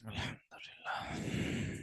الحمد لله.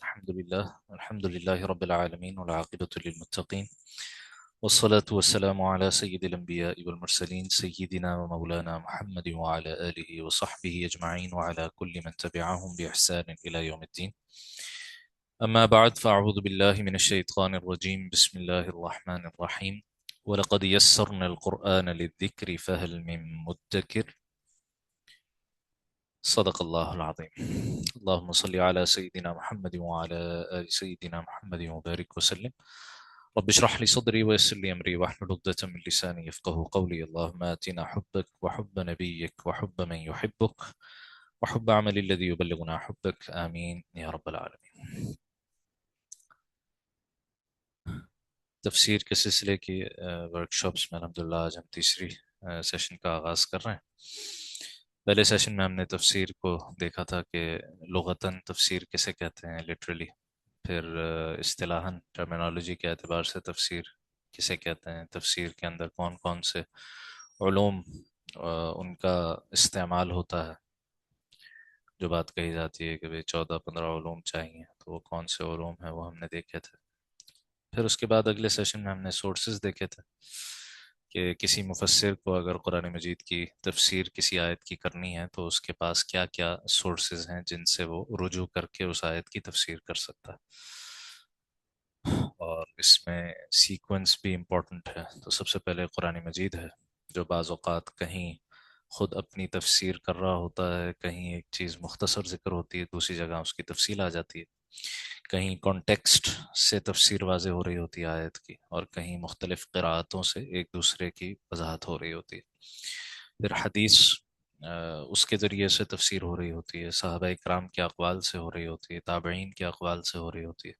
الحمد لله رب العالمين والعاقبة للمتقين والصلاة والسلام على سيد الأنبياء والمرسلين سيدنا ومولانا محمد وعلى آله وصحبه أجمعين وعلى كل من تبعهم بإحسان إلى يوم الدين. أما بعد فأعوذ بالله من الشيطان الرجيم. بسم الله الرحمن الرحيم. ولقد يسرنا القرآن للذكر فهل من مدكر. صدق الله العظيم. اللهم صل على سيدنا محمد وعلى آل سيدنا محمد وبارك وسلم. رب اشرح لي صدري ويسر لي أمري واحلل عقدة من لساني يفقه قولي. اللهم آتنا حبك وحب نبيك وحب من يحبك وحب عمل الذي يبلغنا حبك، آمين يا رب العالمين. تفسیر کے سلسلے کی ورکشاپس میں الحمدللہ آج ہم تیسری سیشن کا آغاز کر رہے ہیں۔ پہلے سیشن میں ہم نے تفسیر کو دیکھا تھا کہ لغتاً تفسیر کسے کہتے ہیں لٹرلی، پھر اصطلاحاً ٹرمینالوجی کے اعتبار سے تفسیر کسے کہتے ہیں، تفسیر کے اندر کون کون سے علوم ان کا استعمال ہوتا ہے۔ جو بات کہی جاتی ہے کہ بھئی 14-15 علوم چاہیے، تو وہ کون سے علوم ہیں وہ ہم نے دیکھے تھے۔ پھر اس کے بعد اگلے سیشن میں ہم نے سورسز دیکھے تھے کہ کسی مفسر کو اگر قرآن مجید کی تفسیر کسی آیت کی کرنی ہے تو اس کے پاس کیا کیا سورسز ہیں جن سے وہ رجوع کر کے اس آیت کی تفسیر کر سکتا ہے، اور اس میں سیکوینس بھی امپورٹنٹ ہے۔ تو سب سے پہلے قرآن مجید ہے، جو بعض اوقات کہیں خود اپنی تفسیر کر رہا ہوتا ہے، کہیں ایک چیز مختصر ذکر ہوتی ہے، دوسری جگہ اس کی تفصیل آ جاتی ہے، کہیں کانٹیکسٹ سے تفسیر واضح ہو رہی ہوتی ہے آیت کی، اور کہیں مختلف قراءتوں سے ایک دوسرے کی وضاحت ہو رہی ہوتی ہے۔ پھر حدیث اس کے ذریعے سے تفسیر ہو رہی ہوتی ہے، صحابہ اکرام کے اقوال سے ہو رہی ہوتی ہے، تابعین کے اقوال سے ہو رہی ہوتی ہے۔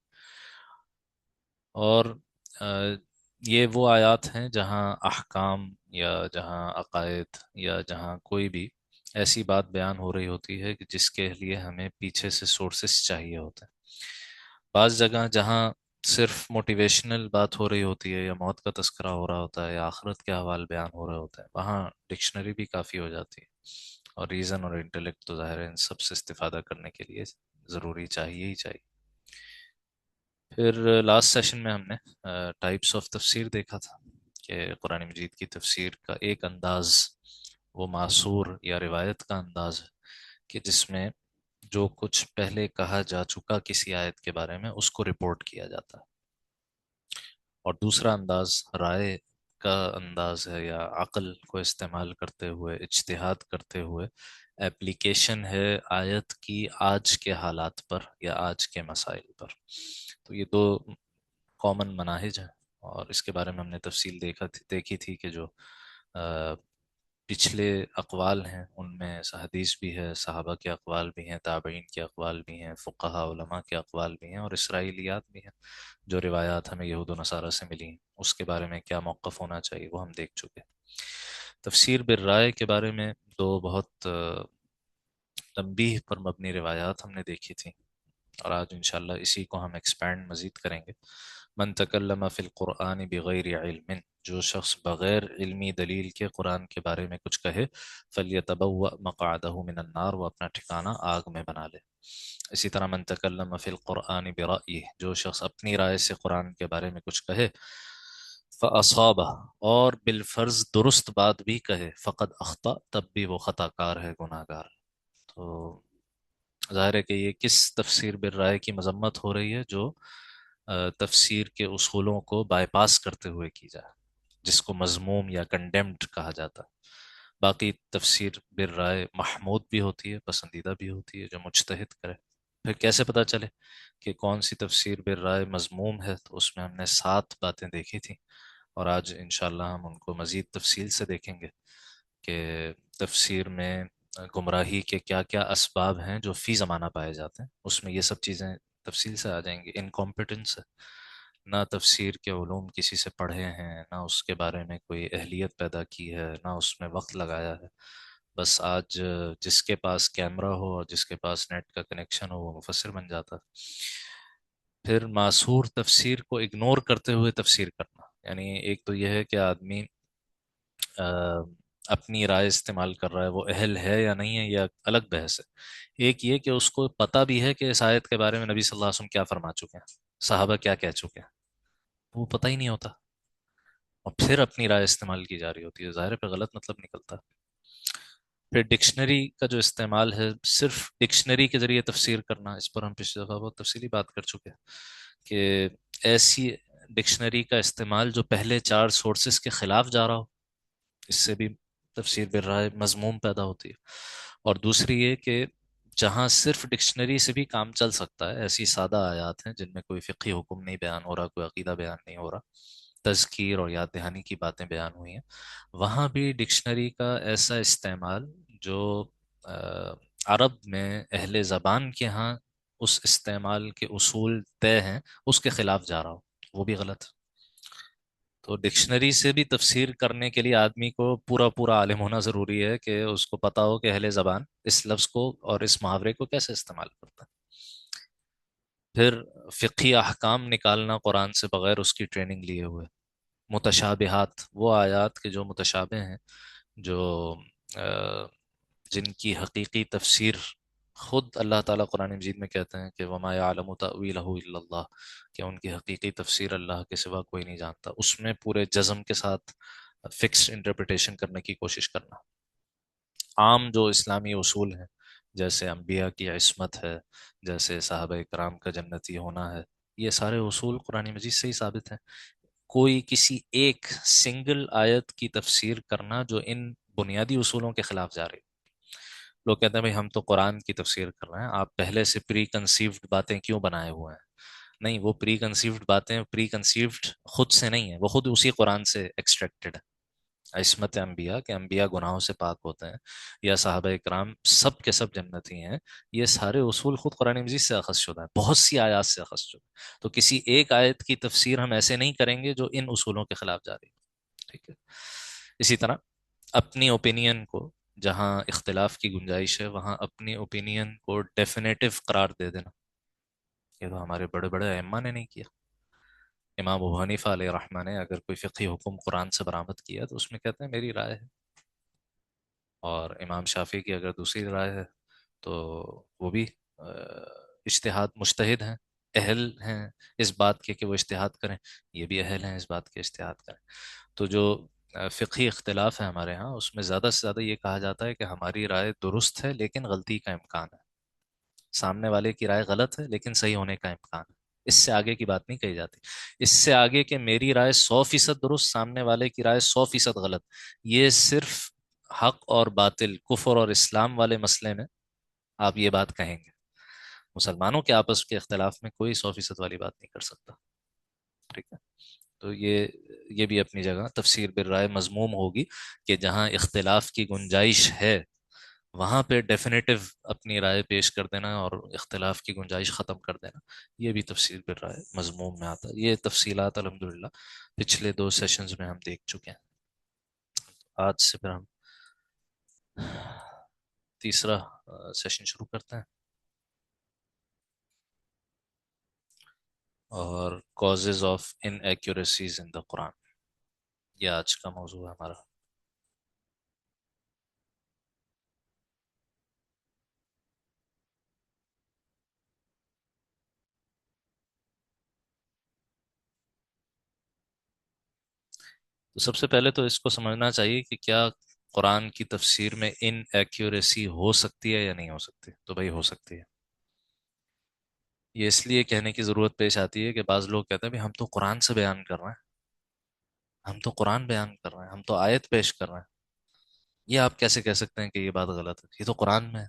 اور آ، یہ وہ آیات ہیں جہاں احکام یا جہاں عقائد یا جہاں کوئی بھی ایسی بات بیان ہو رہی ہوتی ہے کہ جس کے لیے ہمیں پیچھے سے سورسز چاہیے ہوتے ہیں۔ بعض جگہ جہاں صرف موٹیویشنل بات ہو رہی ہوتی ہے یا موت کا تذکرہ ہو رہا ہوتا ہے یا آخرت کے احوال بیان ہو رہے ہوتے ہیں، وہاں ڈکشنری بھی کافی ہو جاتی ہے، اور ریزن اور انٹلیکٹ تو ظاہر ہے ان سب سے استفادہ کرنے کے لیے ضروری چاہیے ہی چاہیے۔ پھر لاسٹ سیشن میں ہم نے ٹائپس آف تفسیر دیکھا تھا کہ قرآن مجید کی تفسیر کا ایک انداز وہ معصور یا روایت کا انداز ہے کہ جس میں جو کچھ پہلے کہا جا چکا کسی آیت کے بارے میں اس کو رپورٹ کیا جاتا ہے، اور دوسرا انداز رائے کا انداز ہے یا عقل کو استعمال کرتے ہوئے اجتہاد کرتے ہوئے ایپلیکیشن ہے آیت کی آج کے حالات پر یا آج کے مسائل پر۔ تو یہ دو کامن مناہج ہیں، اور اس کے بارے میں ہم نے تفصیل دیکھی تھی کہ جو آ، پچھلے اقوال ہیں ان میں حدیث بھی ہے، صحابہ کے اقوال بھی ہیں، تابعین کے اقوال بھی ہیں، فقہاء علماء کے اقوال بھی ہیں، اور اسرائیلیات بھی ہیں جو روایات ہمیں یہود و نصارہ سے ملی ہیں۔ اس کے بارے میں کیا موقف ہونا چاہیے وہ ہم دیکھ چکے۔ تفسیر بالرائے کے بارے میں دو بہت تنبیہ پر مبنی روایات ہم نے دیکھی تھی، اور آج انشاءاللہ اسی کو ہم ایکسپینڈ مزید کریں گے۔ من تکلم فی القرآن بغیر علم، جو شخص بغیر علمی دلیل کے قرآن کے بارے میں کچھ کہے، فلیتبوأ مقعدہ من النار، وہ اپنا ٹھکانہ آگ میں بنا لے۔ اسی طرح من تکلم فی القرآن برأیہ، جو شخص اپنی رائے سے قرآن کے بارے میں کچھ کہے، فاصابہ، اور بالفرض درست بات بھی کہے، فقد اخطأ، تب بھی وہ خطا کار ہے، گناہ گار۔ تو ظاہر ہے کہ یہ کس تفسیر بالرائے کی مذمت ہو رہی ہے؟ جو تفسیر کے اصولوں کو بائی پاس کرتے ہوئے کی جائے، جس کو مذموم یا کنڈیمڈ کہا جاتا ہے۔ باقی تفسیر بالرائے محمود بھی ہوتی ہے، پسندیدہ بھی ہوتی ہے، جو مجتہد کرے۔ پھر کیسے پتہ چلے کہ کون سی تفسیر بالرائے مذموم ہے؟ تو اس میں ہم نے 7 باتیں دیکھی تھیں، اور آج انشاءاللہ ہم ان کو مزید تفصیل سے دیکھیں گے کہ تفسیر میں گمراہی کے کیا کیا اسباب ہیں جو فی زمانہ پائے جاتے ہیں۔ اس میں یہ سب چیزیں تفصیل سے آ جائیں گی۔ انکمپیٹنس ہے، نہ تفسیر کے علوم کسی سے پڑھے ہیں، نہ اس کے بارے میں کوئی اہلیت پیدا کی ہے، نہ اس میں وقت لگایا ہے، بس آج جس کے پاس کیمرہ ہو اور جس کے پاس نیٹ کا کنیکشن ہو وہ مفسر بن جاتا ہے۔ پھر معصور تفسیر کو اگنور کرتے ہوئے تفسیر کرنا، یعنی ایک تو یہ ہے کہ آدمی آ، اپنی رائے استعمال کر رہا ہے، وہ اہل ہے یا نہیں ہے یہ الگ بحث ہے۔ ایک یہ کہ اس کو پتہ بھی ہے کہ اس آیت کے بارے میں نبی صلی اللہ علیہ وسلم کیا فرما چکے ہیں، صحابہ کیا کہہ چکے ہیں، وہ پتہ ہی نہیں ہوتا، اور پھر اپنی رائے استعمال کی جا رہی ہوتی ہے، ظاہر ہے پہ غلط مطلب نکلتا ہے۔ پھر ڈکشنری کا جو استعمال ہے، صرف ڈکشنری کے ذریعے تفسیر کرنا، اس پر ہم پچھلی دفعہ بہت تفصیلی بات کر چکے ہیں کہ ایسی ڈکشنری کا استعمال جو پہلے چار سورسز کے خلاف جا رہا ہو، اس سے بھی تفسیر بالرائے مضموم پیدا ہوتی ہے۔ اور دوسری یہ کہ جہاں صرف ڈکشنری سے بھی کام چل سکتا ہے، ایسی سادہ آیات ہیں جن میں کوئی فقہی حکم نہیں بیان ہو رہا، کوئی عقیدہ بیان نہیں ہو رہا، تذکیر اور یاد دہانی کی باتیں بیان ہوئی ہیں، وہاں بھی ڈکشنری کا ایسا استعمال جو آ، عرب میں اہل زبان کے ہاں اس استعمال کے اصول طے ہیں، اس کے خلاف جا رہا ہو، وہ بھی غلط ہے۔ تو ڈکشنری سے بھی تفسیر کرنے کے لیے آدمی کو پورا پورا عالم ہونا ضروری ہے کہ اس کو پتا ہو کہ اہل زبان اس لفظ کو اور اس محاورے کو کیسے استعمال کرتا ہے۔ پھر فقہی احکام نکالنا قرآن سے بغیر اس کی ٹریننگ لیے ہوئے، متشابہات وہ آیات کے جو متشابہ ہیں، جو آ، جن کی حقیقی تفسیر خود اللہ تعالیٰ قرآن مجید میں کہتے ہیں کہ وما يعلم تأویلہ الا اللہ، کہ ان کی حقیقی تفسیر اللہ کے سوا کوئی نہیں جانتا، اس میں پورے جزم کے ساتھ فکسڈ انٹرپریٹیشن کرنے کی کوشش کرنا۔ عام جو اسلامی اصول ہیں، جیسے انبیاء کی عصمت ہے، جیسے صحابہ کرام کا جنتی ہونا ہے، یہ سارے اصول قرآن مجید سے ہی ثابت ہیں۔ کوئی کسی ایک سنگل آیت کی تفسیر کرنا جو ان بنیادی اصولوں کے خلاف جا رہی، لوگ کہتے ہیں بھائی ہم تو قرآن کی تفسیر کر رہے ہیں، آپ پہلے سے پری کنسیوڈ باتیں کیوں بنائے ہوئے ہیں؟ نہیں، وہ پری کنسیوڈ باتیں پری کنسیوڈ خود سے نہیں ہیں، وہ خود اسی قرآن سے ایکسٹریکٹڈ ہے۔ عصمت انبیاء کہ انبیاء گناہوں سے پاک ہوتے ہیں، یا صحابہ کرام سب کے سب جنتی ہیں، یہ سارے اصول خود قرآن مجید سے اخذ شدہ ہے، بہت سی آیات سے اخذ شدہ ہے۔ تو کسی ایک آیت کی تفسیر ہم ایسے نہیں کریں گے جو ان اصولوں کے خلاف جا رہی ہے، ٹھیک ہے۔ اسی طرح اپنی اوپینین کو، جہاں اختلاف کی گنجائش ہے وہاں اپنی اوپینین کو ڈیفینیٹو قرار دے دینا، یہ تو ہمارے بڑے بڑے ائمہ نے نہیں کیا۔ امام ابو حنیفہ علیہ رحمٰ نے اگر کوئی فقہی حکم قرآن سے برآمد کیا تو اس میں کہتے ہیں میری رائے ہے، اور امام شافعی کی اگر دوسری رائے ہے تو وہ بھی اجتہاد مجتہد ہیں، اہل ہیں اس بات کے کہ وہ اجتہاد کریں، یہ بھی اہل ہیں اس بات کے اجتہاد کریں۔ تو جو فقہی اختلاف ہے ہمارے ہاں، اس میں زیادہ سے زیادہ یہ کہا جاتا ہے کہ ہماری رائے درست ہے لیکن غلطی کا امکان ہے، سامنے والے کی رائے غلط ہے لیکن صحیح ہونے کا امکان ہے، اس سے آگے کی بات نہیں کہی جاتی۔ اس سے آگے کہ میری رائے 100% درست، سامنے والے کی رائے 100% غلط، یہ صرف حق اور باطل، کفر اور اسلام والے مسئلے میں آپ یہ بات کہیں گے، مسلمانوں کے آپس کے اختلاف میں کوئی 100% والی بات نہیں کر سکتا، ٹھیک ہے۔ تو یہ بھی اپنی جگہ تفسیر بالرائے مضموم ہوگی کہ جہاں اختلاف کی گنجائش ہے وہاں پہ ڈیفینیٹو اپنی رائے پیش کر دینا اور اختلاف کی گنجائش ختم کر دینا، یہ بھی تفسیر بالرائے مضموم میں آتا ہے۔ یہ تفصیلات الحمدللہ پچھلے 2 سیشنز میں ہم دیکھ چکے ہیں۔ آج سے پھر ہم تیسرا سیشن شروع کرتے ہیں، اور کازز آف ان ایکوریسیز ان دا قرآن، یہ آج کا موضوع ہے ہمارا۔ تو سب سے پہلے تو اس کو سمجھنا چاہیے کہ کیا قرآن کی تفسیر میں ان ایکوریسی ہو سکتی ہے یا نہیں ہو سکتی؟ تو بھائی ہو سکتی ہے۔ یہ اس لیے کہنے کی ضرورت پیش آتی ہے کہ بعض لوگ کہتے ہیں بھی ہم تو قرآن سے بیان کر رہے ہیں، ہم تو قرآن بیان کر رہے ہیں، ہم تو آیت پیش کر رہے ہیں، یہ آپ کیسے کہہ سکتے ہیں کہ یہ بات غلط ہے، یہ تو قرآن میں ہے؟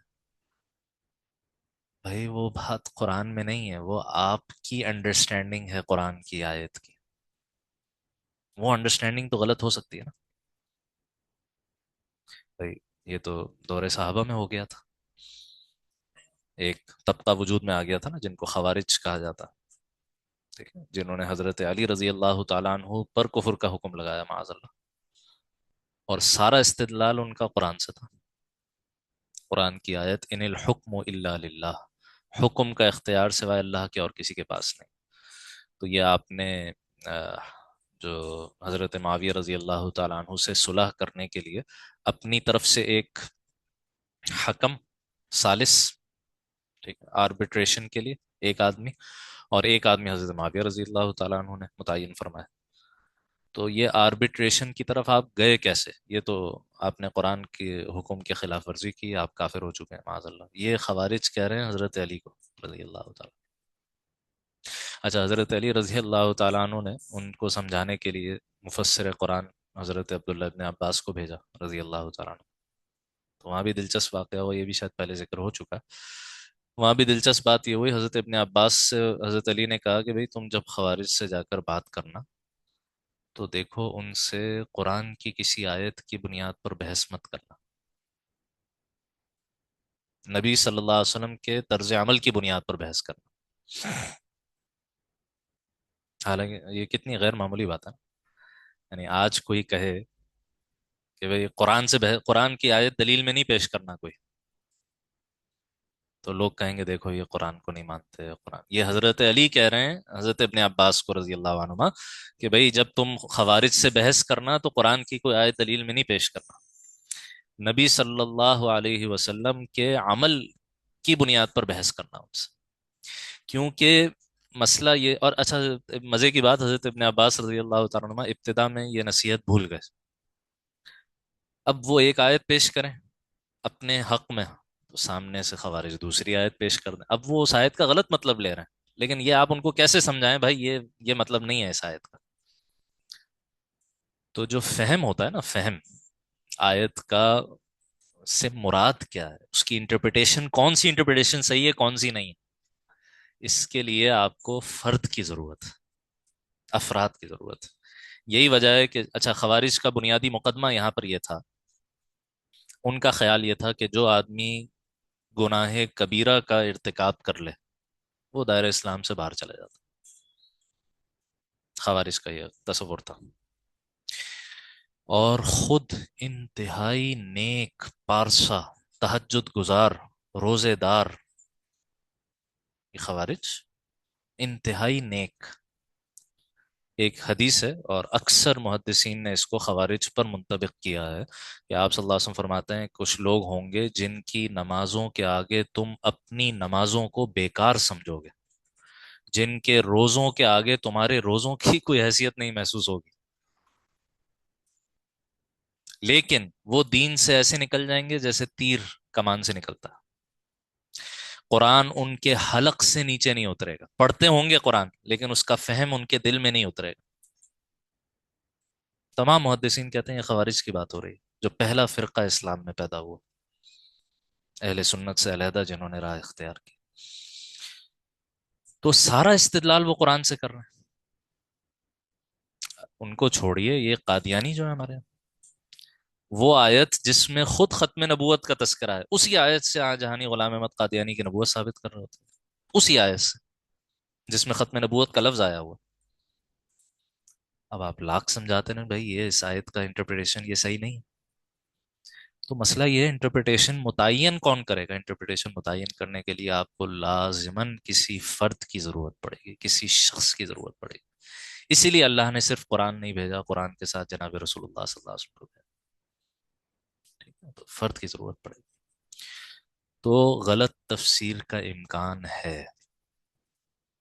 بھائی وہ بات قرآن میں نہیں ہے، وہ آپ کی انڈرسٹینڈنگ ہے قرآن کی آیت کی، وہ انڈرسٹینڈنگ تو غلط ہو سکتی ہے نا بھائی۔ یہ تو دور صحابہ میں ہو گیا تھا، ایک طبقہ وجود میں آ گیا تھا نا جن کو خوارج کہا جاتا، ٹھیک ہے، جنہوں نے حضرت علی رضی اللہ تعالیٰ عنہ پر کفر کا حکم لگایا معاذ اللہ، اور سارا استدلال ان کا قرآن سے تھا۔ قرآن کی آیت ان الحکم الا للہ، حکم کا اختیار سوائے اللہ کے اور کسی کے پاس نہیں. تو یہ آپ نے آ، جو حضرت معاویہ رضی اللہ تعالیٰ عنہ سے صلح کرنے کے لیے اپنی طرف سے ایک حکم ثالث، ٹھیک ہے، آربیٹریشن کے لیے ایک آدمی، اور ایک آدمی حضرت معاویہ رضی اللہ تعالیٰ عنہ نے متعین فرمایا. تو یہ آربیٹریشن کی طرف آپ گئے کیسے؟ یہ تو آپ نے قرآن کے حکم کی خلاف ورزی کی، آپ کافر ہو چکے ہیں معاذ اللہ. یہ خوارج کہہ رہے ہیں حضرت علی کو رضی اللہ تعالیٰ. اچھا، حضرت علی رضی اللہ تعالیٰ عنہ نے ان کو سمجھانے کے لیے مفسر قرآن حضرت عبداللہ ابن عباس کو بھیجا رضی اللہ تعالیٰ عنہ. تو وہاں بھی دلچسپ واقعہ ہوا، یہ بھی شاید پہلے ذکر ہو چکا ہے. وہاں بھی دلچسپ بات یہ ہوئی، حضرت ابن عباس سے حضرت علی نے کہا کہ بھئی تم جب خوارج سے جا کر بات کرنا تو دیکھو ان سے قرآن کی کسی آیت کی بنیاد پر بحث مت کرنا، نبی صلی اللہ علیہ وسلم کے طرز عمل کی بنیاد پر بحث کرنا. حالانکہ یہ کتنی غیر معمولی بات ہے نا. یعنی آج کوئی کہے کہ بھئی قرآن سے قرآن کی آیت دلیل میں نہیں پیش کرنا کوئی، تو لوگ کہیں گے دیکھو یہ قرآن کو نہیں مانتے. قرآن، یہ حضرت علی کہہ رہے ہیں حضرت ابن عباس کو رضی اللہ عنہما کہ بھئی جب تم خوارج سے بحث کرنا تو قرآن کی کوئی آیت دلیل میں نہیں پیش کرنا، نبی صلی اللہ علیہ وسلم کے عمل کی بنیاد پر بحث کرنا ان سے. کیونکہ مسئلہ یہ، اور اچھا مزے کی بات، حضرت ابن عباس رضی اللہ تعالیٰ عنہ ابتدا میں یہ نصیحت بھول گئے. اب وہ ایک آیت پیش کریں اپنے حق میں تو سامنے سے خوارج دوسری آیت پیش کر دیں. اب وہ اس آیت کا غلط مطلب لے رہے ہیں، لیکن یہ آپ ان کو کیسے سمجھائیں بھائی یہ مطلب نہیں ہے اس آیت کا. تو جو فہم ہوتا ہے نا، فہم آیت کا سے مراد کیا ہے، اس کی انٹرپریٹیشن، کون سی انٹرپریٹیشن صحیح ہے کون سی نہیں، اس کے لیے آپ کو فرد کی ضرورت، افراد کی ضرورت. یہی وجہ ہے کہ اچھا خوارج کا بنیادی مقدمہ یہاں پر یہ تھا، ان کا خیال یہ تھا کہ جو آدمی گناہ کبیرہ کا ارتکاب کر لے وہ دائرہ اسلام سے باہر چلا جاتا. خوارج کا یہ تصور تھا. اور خود انتہائی نیک پارسا، تہجد گزار، روزے دار، یہ خوارج انتہائی نیک. ایک حدیث ہے اور اکثر محدثین نے اس کو خوارج پر منطبق کیا ہے کہ آپ صلی اللہ علیہ وسلم فرماتے ہیں کچھ لوگ ہوں گے جن کی نمازوں کے آگے تم اپنی نمازوں کو بیکار سمجھو گے، جن کے روزوں کے آگے تمہارے روزوں کی کوئی حیثیت نہیں محسوس ہوگی، لیکن وہ دین سے ایسے نکل جائیں گے جیسے تیر کمان سے نکلتا. قرآن ان کے حلق سے نیچے نہیں اترے گا، پڑھتے ہوں گے قرآن لیکن اس کا فہم ان کے دل میں نہیں اترے گا. تمام محدثین کہتے ہیں یہ خوارج کی بات ہو رہی ہے، جو پہلا فرقہ اسلام میں پیدا ہوا اہل سنت سے علیحدہ جنہوں نے راہ اختیار کی. تو سارا استدلال وہ قرآن سے کر رہے ہیں. ان کو چھوڑیے، یہ قادیانی جو ہے ہمارے یہاں، وہ آیت جس میں خود ختم نبوت کا تذکرہ ہے، اسی آیت سے جہانی غلام احمد قادیانی کی نبوت ثابت کر رہے ہوتے ہیں. اسی آیت سے جس میں ختم نبوت کا لفظ آیا ہوا. اب آپ لاکھ سمجھاتے ہیں بھائی یہ اس آیت کا انٹرپریٹیشن یہ صحیح نہیں ہے. تو مسئلہ یہ ہے انٹرپریٹیشن متعین کون کرے گا؟ انٹرپریٹیشن متعین کرنے کے لیے آپ کو لازماً کسی فرد کی ضرورت پڑے گی، کسی شخص کی ضرورت پڑے گی. اسی لیے اللہ نے صرف قرآن نہیں بھیجا، قرآن کے ساتھ جناب رسول اللہ صلی اللہ علیہ وسلم کو بھیجا. ٹھیک ہے، تو فرد کی ضرورت پڑے گی. تو غلط تفسیر کا امکان ہے،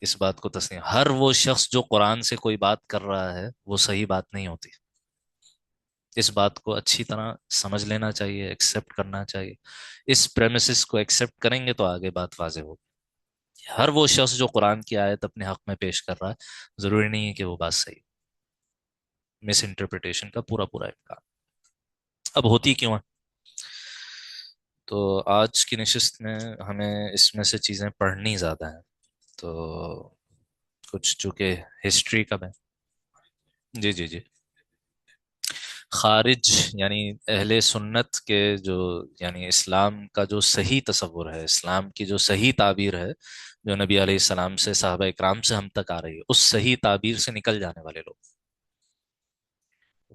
اس بات کو تسلیم. ہر وہ شخص جو قرآن سے کوئی بات کر رہا ہے وہ صحیح بات نہیں ہوتی. اس بات کو اچھی طرح سمجھ لینا چاہیے، ایکسیپٹ کرنا چاہیے. اس پریمیسس کو ایکسیپٹ کریں گے تو آگے بات واضح ہوگی. ہر وہ شخص جو قرآن کی آیت اپنے حق میں پیش کر رہا ہے ضروری نہیں ہے کہ وہ بات صحیح. مس انٹرپریٹیشن کا پورا پورا امکان. اب ہوتی کیوں ہے؟ تو آج کی نشست میں ہمیں اس میں سے چیزیں پڑھنی زیادہ ہیں. تو کچھ چونکہ ہسٹری کا میں، جی جی جی، خارج یعنی اہل سنت کے جو، یعنی اسلام کا جو صحیح تصور ہے، اسلام کی جو صحیح تعبیر ہے جو نبی علیہ السلام سے صحابہ اکرام سے ہم تک آ رہی ہے، اس صحیح تعبیر سے نکل جانے والے لوگ،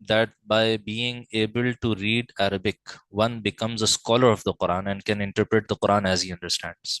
that by being able to read Arabic, one becomes a scholar of the Quran and can interpret the Quran as he understands.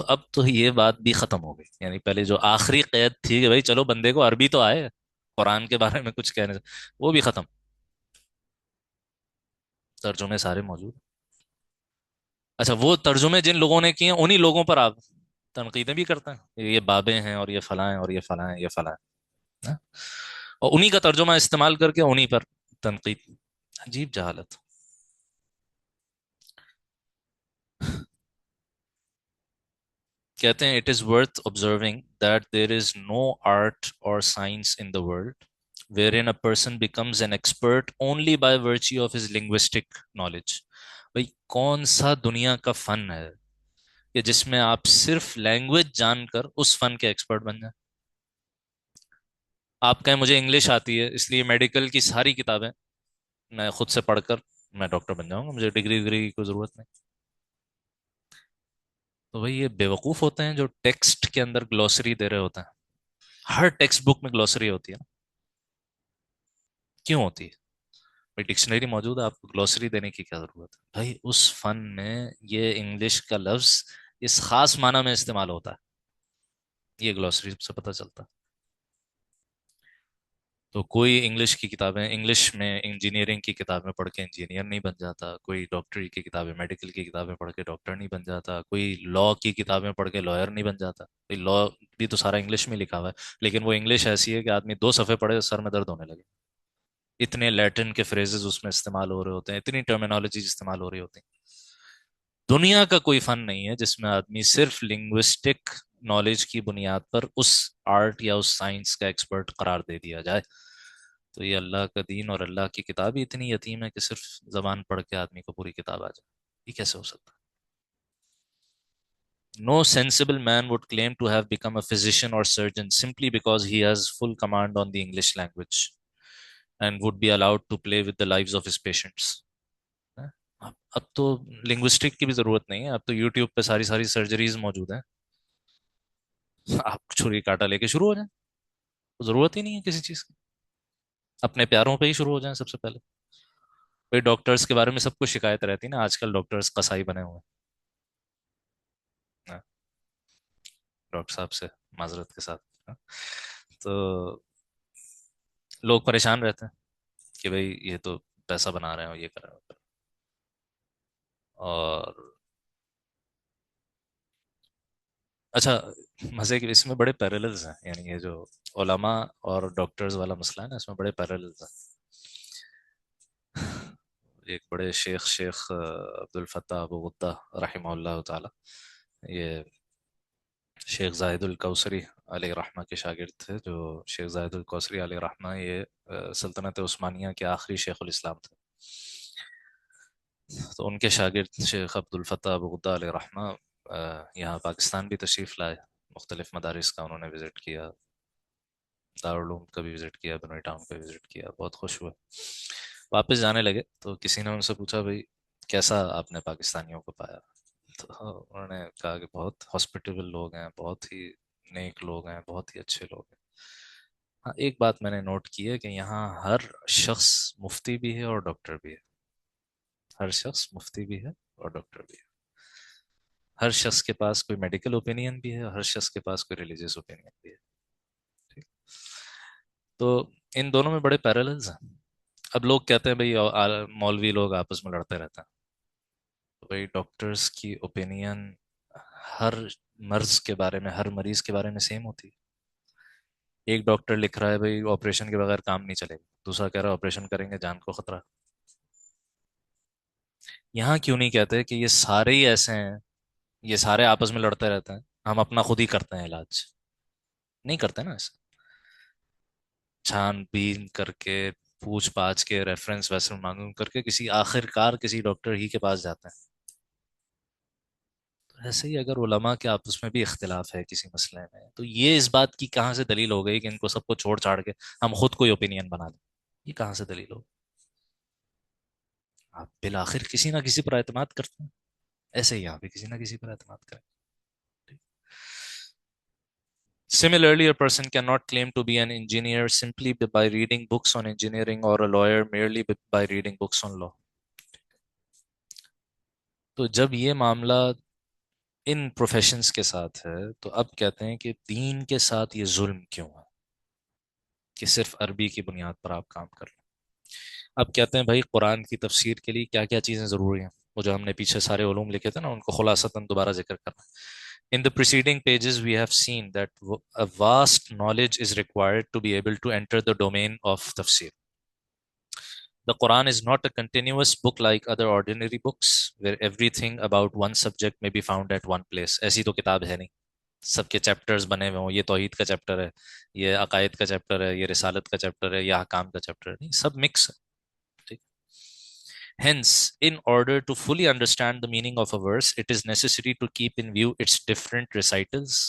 تو اب تو یہ بات بھی ختم ہو گئی، یعنی پہلے جو آخری قید تھی کہ بھائی چلو بندے کو عربی تو آئے، قرآن کے بارے میں کچھ کہنے سے، وہ بھی ختم، ترجمے سارے موجود۔ اچھا وہ ترجمے جن لوگوں نے کیے ہیں انہی لوگوں پر آپ تنقیدیں بھی کرتے ہیں، یہ بابے ہیں اور یہ فلاں ہیں اور یہ فلاں ہیں، یہ فلاں ہیں، ہاں؟ اور انہی کا ترجمہ استعمال کر کے انہی پر تنقید، عجیب جہالت۔ کہتے ہیں it is worth observing that there is no art or science in the world wherein a person becomes an expert only by virtue of his linguistic knowledge۔ بھئی کون سا دنیا کا فن ہے کہ جس میں آپ صرف لینگویج جان کر اس فن کے ایکسپرٹ بن جائیں؟ آپ کہیں مجھے انگلش آتی ہے اس لیے میڈیکل کی ساری کتابیں میں خود سے پڑھ کر میں ڈاکٹر بن جاؤں گا، مجھے ڈگری کی کوئی ضرورت نہیں۔ تو بھئی یہ بیوقوف ہوتے ہیں جو ٹیکسٹ کے اندر گلوسری دے رہے ہوتے ہیں، ہر ٹیکسٹ بک میں گلوسری ہوتی ہے نا، کیوں ہوتی ہے؟ بھائی ڈکشنری موجود ہے، آپ کو گلوسری دینے کی کیا ضرورت ہے؟ بھائی اس فن میں یہ انگلش کا لفظ اس خاص معنی میں استعمال ہوتا ہے، یہ گلوسری سے پتہ چلتا ہے۔ تو کوئی انگلش کی کتابیں، انگلش میں انجینئرنگ کی کتابیں پڑھ کے انجینئر نہیں بن جاتا، کوئی ڈاکٹری کی کتابیں، میڈیکل کی کتابیں پڑھ کے ڈاکٹر نہیں بن جاتا، کوئی لا کی کتابیں پڑھ کے لائر نہیں بن جاتا۔ لا بھی تو سارا انگلش میں لکھا ہوا ہے، لیکن وہ انگلش ایسی ہے کہ آدمی 2 صفحے پڑھے سر میں درد ہونے لگے، اتنے لیٹن کے فریزز اس میں استعمال ہو رہے ہوتے ہیں، اتنی ٹرمینالوجی استعمال ہو رہی ہوتی ہیں۔ دنیا کا کوئی فن نہیں ہے جس میں آدمی صرف لنگوسٹک نالج کی بنیاد پر اس آرٹ یا اس سائنس کا ایکسپرٹ قرار دے دیا جائے۔ تو یہ اللہ کا دین اور اللہ کی کتاب ہی اتنی یتیم ہے کہ صرف زبان پڑھ کے آدمی کو پوری کتاب آ جائے، یہ کیسے ہو سکتا ہے؟ No sensible man would claim to have become a physician or surgeon simply because he has full command on the English language and would be allowed to play with the lives of his patients۔ اب تو linguistic کی بھی ضرورت نہیں ہے، اب تو YouTube پہ ساری ساری سرجریز موجود ہیں، آپ چھری کاٹا لے کے شروع ہو جائیں، ضرورت ہی نہیں ہے کسی چیز کی، اپنے پیاروں پہ ہی شروع ہو جائیں سب سے پہلے۔ بھائی ڈاکٹرز کے بارے میں سب کو شکایت رہتی ہے نا، آج کل ڈاکٹرز قصائی بنے ہوئے ہیں، ڈاکٹر صاحب سے معذرت کے ساتھ، تو لوگ پریشان رہتے ہیں کہ بھائی یہ تو پیسہ بنا رہے ہیں اور یہ کر رہے ہیں وہ کر رہے ہیں۔ اور اچھا مزے کی اس میں بڑے پیرللز ہیں، یعنی یہ جو علماء اور ڈاکٹرز والا مسئلہ ہے نا، اس میں بڑے پیرللز ہیں۔ ایک بڑے شیخ عبد الفتاح ابو غدہ رحمہ اللہ تعالی، یہ شیخ زاہد الکوثری علیہ رحمہ کے شاگرد تھے، جو شیخ زاہد الکوثری علیہ رحمہ یہ سلطنت عثمانیہ کے آخری شیخ الاسلام تھے۔ تو ان کے شاگرد شیخ عبد الفتاح ابو غدہ علیہ رحمہ یہاں پاکستان بھی تشریف لائے، مختلف مدارس کا انہوں نے وزٹ کیا، دارالعلوم کا بھی وزٹ کیا، بنوئی ٹاؤن کا بھی وزٹ کیا، بہت خوش ہوئے۔ واپس جانے لگے تو کسی نے ان سے پوچھا بھائی کیسا آپ نے پاکستانیوں کو پایا؟ تو انہوں نے کہا کہ بہت ہاسپٹیبل لوگ ہیں، بہت ہی نیک لوگ ہیں، بہت ہی اچھے لوگ ہیں۔ ہاں ایک بات میں نے نوٹ کی ہے کہ یہاں ہر شخص مفتی بھی ہے اور ڈاکٹر بھی ہے، ہر شخص مفتی بھی ہے اور ڈاکٹر بھی ہے، ہر شخص کے پاس کوئی میڈیکل اوپینین بھی ہے، ہر شخص کے پاس کوئی ریلیجیس اوپینین بھی ہے، ٹھیک؟ تو ان دونوں میں بڑے پیرللز ہیں۔ اب لوگ کہتے ہیں بھائی مولوی لوگ آپس میں لڑتے رہتے ہیں، تو بھائی ڈاکٹرز کی اوپینین ہر مرض کے بارے میں، ہر مریض کے بارے میں سیم ہوتی ہے؟ ایک ڈاکٹر لکھ رہا ہے بھائی آپریشن کے بغیر کام نہیں چلے گا، دوسرا کہہ رہا ہے آپریشن کریں گے جان کو خطرہ۔ یہاں کیوں نہیں کہتے کہ یہ سارے ہی ایسے ہیں، یہ سارے آپس میں لڑتے رہتے ہیں، ہم اپنا خود ہی کرتے ہیں علاج؟ نہیں کرتے نا ایسے، چھان بین کر کے، پوچھ پاچھ کے، ریفرنس ویسے معلوم کر کے کسی آخر کار کسی ڈاکٹر ہی کے پاس جاتے ہیں۔ تو ایسے ہی اگر علماء کے آپس میں بھی اختلاف ہے کسی مسئلے میں، تو یہ اس بات کی کہاں سے دلیل ہو گئی کہ ان کو سب کو چھوڑ چھاڑ کے ہم خود کوئی اوپینین بنا لیں؟ یہ کہاں سے دلیل ہو؟ آپ بالآخر کسی نہ کسی پر اعتماد کرتے ہیں، ایسے ہی آپ بھی کسی نہ کسی پر اعتماد کریں۔ Similarly, a person cannot claim to be an engineer simply by reading books on engineering or a lawyer merely by reading books on law۔ تو جب یہ معاملہ ان پروفیشنز کے ساتھ ہے، تو اب کہتے ہیں کہ دین کے ساتھ یہ ظلم کیوں ہے کہ صرف عربی کی بنیاد پر آپ کام کر لیں؟ اب کہتے ہیں بھائی قرآن کی تفسیر کے لیے کیا کیا چیزیں ضروری ہیں، وہ جو ہم نے پیچھے سارے علوم لکھے تھے نا، ان کو خلاصتاً دوبارہ ذکر کرنا. In the preceding pages, we have seen that a vast knowledge is required to be able to enter the domain of tafsir. The Quran is not a continuous book like other ordinary books, where everything about one subject may be found at one place. ایسی تو کتاب ہے نہیں سب کے chapters بنے ہوئے ہوں، یہ توحید کا چیپٹر ہے، یہ عقائد کا چیپٹر ہے، یہ رسالت کا چیپٹر ہے، یہ احکام کا چیپٹر ہے. نہیں، سب مکس ہے. ٹھیک. Hence, in order to fully understand the meaning of a verse, it is necessary to keep in view its different recitals.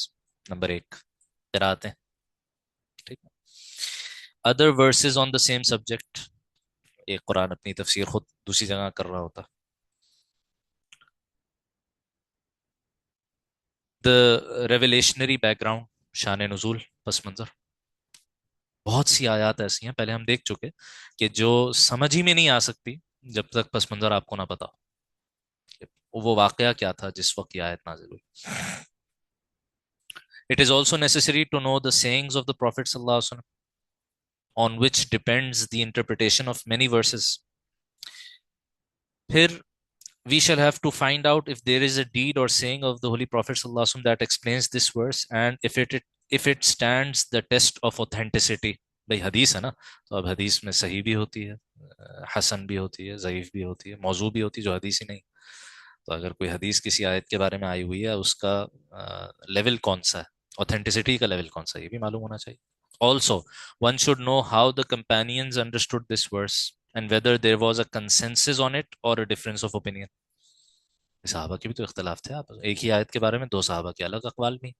Number ایک قرآتیں. ٹھیک. Other verses on the same subject. ایک قرآن اپنی تفسیر خود دوسری جگہ کر رہا ہوتا. The ریولیشنری بیک گراؤنڈ، شان نزول، پس منظر. بہت سی آیات ایسی ہیں پہلے ہم دیکھ چکے کہ جو سمجھ ہی میں نہیں آ سکتی جب تک پس منظر آپ کو نہ پتا ہو وہ واقعہ کیا تھا جس وقت یہ آیت نازل ہوئی. It is also necessary to know the sayings of the Prophet sallallahu alaihi wasallam, on which depends the interpretation of many verses. Here we shall have to find out if there is a deed or saying of the Holy Prophet sallallahu alaihi wasallam that explains this verse, and if it stands the test of authenticity. بھائی حدیث ہے نا، تو اب حدیث میں صحیح بھی ہوتی ہے، حسن بھی ہوتی ہے، ضعیف بھی ہوتی ہے، موضوع بھی ہوتی ہے جو حدیث ہی نہیں. تو اگر کوئی حدیث کسی آیت کے بارے میں آئی ہوئی ہے، اس کا لیول کون سا ہے، اوتھینٹسٹی کا لیول کون سا ہے، یہ بھی معلوم ہونا چاہیے. Also, one should know how the companions understood this verse and whether there was a consensus on it or a difference of opinion. صحابہ کے بھی تو اختلاف تھے، آپ ایک ہی آیت کے بارے میں دو صحابہ کے الگ اقوال بھی.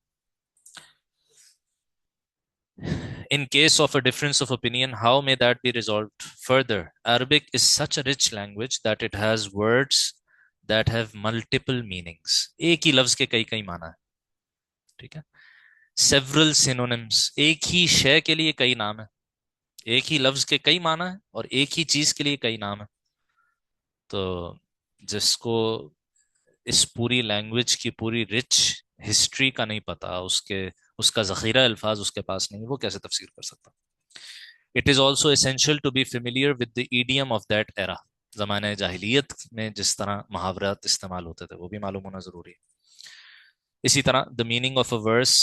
In case of a difference of opinion, how may that be resolved? Further, Arabic is such a rich language that it has words that have multiple meanings. ایک ہی لفظ کے کئی کئی معنی ہے. ٹھیک ہے. Several synonyms. ایک ہی شے کے لیے کئی نام ہیں، ایک ہی لفظ کے کئی معنی ہیں اور ایک ہی چیز کے لیے کئی نام ہیں. تو جس کو اس پوری لینگویج کی پوری رچ ہسٹری کا نہیں پتا، اس کا ذخیرہ الفاظ اس کے پاس نہیں، وہ کیسے تفسیر کر سکتا؟ It is also essential to be familiar with the idiom of that era. زمانہ جاہلیت میں جس طرح محاورات استعمال ہوتے تھے وہ بھی معلوم ہونا ضروری ہے. اسی طرح the meaning of a verse,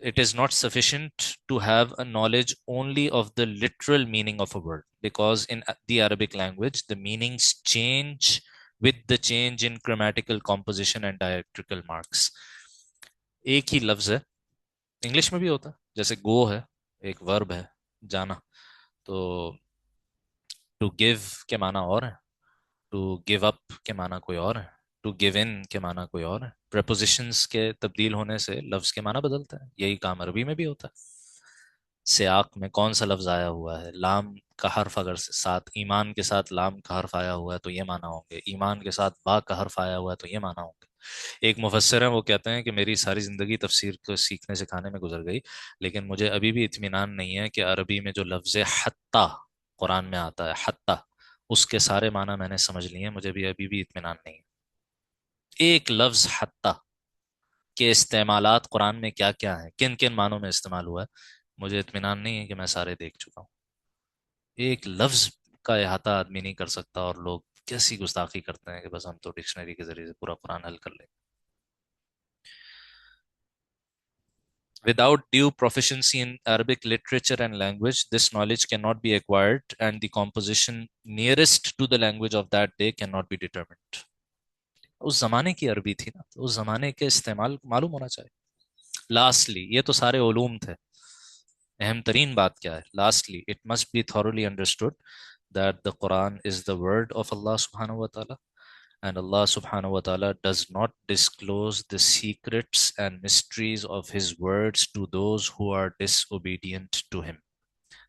it is not sufficient to have a knowledge only of the literal meaning of a word, because in the Arabic language the meanings change with the change in grammatical composition and diacritical marks. ایک ہی لفظ ہے، English میں بھی ہوتا ہے، جیسے گو ہے ایک ورب ہے، جانا. تو ٹو گیو کے معنی اور ہے، ٹو گیو اپ کے معنی کوئی اور ہے، ٹو گیو ان کے معنی کوئی اور ہے. پریپوزیشنز کے تبدیل ہونے سے لفظ کے معنی بدلتا ہے. یہی کام عربی میں بھی ہوتا ہے. سیاق میں کون سا لفظ آیا ہوا ہے، لام کا حرف اگر ساتھ ایمان کے ساتھ لام کا حرف آیا ہوا ہے تو یہ معنی ہوں گے، ایمان کے ساتھ با کا حرف آیا ہوا ہے تو یہ معنی ہوں گے. ایک مفسر ہیں، وہ کہتے ہیں کہ میری ساری زندگی تفسیر کو سیکھنے سکھانے میں گزر گئی، لیکن مجھے ابھی بھی اطمینان نہیں ہے کہ عربی میں جو لفظ حتی قرآن میں آتا ہے، حتی، اس کے سارے معنی میں نے سمجھ لیے ہیں، مجھے بھی ابھی بھی اطمینان نہیں ہے. ایک لفظ حتی کے استعمالات قرآن میں کیا کیا ہیں، کن کن معنوں میں استعمال ہوا ہے، مجھے اطمینان نہیں ہے کہ میں سارے دیکھ چکا ہوں. ایک لفظ کا احاطہ آدمی نہیں کر سکتا، اور لوگ کیسی گستاخی کرتے ہیں کہ بس ہم تو ڈکشنری کے ذریعے سے پورا قرآن حل کر لیں. Without due proficiency in Arabic literature and language, this knowledge cannot be acquired, and the composition nearest to the language of that day cannot be determined. اس زمانے کی عربی تھی نا، تو اس زمانے کے استعمال معلوم ہونا چاہیے. لاسٹلی، یہ تو سارے علوم تھے، اہم ترین بات کیا ہے؟ Lastly it must be thoroughly understood that the Quran is the word of Allah subhanahu wa ta'ala, and Allah subhanahu wa ta'ala does not disclose the secrets and mysteries of his words to those who are disobedient to him.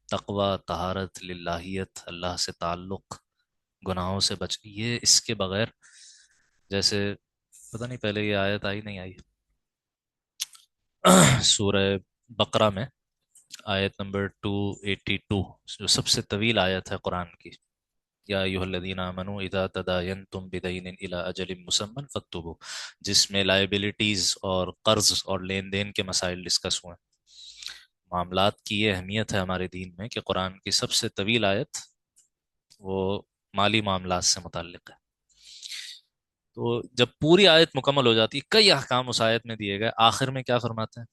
تقوی، طہارت، للہیت، اللہ سے تعلق، گناہوں سے بچ، یہ اس کے بغیر، جیسے پتہ نہیں پہلے یہ آیت آئی نہیں آئی سورہ بقرہ میں، آیت نمبر 282، جو سب سے طویل آیت ہے قرآن کی. یا ایھا الذین آمنوا اذا تداینتم بدین الی اجل مسمى فاکتبوا، جس میں لائبلٹیز اور قرض اور لین دین کے مسائل ڈسکس ہوئے ہیں۔ معاملات کی یہ اہمیت ہے ہمارے دین میں کہ قرآن کی سب سے طویل آیت وہ مالی معاملات سے متعلق ہے۔ تو جب پوری آیت مکمل ہو جاتی ہے، کئی احکام اس آیت میں دیے گئے، آخر میں کیا فرماتے ہیں؟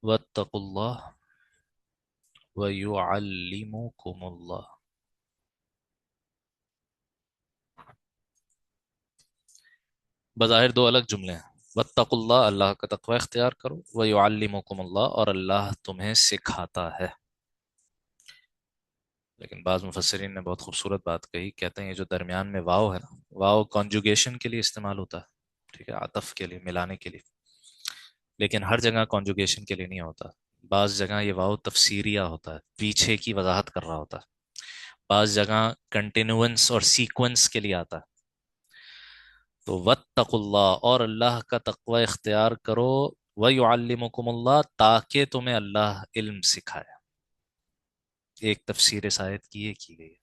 واتقوا اللہ ویعلمکم اللہ۔ بظاہر دو الگ جملے ہیں، واتقوا اللہ، اللہ کا تقوی اختیار کرو، ویعلمکم اللہ، اور اللہ تمہیں سکھاتا ہے۔ لیکن بعض مفسرین نے بہت خوبصورت بات کہی، کہتے ہیں یہ جو درمیان میں واو ہے نا، واو کانجوگیشن کے لیے استعمال ہوتا ہے، ٹھیک ہے، عطف کے لیے، ملانے کے لیے، لیکن ہر جگہ کانجوگیشن کے لیے نہیں ہوتا۔ بعض جگہ یہ واو تفسیریہ ہوتا ہے، پیچھے کی وضاحت کر رہا ہوتا ہے۔ بعض جگہ کنٹینوئنس اور سیکوینس کے لیے آتا ہے۔ تو واتقوا اللہ، اور اللہ کا تقوی اختیار کرو، وَيُعَلِّمُكُمُ اللہ، تاکہ تمہیں اللہ علم سکھائے۔ ایک تفسیر اس آیت کی یہ کی گئی ہے،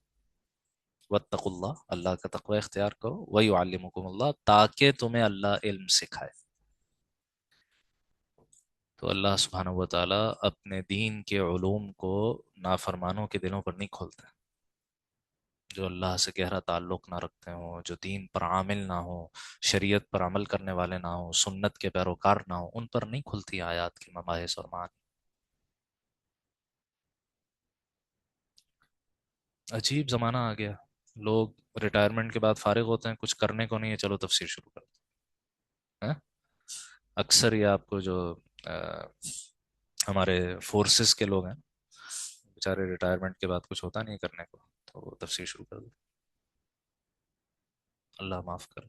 واتقوا اللہ، اللہ کا تقوی اختیار کرو، وَيُعَلِّمُكُمُ اللہ، تاکہ تمہیں اللہ علم سکھائے۔ تو اللہ سبحانہ و تعالیٰ اپنے دین کے علوم کو نافرمانوں کے دلوں پر نہیں کھولتے، جو اللہ سے گہرا تعلق نہ رکھتے ہوں، جو دین پر عامل نہ ہوں، شریعت پر عمل کرنے والے نہ ہوں، سنت کے پیروکار نہ ہوں، ان پر نہیں کھلتی آیات کی مباحث اور معانی۔ عجیب زمانہ آ گیا، لوگ ریٹائرمنٹ کے بعد فارغ ہوتے ہیں، کچھ کرنے کو نہیں ہے، چلو تفسیر شروع کر دیں۔ ہاں؟ اکثر یہ آپ کو جو آ، ہمارے فورسز کے لوگ ہیں، بیچارے ریٹائرمنٹ کے بعد کچھ ہوتا نہیں کرنے کو، تو وہ تفسیر شروع کر دیں۔ اللہ معاف کر،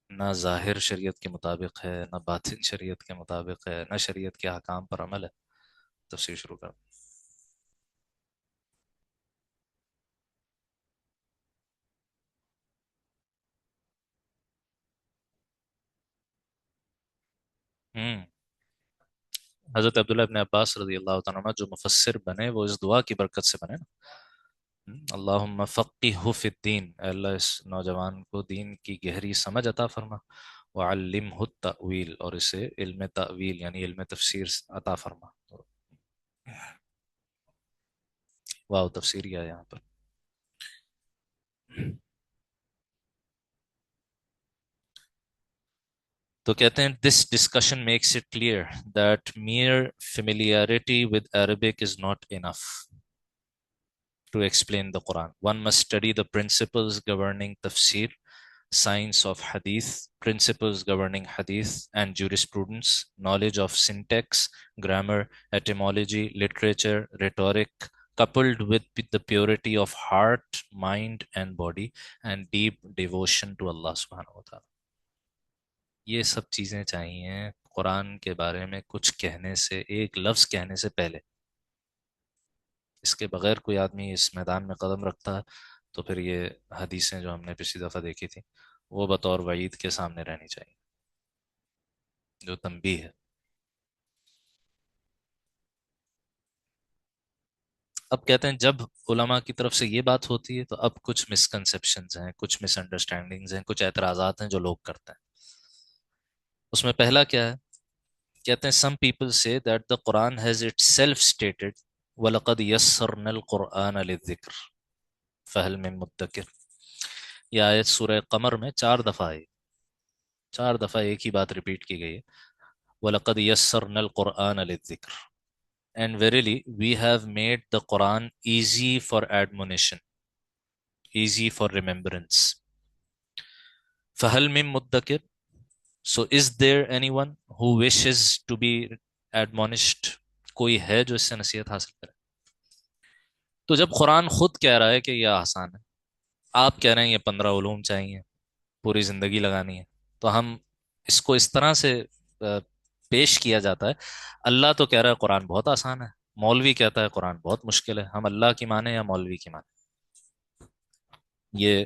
نہ ظاہر شریعت کے مطابق ہے، نہ باطن شریعت کے مطابق ہے، نہ شریعت کے احکام پر عمل ہے، تفسیر شروع کر۔ ہوں حضرت عبداللہ ابن عباس رضی اللہ تعالیٰ عنہ جو مفسر بنے، وہ اس دعا کی برکت سے بنے نا، اللہم فقہہ فی الدین، اے اللہ اس نوجوان کو دین کی گہری سمجھ عطا فرما، وعلمہ التأویل، اور اسے علم تأویل یعنی علم تفسیر عطا فرما۔ واو تفسیری ہے یہاں پر۔ تو کہتے ہیں this discussion makes it clear that mere familiarity with Arabic is not enough to explain the Quran. One must study the principles governing tafsir, science of hadith, principles governing hadith and jurisprudence, knowledge of syntax, grammar, etymology, literature, rhetoric, coupled with the purity of heart, mind and body, and deep devotion to Allah subhanahu wa ta'ala۔ یہ سب چیزیں چاہیے قرآن کے بارے میں کچھ کہنے سے، ایک لفظ کہنے سے پہلے۔ اس کے بغیر کوئی آدمی اس میدان میں قدم رکھتا ہے تو پھر یہ حدیثیں جو ہم نے پچھلی دفعہ دیکھی تھی، وہ بطور وعید کے سامنے رہنی چاہیے، جو تنبیہ ہے۔ اب کہتے ہیں جب علماء کی طرف سے یہ بات ہوتی ہے تو اب کچھ مسکنسیپشنز ہیں، کچھ مس انڈرسٹینڈنگز ہیں، کچھ اعتراضات ہیں جو لوگ کرتے ہیں۔ اس میں پہلا کیا ہے؟ کہتے ہیں some people say that the Quran has itself stated وَلَقَدْ يَسَّرْنَا الْقُرْآنَ لِلذِّكْرِ فَهَلْ مِن مُدَّكِرٍ۔ یہ آیت سورہ قمر میں 4 دفعہ آئی، 4 دفعہ ایک ہی بات ریپیٹ کی گئی ہے، وَلَقَدْ يَسَّرْنَا الْقُرْآنَ لِلذِّكْرِ، and verily we have made the Quran easy for admonition, easy for remembrance۔ فَهَلْ مِن مُدَّكِرٍ، so is there anyone who wishes to be admonished، کوئی ہے جو اس سے نصیحت حاصل کرے؟ تو جب قرآن خود کہہ رہا ہے کہ یہ آسان ہے، آپ کہہ رہے ہیں یہ 15 علوم چاہیے، پوری زندگی لگانی ہے، تو ہم اس کو اس طرح سے پیش کیا جاتا ہے۔ اللہ تو کہہ رہا ہے قرآن بہت آسان ہے، مولوی کہتا ہے قرآن بہت مشکل ہے، ہم اللہ کی مانیں یا مولوی کی مانیں؟ یہ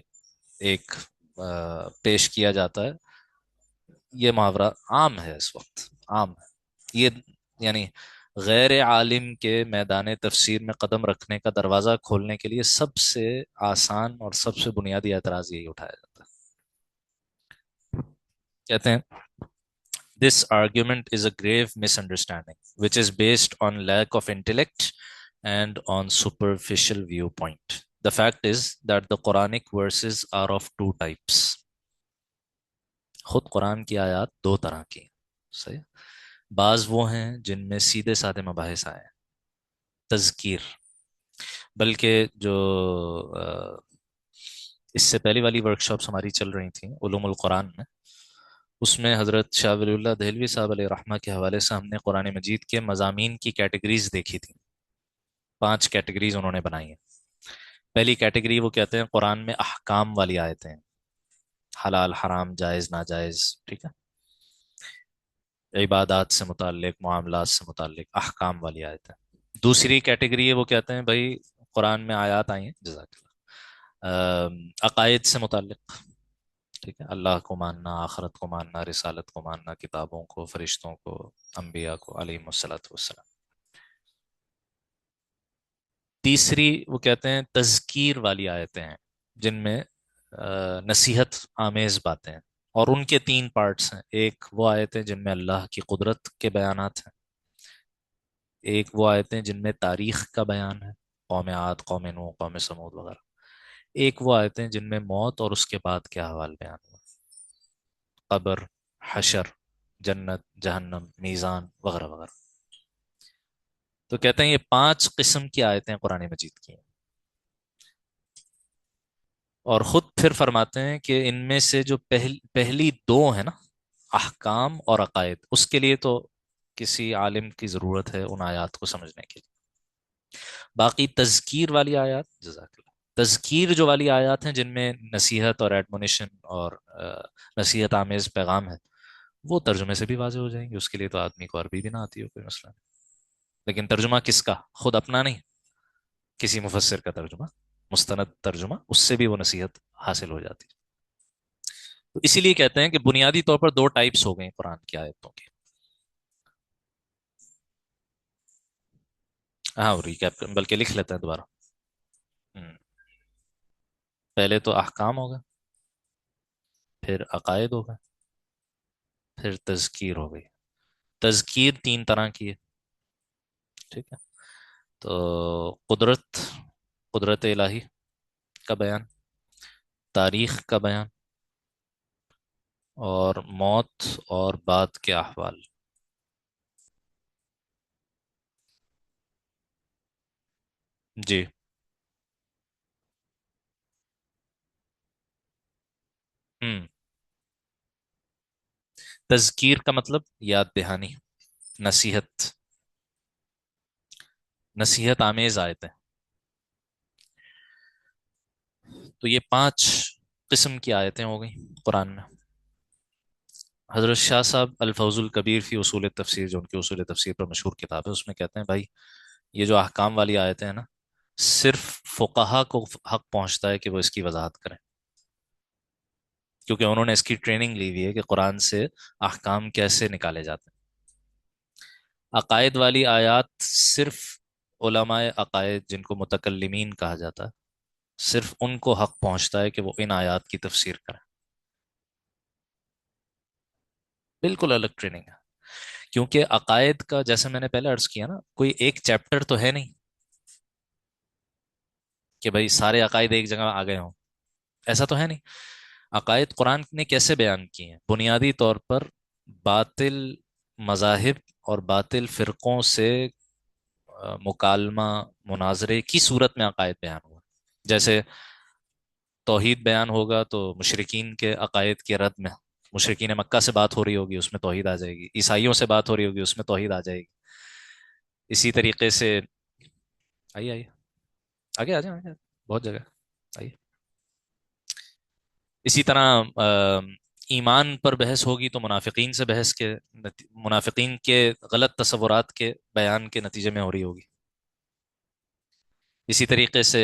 ایک پیش کیا جاتا ہے. یہ محاورہ عام ہے اس وقت، عام ہے یہ. یعنی غیر عالم کے میدان تفسیر میں قدم رکھنے کا دروازہ کھولنے کے لیے سب سے آسان اور سب سے بنیادی اعتراض یہی اٹھایا جاتا ہے. کہتے ہیں this argument is a grave misunderstanding which is based on lack of intellect and on superficial viewpoint. The fact is that the Quranic verses are of two types. خود قرآن کی آیات دو طرح کی ہیں. صحیح. بعض وہ ہیں جن میں سیدھے سادے مباحث آئے ہیں، تذکیر. بلکہ جو اس سے پہلی والی ورک شاپس ہماری چل رہی تھیں علوم القرآن میں، اس میں حضرت شاہ ولی اللہ دہلوی صاحب علیہ رحمہ کے حوالے سے ہم نے قرآن مجید کے مضامین کی کیٹیگریز دیکھی تھی. 5 کیٹیگریز انہوں نے بنائی ہیں. پہلی کیٹیگری وہ کہتے ہیں قرآن میں احکام والی آیتیں ہیں، حلال حرام جائز ناجائز، ٹھیک ہے، عبادات سے متعلق، معاملات سے متعلق احکام والی آیتیں. دوسری کیٹیگری ہے وہ کہتے ہیں بھائی قرآن میں آیات آئی ہیں، جزاک اللہ، عقائد سے متعلق، ٹھیک ہے، اللہ کو ماننا، آخرت کو ماننا، رسالت کو ماننا، کتابوں کو، فرشتوں کو، انبیاء کو علیہ الصلوۃ والسلام. تیسری وہ کہتے ہیں تذکیر والی آیتیں ہیں، جن میں نصیحت آمیز باتیں ہیں، اور ان کے 3 پارٹس ہیں. ایک وہ آیتیں جن میں اللہ کی قدرت کے بیانات ہیں، ایک وہ آیتیں جن میں تاریخ کا بیان ہے، قوم عاد، قوم نوح، قوم سمود وغیرہ. ایک وہ آیتیں جن میں موت اور اس کے بعد کے احوال بیان ہوا، قبر، حشر، جنت، جہنم، میزان وغیرہ وغیرہ. تو کہتے ہیں یہ 5 قسم کی آیتیں قرآن مجید کی ہیں. اور خود پھر فرماتے ہیں کہ ان میں سے جو پہلی 2 ہیں نا، احکام اور عقائد، اس کے لیے تو کسی عالم کی ضرورت ہے ان آیات کو سمجھنے کے لیے. باقی تذکیر والی آیات، جزاک اللہ، تذکیر جو والی آیات ہیں جن میں نصیحت اور ایڈمونیشن اور نصیحت آمیز پیغام ہے، وہ ترجمے سے بھی واضح ہو جائیں گے. اس کے لیے تو آدمی کو عربی بھی نہ آتی ہو، کوئی مسئلہ نہیں. لیکن ترجمہ کس کا؟ خود اپنا نہیں، کسی مفسر کا ترجمہ، مستند ترجمہ، اس سے بھی وہ نصیحت حاصل ہو جاتی ہے. تو اسی لیے کہتے ہیں کہ بنیادی طور پر 2 ٹائپس ہو گئے قرآن کی آیتوں کے. ہاں ریکیپ بلکہ لکھ لیتے ہیں دوبارہ. ہم، پہلے تو احکام ہوگا، پھر عقائد ہوگا، پھر تذکیر ہو گئی. تذکیر 3 طرح کی ہے، ٹھیک ہے. تو قدرت الہی کا بیان، تاریخ کا بیان، اور موت اور بعد کے احوال. جی. ہم تذکیر کا مطلب یاد دہانی، نصیحت، نصیحت آمیز آیتیں. تو یہ 5 قسم کی آیتیں ہو گئی قرآن میں. حضرت شاہ صاحب الفوز الکبیر فی اصول تفسیر، جو ان کی اصول تفسیر پر مشہور کتاب ہے، اس میں کہتے ہیں بھائی یہ جو احکام والی آیتیں ہیں نا، صرف فقہا کو حق پہنچتا ہے کہ وہ اس کی وضاحت کریں، کیونکہ انہوں نے اس کی ٹریننگ لی ہوئی ہے کہ قرآن سے احکام کیسے نکالے جاتے ہیں. عقائد والی آیات صرف علماء عقائد، جن کو متکلمین کہا جاتا ہے، صرف ان کو حق پہنچتا ہے کہ وہ ان آیات کی تفسیر کریں. بالکل الگ ٹریننگ ہے. کیونکہ عقائد کا، جیسے میں نے پہلے عرض کیا نا، کوئی ایک چیپٹر تو ہے نہیں کہ بھائی سارے عقائد ایک جگہ آ گئے ہوں، ایسا تو ہے نہیں. عقائد قرآن نے کیسے بیان کیے ہیں؟ بنیادی طور پر باطل مذاہب اور باطل فرقوں سے مکالمہ، مناظرے کی صورت میں عقائد بیان ہوا. جیسے توحید بیان ہوگا تو مشرکین کے عقائد کے رد میں، مشرکین مکہ سے بات ہو رہی ہوگی، اس میں توحید آ جائے گی. عیسائیوں سے بات ہو رہی ہوگی، اس میں توحید آ جائے گی. اسی طریقے سے آئیے آئیے آگے آ جائیں، آگے بہت جگہ آئیے. اسی طرح ایمان پر بحث ہوگی تو منافقین سے بحث کے، منافقین کے غلط تصورات کے بیان کے نتیجے میں ہو رہی ہوگی. اسی طریقے سے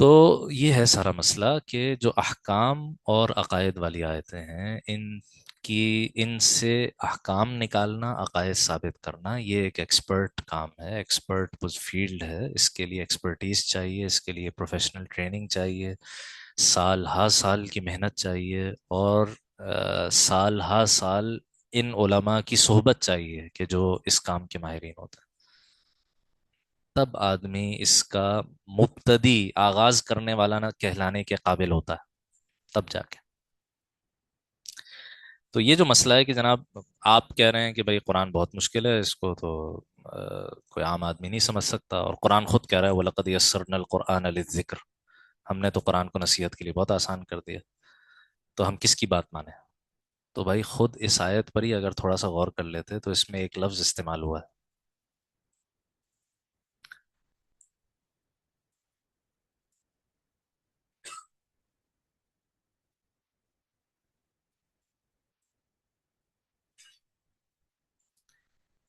تو یہ ہے سارا مسئلہ کہ جو احکام اور عقائد والی آیتیں ہیں، ان سے احکام نکالنا، عقائد ثابت کرنا، یہ ایک ایکسپرٹ کام ہے، ایکسپرٹ فیلڈ ہے. اس کے لیے ایکسپرٹیز چاہیے، اس کے لیے پروفیشنل ٹریننگ چاہیے، سال ہا سال کی محنت چاہیے، اور سال ہا سال ان علماء کی صحبت چاہیے کہ جو اس کام کے ماہرین ہوتے ہیں. تب آدمی اس کا مبتدی، آغاز کرنے والا نہ کہلانے کے قابل ہوتا ہے، تب جا کے. تو یہ جو مسئلہ ہے کہ جناب آپ کہہ رہے ہیں کہ بھائی قرآن بہت مشکل ہے، اس کو تو کوئی عام آدمی نہیں سمجھ سکتا، اور قرآن خود کہہ رہا ہے وَلَقَدْ يَسَّرْنَا الْقُرْآنَ لِلذِّكْرِ، ہم نے تو قرآن کو نصیحت کے لیے بہت آسان کر دیا. تو ہم کس کی بات مانیں؟ تو بھائی خود اس آیت پر ہی اگر تھوڑا سا غور کر لیتے تو اس میں ایک لفظ استعمال ہوا ہے.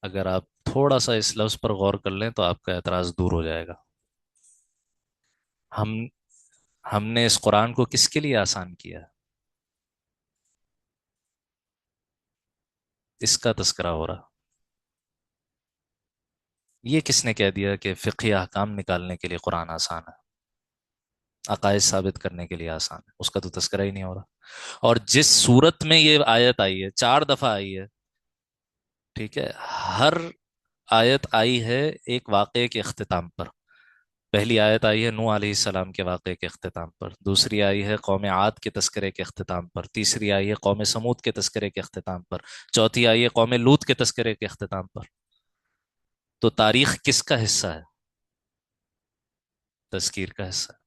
اگر آپ تھوڑا سا اس لفظ پر غور کر لیں تو آپ کا اعتراض دور ہو جائے گا. ہم ہم نے اس قرآن کو کس کے لیے آسان کیا؟ اس کا تذکرہ ہو رہا. یہ کس نے کہہ دیا کہ فقہی احکام نکالنے کے لیے قرآن آسان ہے، عقائد ثابت کرنے کے لیے آسان ہے؟ اس کا تو تذکرہ ہی نہیں ہو رہا. اور جس صورت میں یہ آیت آئی ہے، 4 دفعہ آئی ہے، ٹھیک ہے، ہر آیت آئی ہے ایک واقعے کے اختتام پر. پہلی آیت آئی ہے نوح علیہ السلام کے واقعے کے اختتام پر، دوسری آئی ہے قوم عاد کے تذکرے کے اختتام پر، تیسری آئی ہے قوم سمود کے تذکرے کے اختتام پر، چوتھی آئی ہے قوم لوط کے تذکرے کے اختتام پر. تو تاریخ کس کا حصہ ہے؟ تذکیر کا حصہ ہے.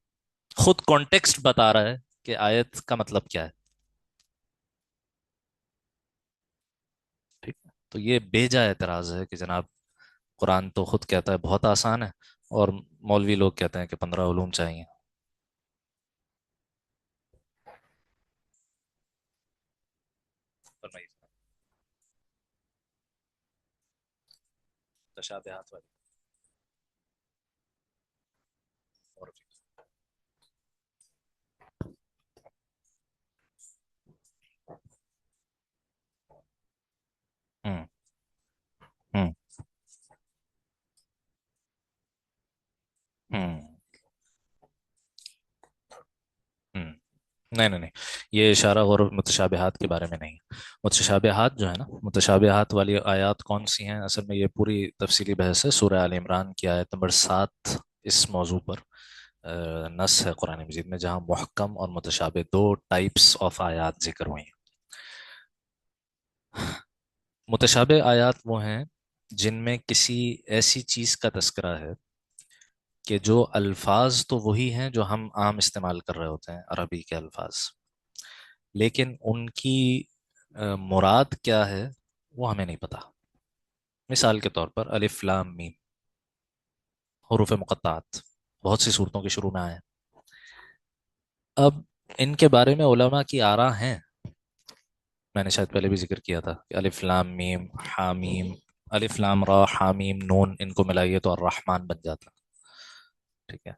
خود کانٹیکسٹ بتا رہا ہے کہ آیت کا مطلب کیا ہے. ٹھیک ہے، تو یہ بیجا اعتراض ہے کہ جناب قرآن تو خود کہتا ہے بہت آسان ہے، اور مولوی لوگ کہتے ہیں کہ 15 علوم چاہیے. فرمائیے. تشابہات والی اور ہوں ہوں ہوں ہوں نہیں نہیں نہیں، یہ اشارہ اور متشابہات کے بارے میں نہیں. متشابہات جو ہے نا، متشابہات والی آیات کون سی ہیں؟ اصل میں یہ پوری تفصیلی بحث ہے، سورہ آل عمران کی آیت نمبر 7 اس موضوع پر نص ہے قرآن مجید میں، جہاں محکم اور متشابہ 2 ٹائپس آف آیات ذکر ہوئی ہیں. متشابہ آیات وہ ہیں جن میں کسی ایسی چیز کا تذکرہ ہے کہ جو الفاظ تو وہی ہیں جو ہم عام استعمال کر رہے ہوتے ہیں، عربی کے الفاظ، لیکن ان کی مراد کیا ہے وہ ہمیں نہیں پتا. مثال کے طور پر الف لام میم، حروف مقطعات بہت سی صورتوں کے شروع میں آئے ہیں. اب ان کے بارے میں علماء کی آراء ہیں، میں نے شاید پہلے بھی ذکر کیا تھا کہ الف لام میم حامیم، الف لام را حامیم نون، ان کو ملائیے تو الرحمن بن جاتا. ٹھیک ہے،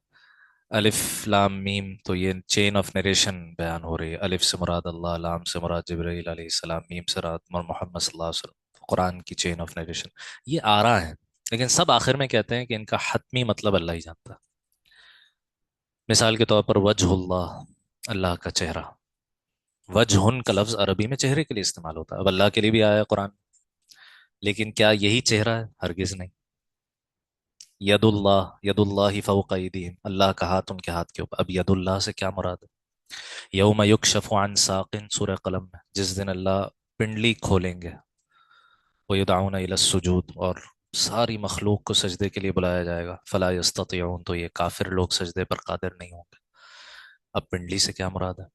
الف لام میم تو یہ چین آف نریشن بیان ہو رہی ہے، الف سے مراد اللہ، لام سے مراد جبرائیل علیہ السلام، میم سے مراد محمد صلی اللہ علیہ وسلم، قرآن کی چین آف نریشن. یہ آراء ہیں، لیکن سب آخر میں کہتے ہیں کہ ان کا حتمی مطلب اللہ ہی جانتا ہے. مثال کے طور پر وجہ اللہ، اللہ کا چہرہ. وجہ کا لفظ عربی میں چہرے کے لیے استعمال ہوتا ہے، اب اللہ کے لیے بھی آیا ہے قرآن، لیکن کیا یہی چہرہ ہے؟ ہرگز نہیں. ید اللہ فوق ایدیہم، اللہ کا ہاتھ ان کے ہاتھ کے اوپر. اب ید اللہ سے کیا مراد ہے؟ یوم یکشف عن ساق، سورہ قلم میں، جس دن اللہ پنڈلی کھولیں گے، ویدعون الی السجود، اور ساری مخلوق کو سجدے کے لیے بلایا جائے گا، فلا یستطیعون، تو یہ کافر لوگ سجدے پر قادر نہیں ہوں گے. اب پنڈلی سے کیا مراد ہے؟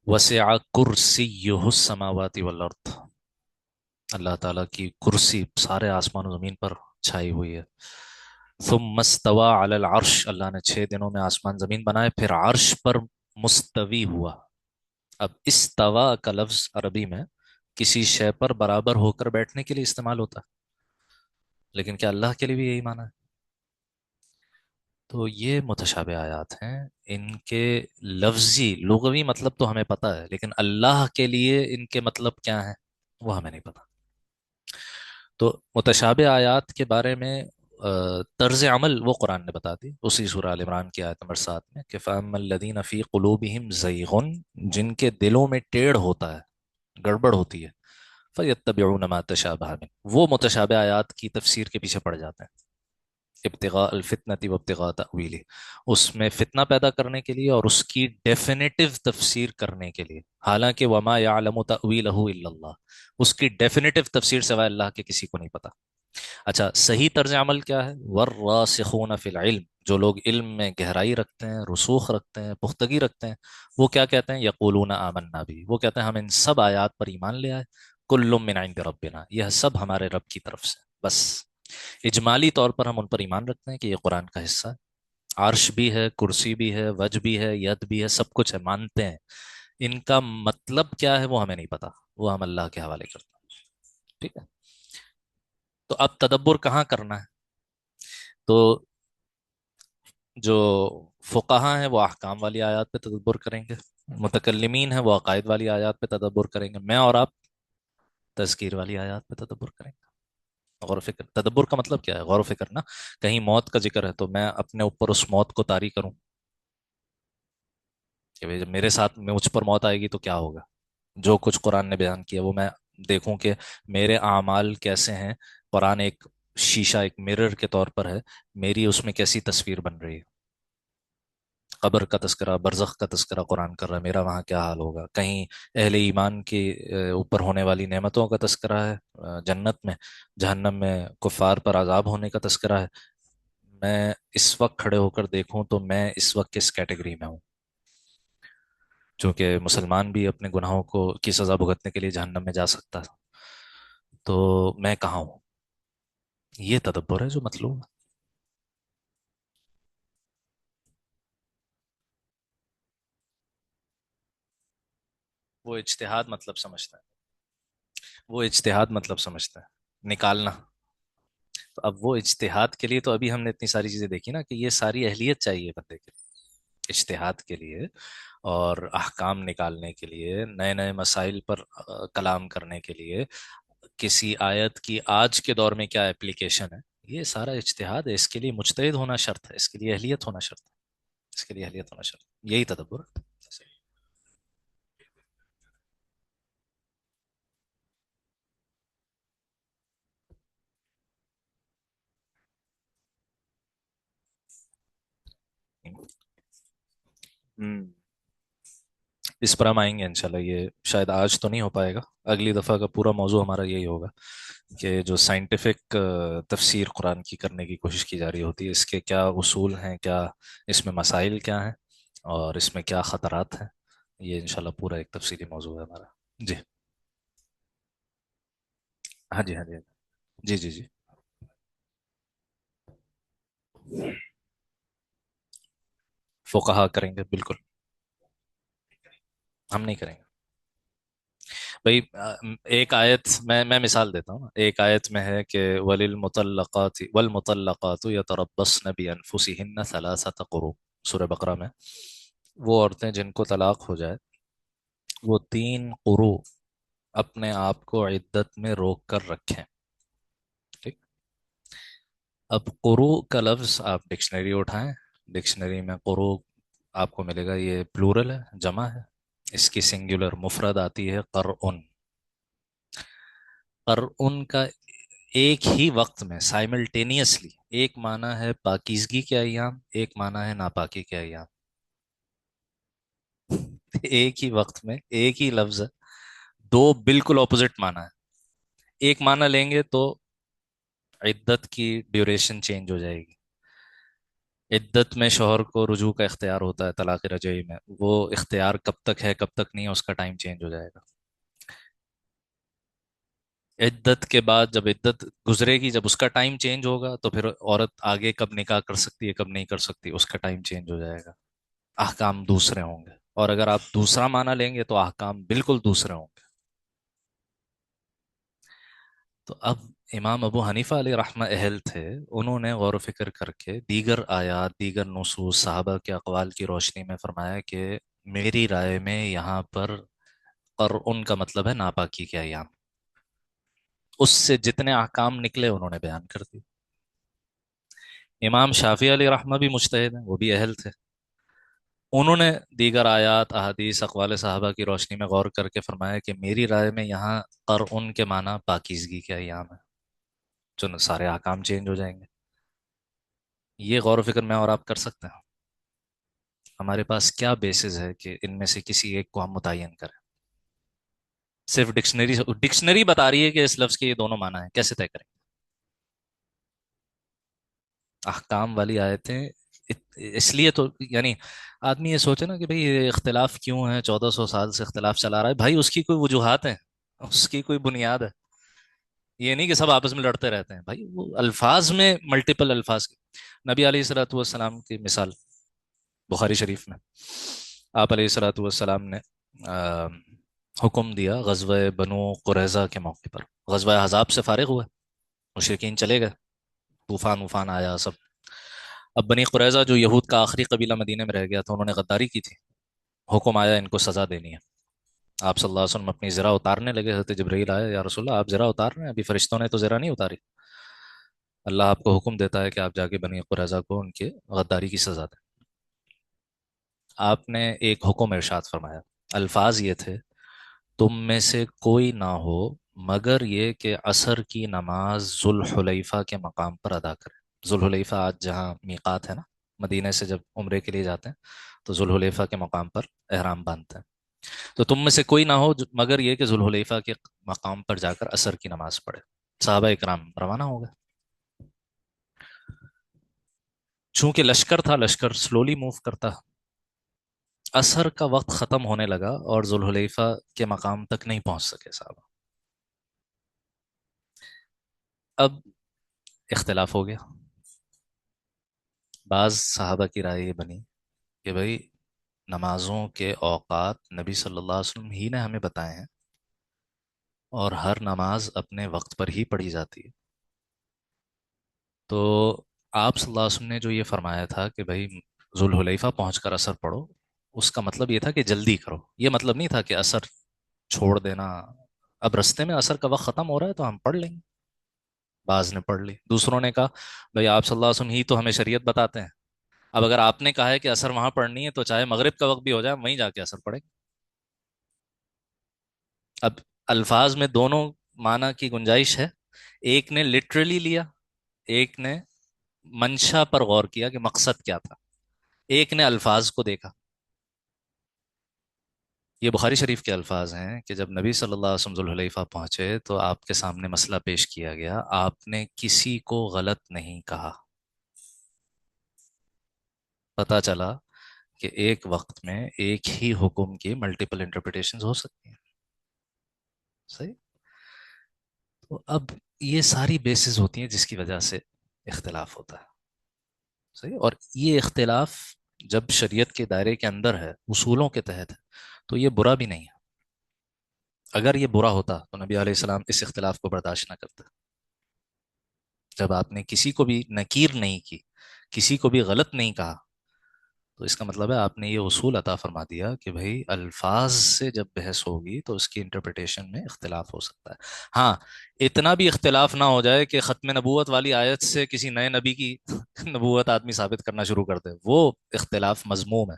وسع کرسیہ السماوات والارض، اللہ تعالیٰ کی کرسی سارے آسمان و زمین پر چھائی ہوئی ہے. ثم استوى علی العرش، اللہ نے 6 دنوں میں آسمان زمین بنائے، پھر عرش پر مستوی ہوا. اب استوا کا لفظ عربی میں کسی شے پر برابر ہو کر بیٹھنے کے لیے استعمال ہوتا ہے، لیکن کیا اللہ کے لیے بھی یہی معنی ہے؟ تو یہ متشابہ آیات ہیں، ان کے لفظی لغوی مطلب تو ہمیں پتہ ہے، لیکن اللہ کے لیے ان کے مطلب کیا ہیں وہ ہمیں نہیں پتا۔ تو متشابہ آیات کے بارے میں طرز عمل وہ قرآن نے بتا دی اسی سورہ ال عمران کی آیت نمبر 7 میں کہ فَأَمَّا الَّذِينَ فِي قُلُوبِهِمْ زَيْغٌ، جن کے دلوں میں ٹیڑھ ہوتا ہے، گڑبڑ ہوتی ہے، فَيَتَّبِعُونَ مَا تَشَابَهَ مِنْهُ، وہ متشابہ آیات کی تفسیر کے پیچھے پڑ جاتے ہیں، ابتغاء الفتنة وابتغاء تأویلہ، اس میں فتنہ پیدا کرنے کے لیے اور اس کی ڈیفینیٹو تفسیر کرنے کے لیے، حالانکہ وما يعلم تأویلہ الا اللہ، اس کی ڈیفینیٹو تفسیر سوائے اللہ کے کسی کو نہیں پتا۔ اچھا، صحیح طرز عمل کیا ہے؟ والراسخون فی العلم، جو لوگ علم میں گہرائی رکھتے ہیں، رسوخ رکھتے ہیں، پختگی رکھتے ہیں، وہ کیا کہتے ہیں؟ یقولون آمنا بھی، وہ کہتے ہیں ہم ان سب آیات پر ایمان لے آئے، کل من عند ربنا، یہ سب ہمارے رب کی طرف سے، بس اجمالی طور پر ہم ان پر ایمان رکھتے ہیں کہ یہ قرآن کا حصہ ہے، عرش بھی ہے، کرسی بھی ہے، وج بھی ہے، ید بھی ہے، سب کچھ ہے، مانتے ہیں۔ ان کا مطلب کیا ہے وہ ہمیں نہیں پتا، وہ ہم اللہ کے حوالے کرتے ہیں، ٹھیک ہے؟ تو اب تدبر کہاں کرنا ہے؟ تو جو فقہا ہیں وہ احکام والی آیات پہ تدبر کریں گے، متکلمین ہیں وہ عقائد والی آیات پہ تدبر کریں گے، میں اور آپ تذکیر والی آیات پہ تدبر کریں گے۔ غور و فکر، تدبر کا مطلب کیا ہے؟ غور و فکر نا، کہیں موت کا ذکر ہے تو میں اپنے اوپر اس موت کو طاری کروں کہ بھئی جب میرے ساتھ میں مجھ پر موت آئے گی تو کیا ہوگا؟ جو کچھ قرآن نے بیان کیا وہ میں دیکھوں کہ میرے اعمال کیسے ہیں، قرآن ایک شیشہ، ایک مرر کے طور پر ہے، میری اس میں کیسی تصویر بن رہی ہے؟ قبر کا تذکرہ، برزخ کا تذکرہ قرآن کر رہا ہے، میرا وہاں کیا حال ہوگا؟ کہیں اہل ایمان کے اوپر ہونے والی نعمتوں کا تذکرہ ہے جنت میں، جہنم میں کفار پر عذاب ہونے کا تذکرہ ہے، میں اس وقت کھڑے ہو کر دیکھوں تو میں اس وقت کس کیٹیگری میں ہوں؟ چونکہ مسلمان بھی اپنے گناہوں کو کی سزا بھگتنے کے لیے جہنم میں جا سکتا ہے، تو میں کہاں ہوں؟ یہ تدبر ہے جو مطلوب ہے۔ وہ اجتہاد مطلب سمجھتا ہے، وہ اجتہاد مطلب سمجھتا ہے نکالنا۔ تو اب وہ اجتہاد کے لیے تو ابھی ہم نے اتنی ساری چیزیں دیکھی نا کہ یہ ساری اہلیت چاہیے بندے کے لیے، اجتہاد کے لیے اور احکام نکالنے کے لیے، نئے نئے مسائل پر کلام کرنے کے لیے، کسی آیت کی آج کے دور میں کیا اپلیکیشن ہے، یہ سارا اجتہاد ہے، اس کے لیے مجتہد ہونا شرط ہے، اس کے لیے اہلیت ہونا شرط ہے، اس کے لیے اہلیت ہونا شرط ہے، یہی تدبر ہے۔ ہوں، اس پر ہم آئیں گے انشاءاللہ، یہ شاید آج تو نہیں ہو پائے گا، اگلی دفعہ کا پورا موضوع ہمارا یہی ہوگا کہ جو سائنٹیفک تفسیر قرآن کی کرنے کی کوشش کی جا رہی ہوتی ہے، اس کے کیا اصول ہیں، کیا اس میں مسائل کیا ہیں، اور اس میں کیا خطرات ہیں، یہ انشاءاللہ پورا ایک تفصیلی موضوع ہے ہمارا۔ جی ہاں جی، ہاں جی، جی جی جی، فقہا کریں گے بالکل، ہم نہیں کریں گے بھائی۔ ایک آیت میں مثال دیتا ہوں نا، ایک آیت میں ہے کہ وللمطلقات والمطلقات یتربصن بانفسہن ثلاثۃ قروء، سورہ بقرہ میں، وہ عورتیں جن کو طلاق ہو جائے وہ 3 قروء اپنے آپ کو عدت میں روک کر رکھیں، ٹھیک؟ اب قروء کا لفظ آپ ڈکشنری اٹھائیں، ڈکشنری میں قروء آپ کو ملے گا، یہ پلورل ہے، جمع ہے، اس کی سنگولر مفرد آتی ہے قرءن، قرءن کا ایک ہی وقت میں سائملٹینیسلی ایک معنی ہے پاکیزگی کے ایام، ایک معنی ہے ناپاکی کے ایام، ایک ہی وقت میں ایک ہی لفظ ہے، دو بالکل اپوزٹ معنی ہے، ایک معنی لیں گے تو عدت کی ڈیوریشن چینج ہو جائے گی، عدت میں شوہر کو رجوع کا اختیار ہوتا ہے طلاق رجعی میں، وہ اختیار کب تک ہے کب تک نہیں ہے اس کا ٹائم چینج ہو جائے گا، عدت کے بعد جب عدت گزرے گی، جب اس کا ٹائم چینج ہوگا تو پھر عورت آگے کب نکاح کر سکتی ہے کب نہیں کر سکتی اس کا ٹائم چینج ہو جائے گا، احکام دوسرے ہوں گے، اور اگر آپ دوسرا معنی لیں گے تو احکام بالکل دوسرے ہوں گے۔ تو اب امام ابو حنیفہ علیہ رحمہ اہل تھے، انہوں نے غور و فکر کر کے دیگر آیات، دیگر نصوص، صحابہ کے اقوال کی روشنی میں فرمایا کہ میری رائے میں یہاں پر قرعن کا مطلب ہے ناپاکی کے ایام، اس سے جتنے احکام نکلے انہوں نے بیان کر دی۔ امام شافعی علیہ رحمہ بھی مجتہد ہیں، وہ بھی اہل تھے، انہوں نے دیگر آیات، احادیث، اقوال صحابہ کی روشنی میں غور کر کے فرمایا کہ میری رائے میں یہاں قرعن کے معنی پاکیزگی کے ایام ہے، جو سارے احکام چینج ہو جائیں گے۔ یہ غور و فکر میں اور آپ کر سکتے ہیں؟ ہمارے پاس کیا بیسز ہے کہ ان میں سے کسی ایک کو ہم متعین کریں؟ صرف ڈکشنری بتا رہی ہے کہ اس لفظ کے یہ دونوں معنی ہیں، کیسے طے کریں؟ احکام والی آیتیں اس لیے تو یعنی آدمی یہ سوچے نا کہ بھئی یہ اختلاف کیوں ہے، 1400 سال سے اختلاف چلا رہا ہے، بھائی اس کی کوئی وجوہات ہیں، اس کی کوئی بنیاد ہے، یہ نہیں کہ سب آپس میں لڑتے رہتے ہیں، بھائی وہ الفاظ میں ملٹیپل الفاظ کی۔ نبی علیہ الصلوۃ والسلام کی مثال بخاری شریف میں، آپ علیہ الصلوۃ والسلام نے آ، حکم دیا غزوہ بنو قریظہ کے موقع پر، غزوہ احزاب سے فارغ ہوئے، مشرکین چلے گئے، طوفان وفان آیا سب۔ اب بنی قریظہ جو یہود کا آخری قبیلہ مدینے میں رہ گیا تھا، انہوں نے غداری کی تھی، حکم آیا ان کو سزا دینی ہے۔ آپ صلی اللہ علیہ وسلم اپنی زرہ اتارنے لگے، حضرت جبرائیل آئے، یا رسول اللہ آپ زرہ اتار رہے ہیں، ابھی فرشتوں نے تو زرہ نہیں اتاری، اللہ آپ کو حکم دیتا ہے کہ آپ جا کے بنی قریظہ کو ان کے غداری کی سزا دیں۔ آپ نے ایک حکم ارشاد فرمایا، الفاظ یہ تھے، تم میں سے کوئی نہ ہو مگر یہ کہ عصر کی نماز ذوالحلیفہ کے مقام پر ادا کرے۔ ذوالحلیفہ آج جہاں میقات ہے نا، مدینہ سے جب عمرے کے لیے جاتے ہیں تو ذوالحلیفہ کے مقام پر احرام باندھتے ہیں، تو تم میں سے کوئی نہ ہو مگر یہ کہ ذوالحلیفہ کے مقام پر جا کر عصر کی نماز پڑھے۔ صحابہ اکرام روانہ ہو گئے، چونکہ لشکر تھا، لشکر سلولی موو کرتا، عصر کا وقت ختم ہونے لگا اور ذوالحلیفہ کے مقام تک نہیں پہنچ سکے صحابہ۔ اب اختلاف ہو گیا، بعض صحابہ کی رائے یہ بنی کہ بھائی نمازوں کے اوقات نبی صلی اللہ علیہ وسلم ہی نے ہمیں بتائے ہیں، اور ہر نماز اپنے وقت پر ہی پڑھی جاتی ہے، تو آپ صلی اللہ علیہ وسلم نے جو یہ فرمایا تھا کہ بھائی ذوالحلیفہ پہنچ کر اثر پڑھو، اس کا مطلب یہ تھا کہ جلدی کرو، یہ مطلب نہیں تھا کہ اثر چھوڑ دینا، اب رستے میں اثر کا وقت ختم ہو رہا ہے تو ہم پڑھ لیں گے۔ بعض نے پڑھ لی، دوسروں نے کہا بھائی آپ صلی اللہ علیہ وسلم ہی تو ہمیں شریعت بتاتے ہیں، اب اگر آپ نے کہا ہے کہ اثر وہاں پڑھنی ہے تو چاہے مغرب کا وقت بھی ہو جائے وہیں جا کے اثر پڑھے۔ اب الفاظ میں دونوں معنی کی گنجائش ہے، ایک نے لٹرلی لیا، ایک نے منشا پر غور کیا کہ مقصد کیا تھا، ایک نے الفاظ کو دیکھا۔ یہ بخاری شریف کے الفاظ ہیں کہ جب نبی صلی اللہ علیہ وسلم ذوالحلیفہ پہنچے تو آپ کے سامنے مسئلہ پیش کیا گیا، آپ نے کسی کو غلط نہیں کہا، پتہ چلا کہ ایک وقت میں ایک ہی حکم کی ملٹیپل انٹرپریٹیشنز ہو سکتی ہیں، صحیح؟ تو اب یہ ساری بیسز ہوتی ہیں جس کی وجہ سے اختلاف ہوتا ہے، صحیح؟ اور یہ اختلاف جب شریعت کے دائرے کے اندر ہے، اصولوں کے تحت ہے، تو یہ برا بھی نہیں ہے۔ اگر یہ برا ہوتا تو نبی علیہ السلام اس اختلاف کو برداشت نہ کرتے۔ جب آپ نے کسی کو بھی نکیر نہیں کی، کسی کو بھی غلط نہیں کہا، تو اس کا مطلب ہے آپ نے یہ اصول عطا فرما دیا کہ بھئی الفاظ سے جب بحث ہوگی تو اس کی انٹرپریٹیشن میں اختلاف ہو سکتا ہے۔ ہاں، اتنا بھی اختلاف نہ ہو جائے کہ ختم نبوت والی آیت سے کسی نئے نبی کی نبوت آدمی ثابت کرنا شروع کر دے، وہ اختلاف مذموم ہے،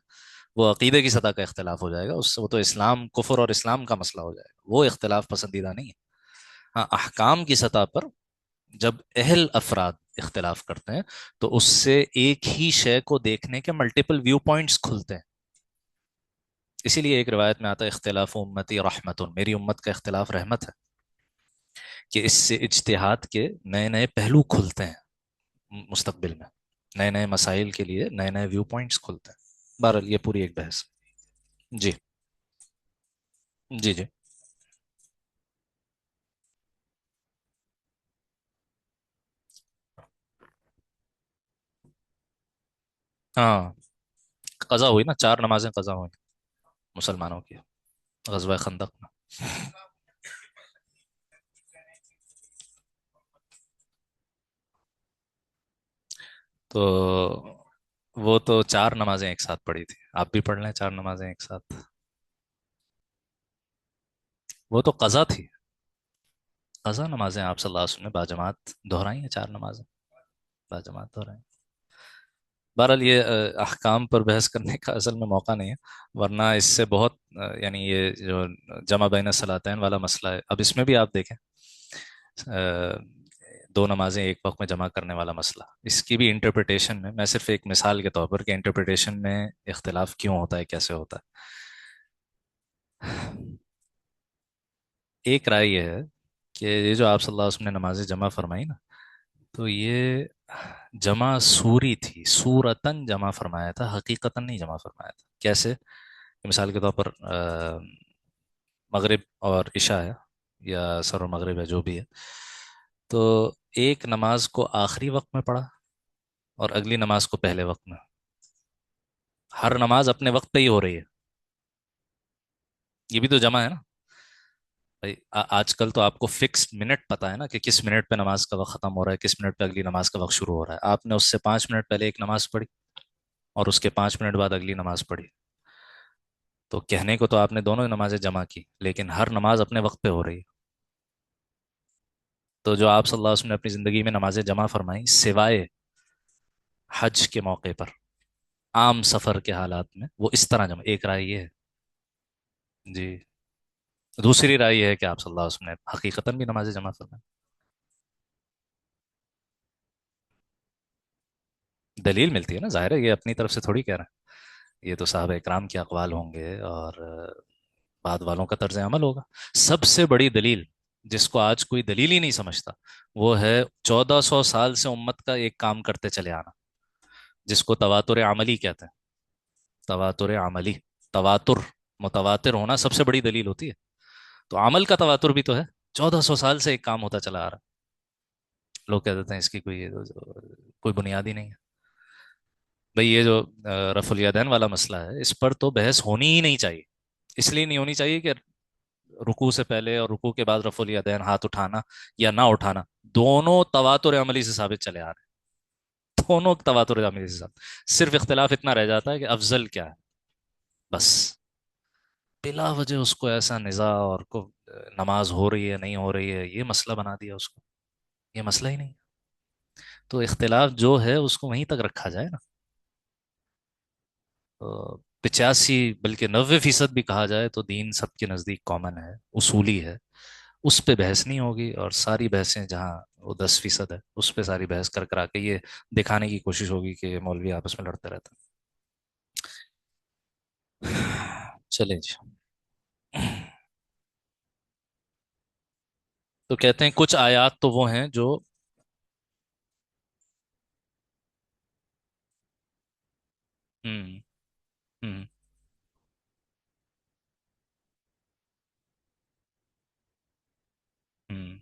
وہ عقیدے کی سطح کا اختلاف ہو جائے گا، اس سے وہ تو اسلام، کفر اور اسلام کا مسئلہ ہو جائے گا، وہ اختلاف پسندیدہ نہیں ہے۔ ہاں، احکام کی سطح پر جب اہل افراد اختلاف کرتے ہیں تو اس سے ایک ہی شے کو دیکھنے کے ملٹیپل ویو پوائنٹس کھلتے ہیں، اسی لیے ایک روایت میں آتا ہے اختلاف امتی رحمت، میری امت کا اختلاف رحمت ہے، کہ اس سے اجتہاد کے نئے نئے پہلو کھلتے ہیں، مستقبل میں نئے نئے مسائل کے لیے نئے نئے ویو پوائنٹس کھلتے ہیں۔ بہرحال یہ پوری ایک بحث۔ جی جی جی ہاں، قضا ہوئی نا، 4 نمازیں قضا ہوئی مسلمانوں کی غزوہ خندق میں۔ تو وہ تو چار نمازیں ایک ساتھ پڑھی تھی، آپ بھی پڑھ لیں چار نمازیں ایک ساتھ. وہ تو قضا تھی. قضا نمازیں آپ صلی اللہ علیہ وسلم نے باجماعت دہرائی ہیں، چار نمازیں باجماعت دہرائی. بہرحال یہ احکام پر بحث کرنے کا اصل میں موقع نہیں ہے، ورنہ اس سے بہت یعنی یہ جو جمع بین الصلاتین والا مسئلہ ہے، اب اس میں بھی آپ دیکھیں آ، دو نمازیں ایک وقت میں جمع کرنے والا مسئلہ، اس کی بھی انٹرپریٹیشن میں میں صرف ایک مثال کے طور پر کہ انٹرپریٹیشن میں اختلاف کیوں ہوتا ہے، کیسے ہوتا ہے. ایک رائے یہ ہے کہ یہ جو آپ صلی اللہ علیہ وسلم نے نمازیں جمع فرمائی نا، تو یہ جمع سوری تھی، سورتن جمع فرمایا تھا، حقیقتاً نہیں جمع فرمایا تھا. کیسے؟ مثال کے طور پر مغرب اور عشاء ہے، یا سر و مغرب ہے جو بھی ہے، تو ایک نماز کو آخری وقت میں پڑھا اور اگلی نماز کو پہلے وقت میں. ہر نماز اپنے وقت پہ ہی ہو رہی ہے، یہ بھی تو جمع ہے نا بھائی. آج کل تو آپ کو فکسڈ منٹ پتا ہے نا کہ کس منٹ پہ نماز کا وقت ختم ہو رہا ہے، کس منٹ پہ اگلی نماز کا وقت شروع ہو رہا ہے. آپ نے اس سے 5 منٹ پہلے ایک نماز پڑھی اور اس کے 5 منٹ بعد اگلی نماز پڑھی، تو کہنے کو تو آپ نے دونوں نمازیں جمع کی، لیکن ہر نماز اپنے وقت پہ ہو رہی ہے. تو جو آپ صلی اللہ علیہ وسلم نے اپنی زندگی میں نمازیں جمع فرمائی سوائے حج کے موقع پر، عام سفر کے حالات میں وہ اس طرح جمع. ایک رائے یہ ہے. جی. دوسری رائے یہ ہے کہ آپ صلی اللہ علیہ وسلم نے حقیقتاً بھی نمازیں جمع فرمائی. دلیل ملتی ہے نا، ظاہر ہے یہ اپنی طرف سے تھوڑی کہہ رہے ہیں، یہ تو صحابہ اکرام کے اقوال ہوں گے اور بعد والوں کا طرز عمل ہوگا. سب سے بڑی دلیل جس کو آج کوئی دلیل ہی نہیں سمجھتا، وہ ہے 1400 سال سے امت کا ایک کام کرتے چلے آنا، جس کو تواتر عملی کہتے ہیں. تواتر عملی، تواتر، متواتر ہونا سب سے بڑی دلیل ہوتی ہے. تو عمل کا تواتر بھی تو ہے. 1400 سال سے ایک کام ہوتا چلا آ رہا ہے. لوگ کہہ دیتے ہیں اس کی کوئی بنیاد ہی نہیں ہے. بھئی یہ جو رفع الیدین والا مسئلہ ہے، اس پر تو بحث ہونی ہی نہیں چاہیے. اس لیے نہیں ہونی چاہیے کہ رکوع سے پہلے اور رکوع کے بعد رفع الیدین، ہاتھ اٹھانا یا نہ اٹھانا، دونوں تواتر عملی سے ثابت چلے آ رہے ہیں. دونوں تواتر عملی سے ثابت. صرف اختلاف اتنا رہ جاتا ہے کہ افضل کیا ہے، بس. بلا وجہ اس کو ایسا نزاع اور کو نماز ہو رہی ہے نہیں ہو رہی ہے یہ مسئلہ بنا دیا اس کو. یہ مسئلہ ہی نہیں. تو اختلاف جو ہے اس کو وہیں تک رکھا جائے نا. 85 بلکہ 90% بھی کہا جائے تو دین سب کے نزدیک کامن ہے، اصولی ہے. اس پہ بحث نہیں ہوگی، اور ساری بحثیں جہاں وہ 10% ہے اس پہ ساری بحث کر آ کے یہ دکھانے کی کوشش ہوگی کہ مولوی آپس میں لڑتے رہتے ہیں. چلیں جی. تو کہتے ہیں کچھ آیات تو وہ ہیں جو ہوں ہوں ہوں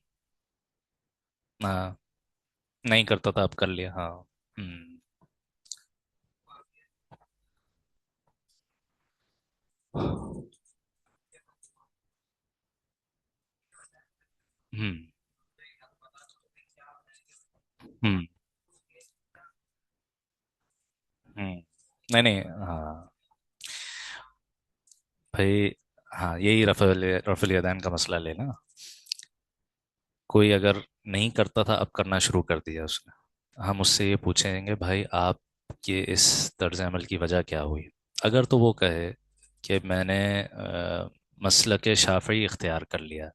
ہاں نہیں کرتا تھا اب کر لیا. ہاں. ہوں ہوں ہوں ہوں نہیں نہیں. ہاں بھائی. ہاں یہی رفع الیدین کا مسئلہ لینا. کوئی اگر نہیں کرتا تھا اب کرنا شروع کر دیا اس نے، ہم اس سے یہ پوچھیں گے بھائی آپ کے اس طرز عمل کی وجہ کیا ہوئی. اگر تو وہ کہے کہ میں نے مسلک شافعی اختیار کر لیا،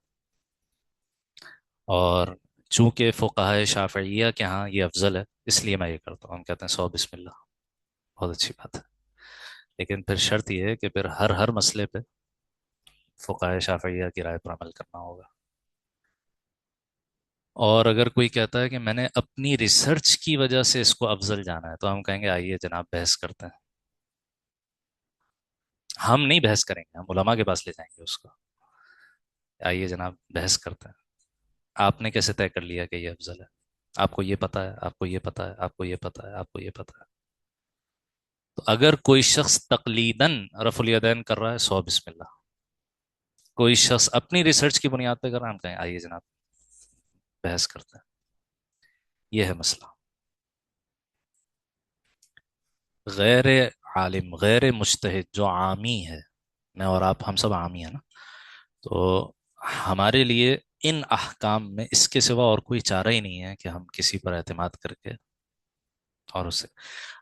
اور چونکہ فقہائے شافعیہ کے ہاں یہ افضل ہے اس لیے میں یہ کرتا ہوں، ہم کہتے ہیں سو بسم اللہ، بہت اچھی بات ہے. لیکن پھر شرط یہ ہے کہ پھر ہر مسئلے پہ فقہائے شافعیہ کی رائے پر عمل کرنا ہوگا. اور اگر کوئی کہتا ہے کہ میں نے اپنی ریسرچ کی وجہ سے اس کو افضل جانا ہے، تو ہم کہیں گے آئیے جناب بحث کرتے ہیں. ہم نہیں بحث کریں گے، ہم علماء کے پاس لے جائیں گے اس کو. آئیے جناب بحث کرتے ہیں. آپ نے کیسے طے کر لیا کہ یہ افضل ہے؟ آپ کو یہ پتا ہے، آپ کو یہ پتا ہے، آپ کو یہ پتا ہے، آپ کو یہ پتا ہے. تو اگر کوئی شخص تقلیداً رفع الیدین کر رہا ہے، سو بسم اللہ. کوئی شخص اپنی ریسرچ کی بنیاد پہ کر رہا ہے، ہم کہیں آئیے جناب بحث کرتے ہیں. یہ ہے مسئلہ. غیر عالم غیر مجتہد جو عامی ہے، میں اور آپ ہم سب عامی ہیں نا، تو ہمارے لیے ان احکام میں اس کے سوا اور کوئی چارہ ہی نہیں ہے کہ ہم کسی پر اعتماد کر کے اور اسے،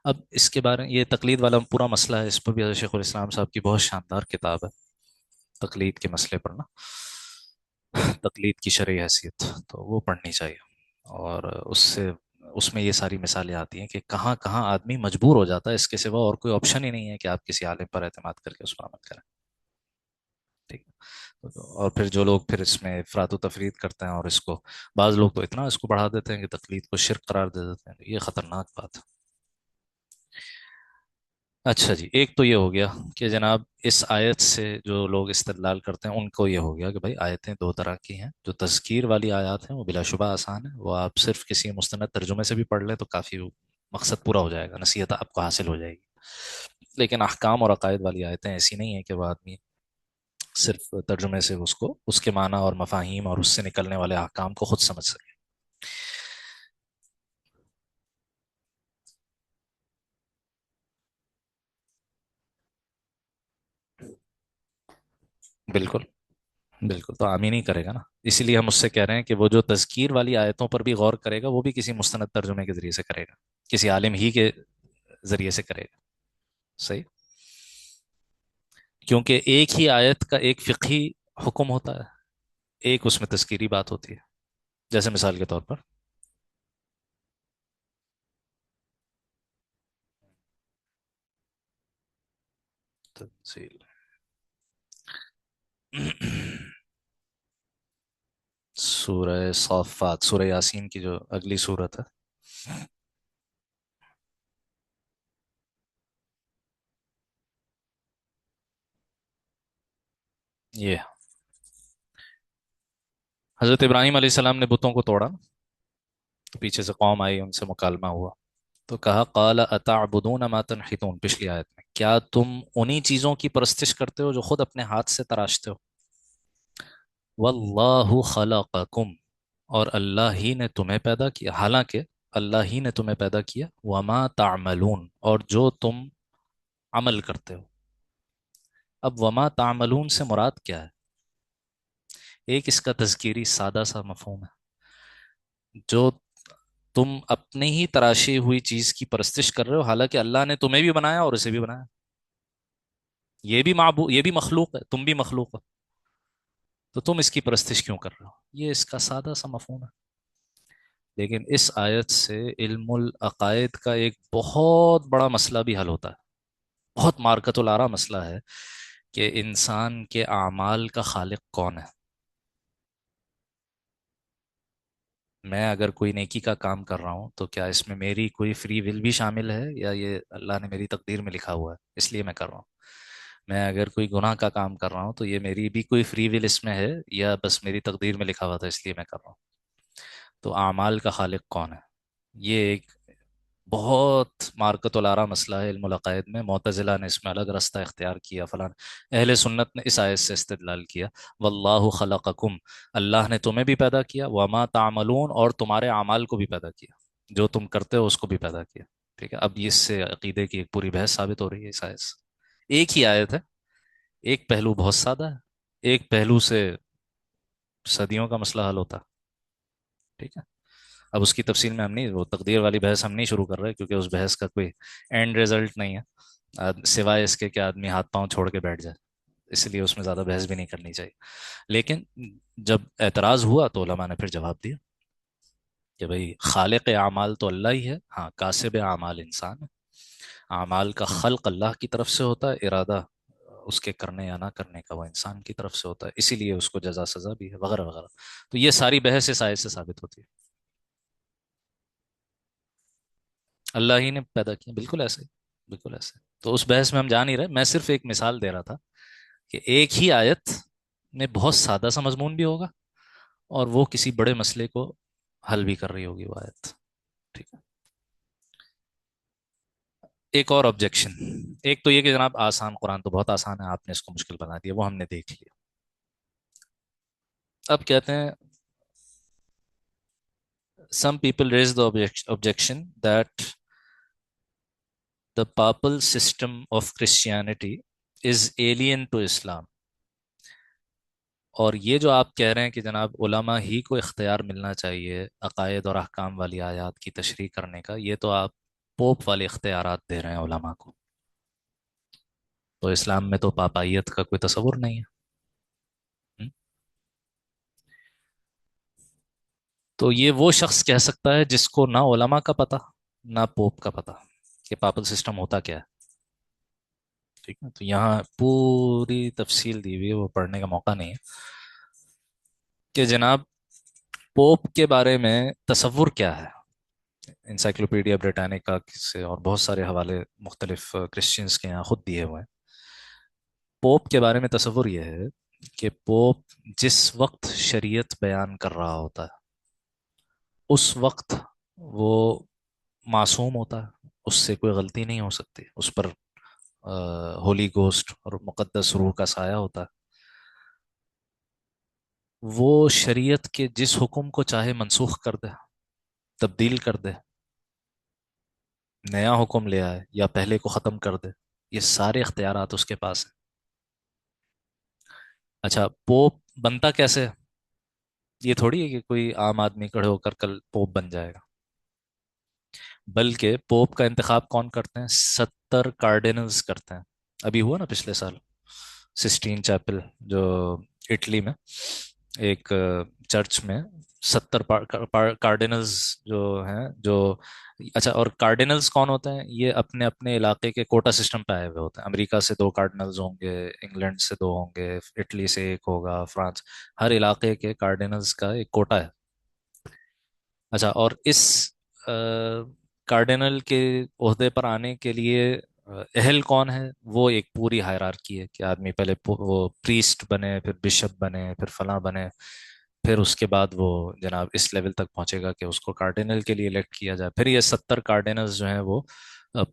اب اس کے بارے میں یہ تقلید والا پورا مسئلہ ہے، اس پر بھی حضرت شیخ الاسلام صاحب کی بہت شاندار کتاب ہے تقلید کے مسئلے پر نا، تقلید کی شرعی حیثیت، تو وہ پڑھنی چاہیے، اور اس میں یہ ساری مثالیں آتی ہیں کہ کہاں کہاں آدمی مجبور ہو جاتا ہے، اس کے سوا اور کوئی آپشن ہی نہیں ہے کہ آپ کسی عالم پر اعتماد کر کے اس پر عمل کریں، ٹھیک ہے؟ اور پھر جو لوگ پھر اس میں افراط و تفرید کرتے ہیں اور اس کو، بعض لوگ تو اتنا اس کو بڑھا دیتے ہیں کہ تقلید کو شرک قرار دے دیتے ہیں، یہ خطرناک بات ہے۔ اچھا جی، ایک تو یہ ہو گیا کہ جناب اس آیت سے جو لوگ استدلال کرتے ہیں ان کو یہ ہو گیا کہ بھائی آیتیں دو طرح کی ہیں، جو تذکیر والی آیات ہیں وہ بلا شبہ آسان ہے، وہ آپ صرف کسی مستند ترجمے سے بھی پڑھ لیں تو کافی مقصد پورا ہو جائے گا، نصیحت آپ کو حاصل ہو جائے گی، لیکن احکام اور عقائد والی آیتیں ایسی نہیں ہیں کہ وہ آدمی صرف ترجمے سے اس کو اس کے معنی اور مفاہیم اور اس سے نکلنے والے احکام کو خود سمجھ سکے۔ بالکل، بالکل تو آمین ہی کرے گا نا، اسی لیے ہم اس سے کہہ رہے ہیں کہ وہ جو تذکیر والی آیتوں پر بھی غور کرے گا وہ بھی کسی مستند ترجمے کے ذریعے سے کرے گا، کسی عالم ہی کے ذریعے سے کرے گا، صحیح، کیونکہ ایک ہی آیت کا ایک فقہی حکم ہوتا ہے، ایک اس میں تذکیری بات ہوتی ہے، جیسے مثال کے طور پر تنزیل سورہ صافات، سورہ یاسین کی جو اگلی صورت ہے، یہ حضرت ابراہیم علیہ السلام نے بتوں کو توڑا، تو پیچھے سے قوم آئی، ان سے مکالمہ ہوا، تو کہا قال اتعبدون ما تنحتون، پچھلی آیت میں، کیا تم انہی چیزوں کی پرستش کرتے ہو جو خود اپنے ہاتھ سے تراشتے ہو، واللہ خلقکم، اور اللہ ہی نے تمہیں پیدا کیا، حالانکہ اللہ ہی نے تمہیں پیدا کیا، وما تعملون، اور جو تم عمل کرتے ہو، اب وما تعملون سے مراد کیا ہے؟ ایک اس کا تذکیری سادہ سا مفہوم ہے، جو تم اپنے ہی تراشی ہوئی چیز کی پرستش کر رہے ہو حالانکہ اللہ نے تمہیں بھی بنایا اور اسے بھی بنایا، یہ بھی مخلوق ہے، تم بھی مخلوق ہو، تو تم اس کی پرستش کیوں کر رہے ہو، یہ اس کا سادہ سا مفہوم ہے، لیکن اس آیت سے علم العقائد کا ایک بہت بڑا مسئلہ بھی حل ہوتا ہے، بہت مارکت العارہ مسئلہ ہے کہ انسان کے اعمال کا خالق کون ہے، میں اگر کوئی نیکی کا کام کر رہا ہوں تو کیا اس میں میری کوئی فری ول بھی شامل ہے، یا یہ اللہ نے میری تقدیر میں لکھا ہوا ہے اس لیے میں کر رہا ہوں، میں اگر کوئی گناہ کا کام کر رہا ہوں تو یہ میری بھی کوئی فری ول اس میں ہے، یا بس میری تقدیر میں لکھا ہوا تھا اس لیے میں کر رہا ہوں، تو اعمال کا خالق کون ہے، یہ ایک بہت مارکت العارہ مسئلہ ہے علم العقائد میں، معتزلہ نے اس میں الگ رستہ اختیار کیا فلاں، اہل سنت نے اس آیت سے استدلال کیا، واللہ خلقکم، اللہ نے تمہیں بھی پیدا کیا، وما تعملون، اور تمہارے اعمال کو بھی پیدا کیا، جو تم کرتے ہو اس کو بھی پیدا کیا، ٹھیک ہے، اب اس سے عقیدے کی ایک پوری بحث ثابت ہو رہی ہے اس آیت سے، ایک ہی آیت ہے، ایک پہلو بہت سادہ ہے، ایک پہلو سے صدیوں کا مسئلہ حل ہوتا ہے، ٹھیک ہے، اب اس کی تفصیل میں ہم نہیں، وہ تقدیر والی بحث ہم نہیں شروع کر رہے کیونکہ اس بحث کا کوئی اینڈ رزلٹ نہیں ہے، سوائے اس کے کہ آدمی ہاتھ پاؤں چھوڑ کے بیٹھ جائے، اس لیے اس میں زیادہ بحث بھی نہیں کرنی چاہیے، لیکن جب اعتراض ہوا تو علماء نے پھر جواب دیا کہ بھئی خالق اعمال تو اللہ ہی ہے، ہاں کاسب اعمال انسان ہے، اعمال کا خلق اللہ کی طرف سے ہوتا ہے، ارادہ اس کے کرنے یا نہ کرنے کا وہ انسان کی طرف سے ہوتا ہے، اسی لیے اس کو جزا سزا بھی ہے وغیرہ وغیرہ، تو یہ ساری بحث اس آیت سے ثابت ہوتی ہے، اللہ ہی نے پیدا کیا، بالکل ایسے ہی، بالکل ایسے، تو اس بحث میں ہم جا نہیں رہے، میں صرف ایک مثال دے رہا تھا کہ ایک ہی آیت میں بہت سادہ سا مضمون بھی ہوگا اور وہ کسی بڑے مسئلے کو حل بھی کر رہی ہوگی وہ آیت، ٹھیک ہے، ایک اور آبجیکشن، ایک تو یہ کہ جناب آسان، قرآن تو بہت آسان ہے، آپ نے اس کو مشکل بنا دیا، وہ ہم نے دیکھ لیا، اب کہتے ہیں some people raise the objection that the papal system of Christianity is alien to Islam. اور یہ جو آپ کہہ رہے ہیں کہ جناب علماء ہی کو اختیار ملنا چاہیے عقائد اور احکام والی آیات کی تشریح کرنے کا، یہ تو آپ پوپ والے اختیارات دے رہے ہیں علماء کو. تو اسلام میں تو پاپائیت کا کوئی تصور نہیں ہے. ہم؟ تو یہ وہ شخص کہہ سکتا ہے جس کو نہ علماء کا پتہ نہ پوپ کا پتہ کہ پاپل سسٹم ہوتا کیا ہے. ٹھیک ہے، تو یہاں پوری تفصیل دی ہوئی ہے، وہ پڑھنے کا موقع نہیں ہے کہ جناب پوپ کے بارے میں تصور کیا ہے. انسائکلوپیڈیا بریٹانیکا سے اور بہت سارے حوالے مختلف کرسچنس کے یہاں خود دیے ہوئے ہیں. پوپ کے بارے میں تصور یہ ہے کہ پوپ جس وقت شریعت بیان کر رہا ہوتا ہے اس وقت وہ معصوم ہوتا ہے، اس سے کوئی غلطی نہیں ہو سکتی، اس پر ہولی گوسٹ اور مقدس روح کا سایہ ہوتا ہے. وہ شریعت کے جس حکم کو چاہے منسوخ کر دے، تبدیل کر دے، نیا حکم لے آئے یا پہلے کو ختم کر دے، یہ سارے اختیارات اس کے پاس ہیں. اچھا پوپ بنتا کیسے؟ یہ تھوڑی ہے کہ کوئی عام آدمی کھڑے ہو کر کل پوپ بن جائے گا، بلکہ پوپ کا انتخاب کون کرتے ہیں؟ 70 کارڈینلز کرتے ہیں. ابھی ہوا نا پچھلے سال سسٹین چیپل جو اٹلی میں ایک چرچ میں 70 کارڈینلز جو ہیں جو اچھا. اور کارڈینلز کون ہوتے ہیں؟ یہ اپنے اپنے علاقے کے کوٹا سسٹم پہ آئے ہوئے ہوتے ہیں. امریکہ سے 2 کارڈینلز ہوں گے، انگلینڈ سے 2 ہوں گے، اٹلی سے 1 ہوگا، فرانس. ہر علاقے کے کارڈینلز کا ایک کوٹا ہے. اچھا اور اس کارڈینل کے عہدے پر آنے کے لیے اہل کون ہے؟ وہ ایک پوری ہائرارکی ہے کہ آدمی پہلے وہ پریسٹ بنے، پھر بشپ بنے، پھر فلاں بنے، پھر اس کے بعد وہ جناب اس لیول تک پہنچے گا کہ اس کو کارڈینل کے لیے الیکٹ کیا جائے. پھر یہ 70 کارڈینلز جو ہیں وہ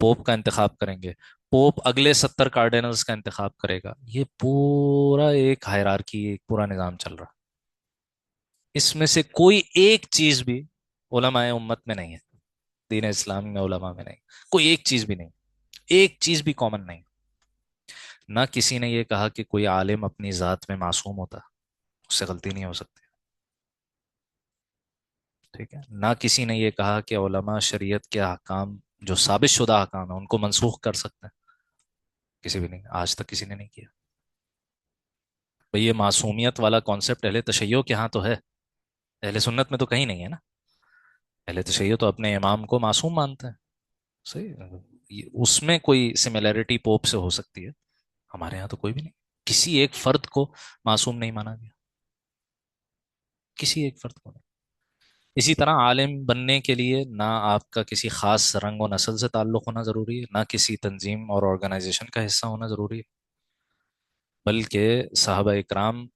پوپ کا انتخاب کریں گے. پوپ اگلے 70 کارڈینلز کا انتخاب کرے گا. یہ پورا ایک ہائرارکی، ایک پورا نظام چل رہا. اس میں سے کوئی ایک چیز بھی علماء امت میں نہیں ہے، دین اسلام میں علماء میں نہیں، کوئی ایک چیز بھی نہیں، ایک چیز بھی کامن نہیں. نہ کسی نے یہ کہا کہ کوئی عالم اپنی ذات میں معصوم ہوتا، اس سے غلطی نہیں ہو سکتی. ٹھیک ہے، نہ کسی نے یہ کہا کہ علماء شریعت کے احکام جو ثابت شدہ احکام ہیں ان کو منسوخ کر سکتے ہیں. کسی بھی نہیں، آج تک کسی نے نہیں کیا. بھئی یہ معصومیت والا کانسیپٹ اہل تشیع کے ہاں تو ہے، اہل سنت میں تو کہیں نہیں ہے نا. اہل تشیع تو اپنے امام کو معصوم مانتے ہیں. صحیح. اس میں کوئی سملیرٹی پوپ سے ہو سکتی ہے، ہمارے یہاں تو کوئی بھی نہیں. کسی ایک فرد کو معصوم نہیں مانا گیا، کسی ایک فرد کو نہیں. اسی طرح عالم بننے کے لیے نہ آپ کا کسی خاص رنگ و نسل سے تعلق ہونا ضروری ہے، نہ کسی تنظیم اور آرگنائزیشن کا حصہ ہونا ضروری ہے، بلکہ صحابہ اکرام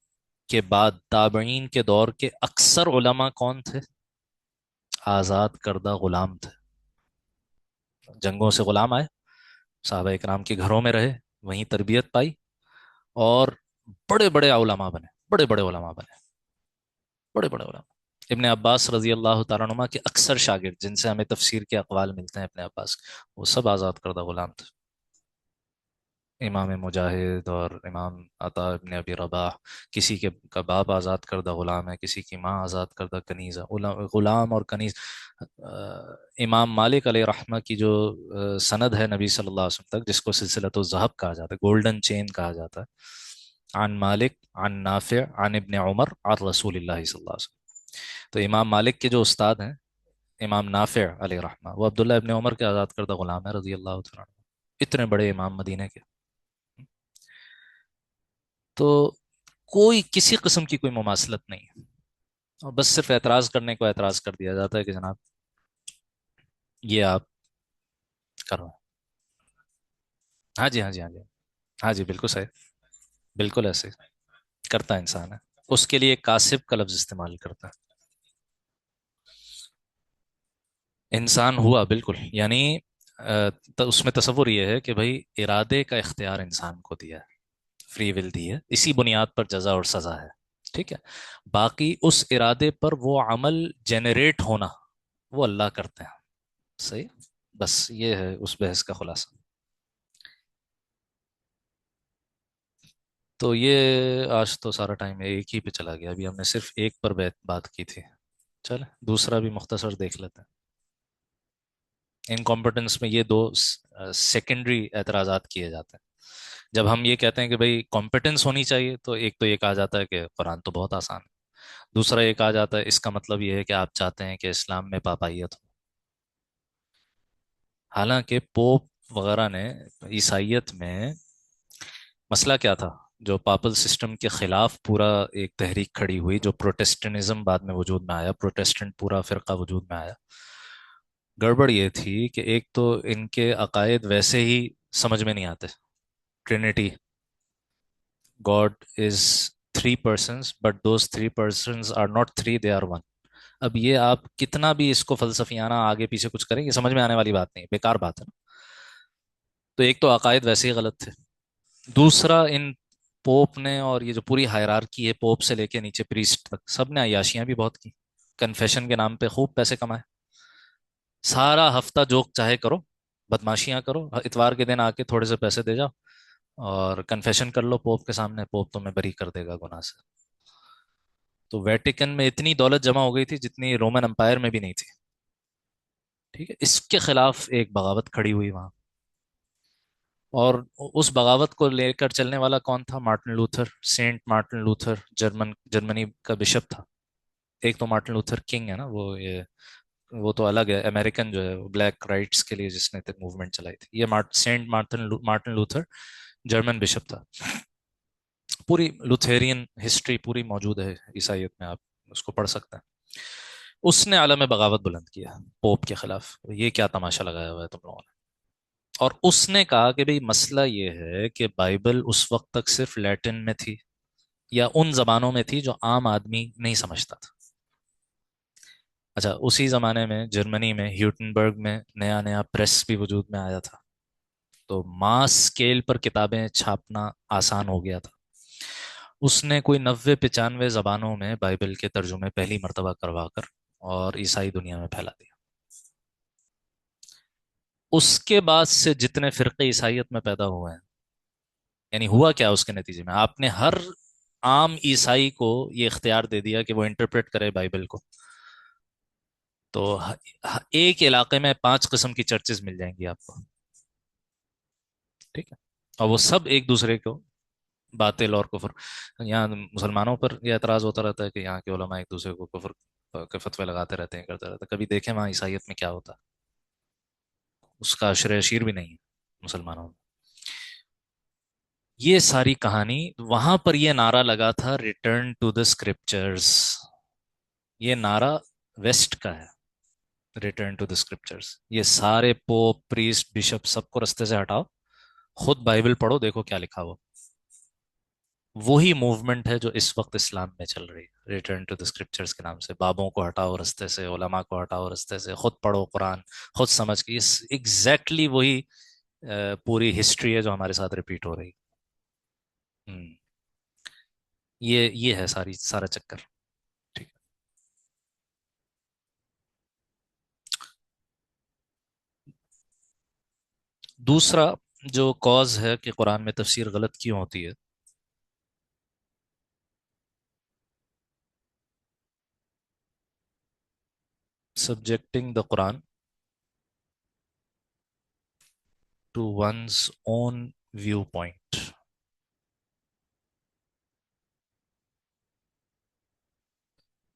کے بعد تابعین کے دور کے اکثر علماء کون تھے؟ آزاد کردہ غلام تھے. جنگوں سے غلام آئے، صحابہ اکرام کے گھروں میں رہے، وہیں تربیت پائی، اور بڑے بڑے علماء بنے، بڑے بڑے علماء بنے، بڑے بڑے علماء. ابن عباس رضی اللہ تعالیٰ عنہ کے اکثر شاگرد جن سے ہمیں تفسیر کے اقوال ملتے ہیں ابن عباس کے، وہ سب آزاد کردہ غلام تھے. امام مجاہد اور امام عطا ابن ابی رباح، کسی کے کا باپ آزاد کردہ غلام ہے، کسی کی ماں آزاد کردہ کنیز ہے. غلام اور کنیز. امام مالک علیہ رحمہ کی جو سند ہے نبی صلی اللہ علیہ وسلم تک، جس کو سلسلۃ الذہب کہا جاتا ہے، گولڈن چین کہا جاتا ہے، عن مالک عن نافع عن ابن عمر عن رسول اللہ صلی اللہ علیہ وسلم. تو امام مالک کے جو استاد ہیں امام نافع علیہ رحمہ، وہ عبداللہ ابن عمر کے آزاد کردہ غلام ہے رضی اللہ تعالیٰ عنہ. اتنے بڑے امام مدینہ کے. تو کوئی کسی قسم کی کوئی مماثلت نہیں ہے، اور بس صرف اعتراض کرنے کو اعتراض کر دیا جاتا ہے کہ جناب یہ آپ کر رہے ہیں. ہاں جی، ہاں جی، ہاں جی، ہاں جی، بالکل صحیح، بالکل ایسے کرتا ہے انسان ہے. اس کے لیے کاسب کا لفظ استعمال کرتا ہے. انسان ہوا بالکل، یعنی تو اس میں تصور یہ ہے کہ بھائی ارادے کا اختیار انسان کو دیا ہے، فری ول دی ہے، اسی بنیاد پر جزا اور سزا ہے. ٹھیک ہے. باقی اس ارادے پر وہ عمل جنریٹ ہونا وہ اللہ کرتے ہیں. صحیح. بس یہ ہے اس بحث کا خلاصہ. تو یہ آج تو سارا ٹائم ایک ہی پہ چلا گیا. ابھی ہم نے صرف ایک پر بات کی تھی. چل دوسرا بھی مختصر دیکھ لیتے ہیں. انکمپٹنس میں یہ دو سیکنڈری اعتراضات کیے جاتے ہیں. جب ہم یہ کہتے ہیں کہ بھائی کمپٹنس ہونی چاہیے، تو ایک تو یہ کہا جاتا ہے کہ قرآن تو بہت آسان ہے. دوسرا یہ کہا جاتا ہے اس کا مطلب یہ ہے کہ آپ چاہتے ہیں کہ اسلام میں پاپائیت ہو. حالانکہ پوپ وغیرہ نے عیسائیت میں مسئلہ کیا تھا، جو پاپل سسٹم کے خلاف پورا ایک تحریک کھڑی ہوئی، جو پروٹیسٹنزم بعد میں وجود میں آیا، پروٹیسٹنٹ پورا فرقہ وجود میں آیا. گڑبڑ یہ تھی کہ ایک تو ان کے عقائد ویسے ہی سمجھ میں نہیں آتے. Trinity, God is three persons but those three persons are not three, they are one. اب یہ آپ کتنا بھی اس کو فلسفیانہ آگے پیچھے کچھ کریں، یہ سمجھ میں آنے والی بات نہیں، بیکار بات ہے نا. تو ایک تو عقائد ویسے ہی غلط تھے. دوسرا ان پوپ نے، اور یہ جو پوری ہائرارکی ہے پوپ سے لے کے نیچے پریسٹ تک، سب نے عیاشیاں بھی بہت کی. کنفیشن کے نام پہ خوب پیسے کمائے. سارا ہفتہ جوک چاہے کرو، بدماشیاں کرو، اتوار کے دن آ کے تھوڑے سے پیسے دے جاؤ اور کنفیشن کر لو پوپ کے سامنے، پوپ تمہیں بری کر دے گا گناہ سے. تو ویٹیکن میں اتنی دولت جمع ہو گئی تھی جتنی رومن امپائر میں بھی نہیں تھی. ٹھیک ہے، اس کے خلاف ایک بغاوت کھڑی ہوئی وہاں. اور اس بغاوت کو لے کر چلنے والا کون تھا؟ Martin Luther, Saint Martin Luther, Germany کا بشپ تھا. ایک تو مارٹن لوتھر کنگ ہے نا، وہ تو الگ ہے. امریکن جو ہے بلیک رائٹس کے لیے جس نے موومنٹ چلائی تھی، یہ Saint Martin Luther German bishop تھا. پوری لوتھیرین ہسٹری پوری موجود ہے عیسائیت میں، آپ اس کو پڑھ سکتے ہیں. اس نے عالم بغاوت بلند کیا پوپ کے خلاف. یہ کیا تماشا لگایا ہوا ہے تم لوگوں نے؟ اور اس نے کہا کہ بھئی مسئلہ یہ ہے کہ بائبل اس وقت تک صرف لیٹن میں تھی، یا ان زبانوں میں تھی جو عام آدمی نہیں سمجھتا تھا. اچھا، اسی زمانے میں جرمنی میں ہیوٹنبرگ میں نیا نیا پریس بھی وجود میں آیا تھا، تو ماس اسکیل پر کتابیں چھاپنا آسان ہو گیا تھا. اس نے کوئی 90-95 زبانوں میں بائبل کے ترجمے پہلی مرتبہ کروا کر اور عیسائی دنیا میں پھیلا دیا. اس کے بعد سے جتنے فرقے عیسائیت میں پیدا ہوئے ہیں، یعنی ہوا کیا اس کے نتیجے میں؟ آپ نے ہر عام عیسائی کو یہ اختیار دے دیا کہ وہ انٹرپریٹ کرے بائبل کو. تو ایک علاقے میں 5 قسم کی چرچز مل جائیں گی آپ کو. ٹھیک ہے، اور وہ سب ایک دوسرے کو باطل اور کفر. یہاں مسلمانوں پر یہ اعتراض ہوتا رہتا ہے کہ یہاں کے علماء ایک دوسرے کو کفر کے فتوے لگاتے رہتے ہیں، کرتے رہتے ہیں. کبھی دیکھیں وہاں عیسائیت میں کیا ہوتا ہے؟ اس کا عشر اشیر بھی نہیں ہے مسلمانوں میں. یہ ساری کہانی وہاں پر یہ نعرہ لگا تھا، ریٹرن ٹو دا اسکرپچرز. یہ نعرہ ویسٹ کا ہے، ریٹرن ٹو دا اسکرپچرز. یہ سارے پوپ، پریسٹ، بشپ سب کو رستے سے ہٹاؤ، خود بائبل پڑھو، دیکھو کیا لکھا ہوا. وہی موومنٹ ہے جو اس وقت اسلام میں چل رہی ہے، ریٹرن ٹو دا اسکرپچرز کے نام سے. بابوں کو ہٹاؤ رستے سے، علماء کو ہٹاؤ رستے سے، خود پڑھو قرآن، خود سمجھ کے. اس ایگزیکٹلی وہی پوری ہسٹری ہے جو ہمارے ساتھ ریپیٹ ہو رہی. ہم، یہ ہے سارا چکر. ٹھیک ہے. دوسرا جو کاز ہے کہ قرآن میں تفسیر غلط کیوں ہوتی ہے، subjecting the Quran to one's own viewpoint.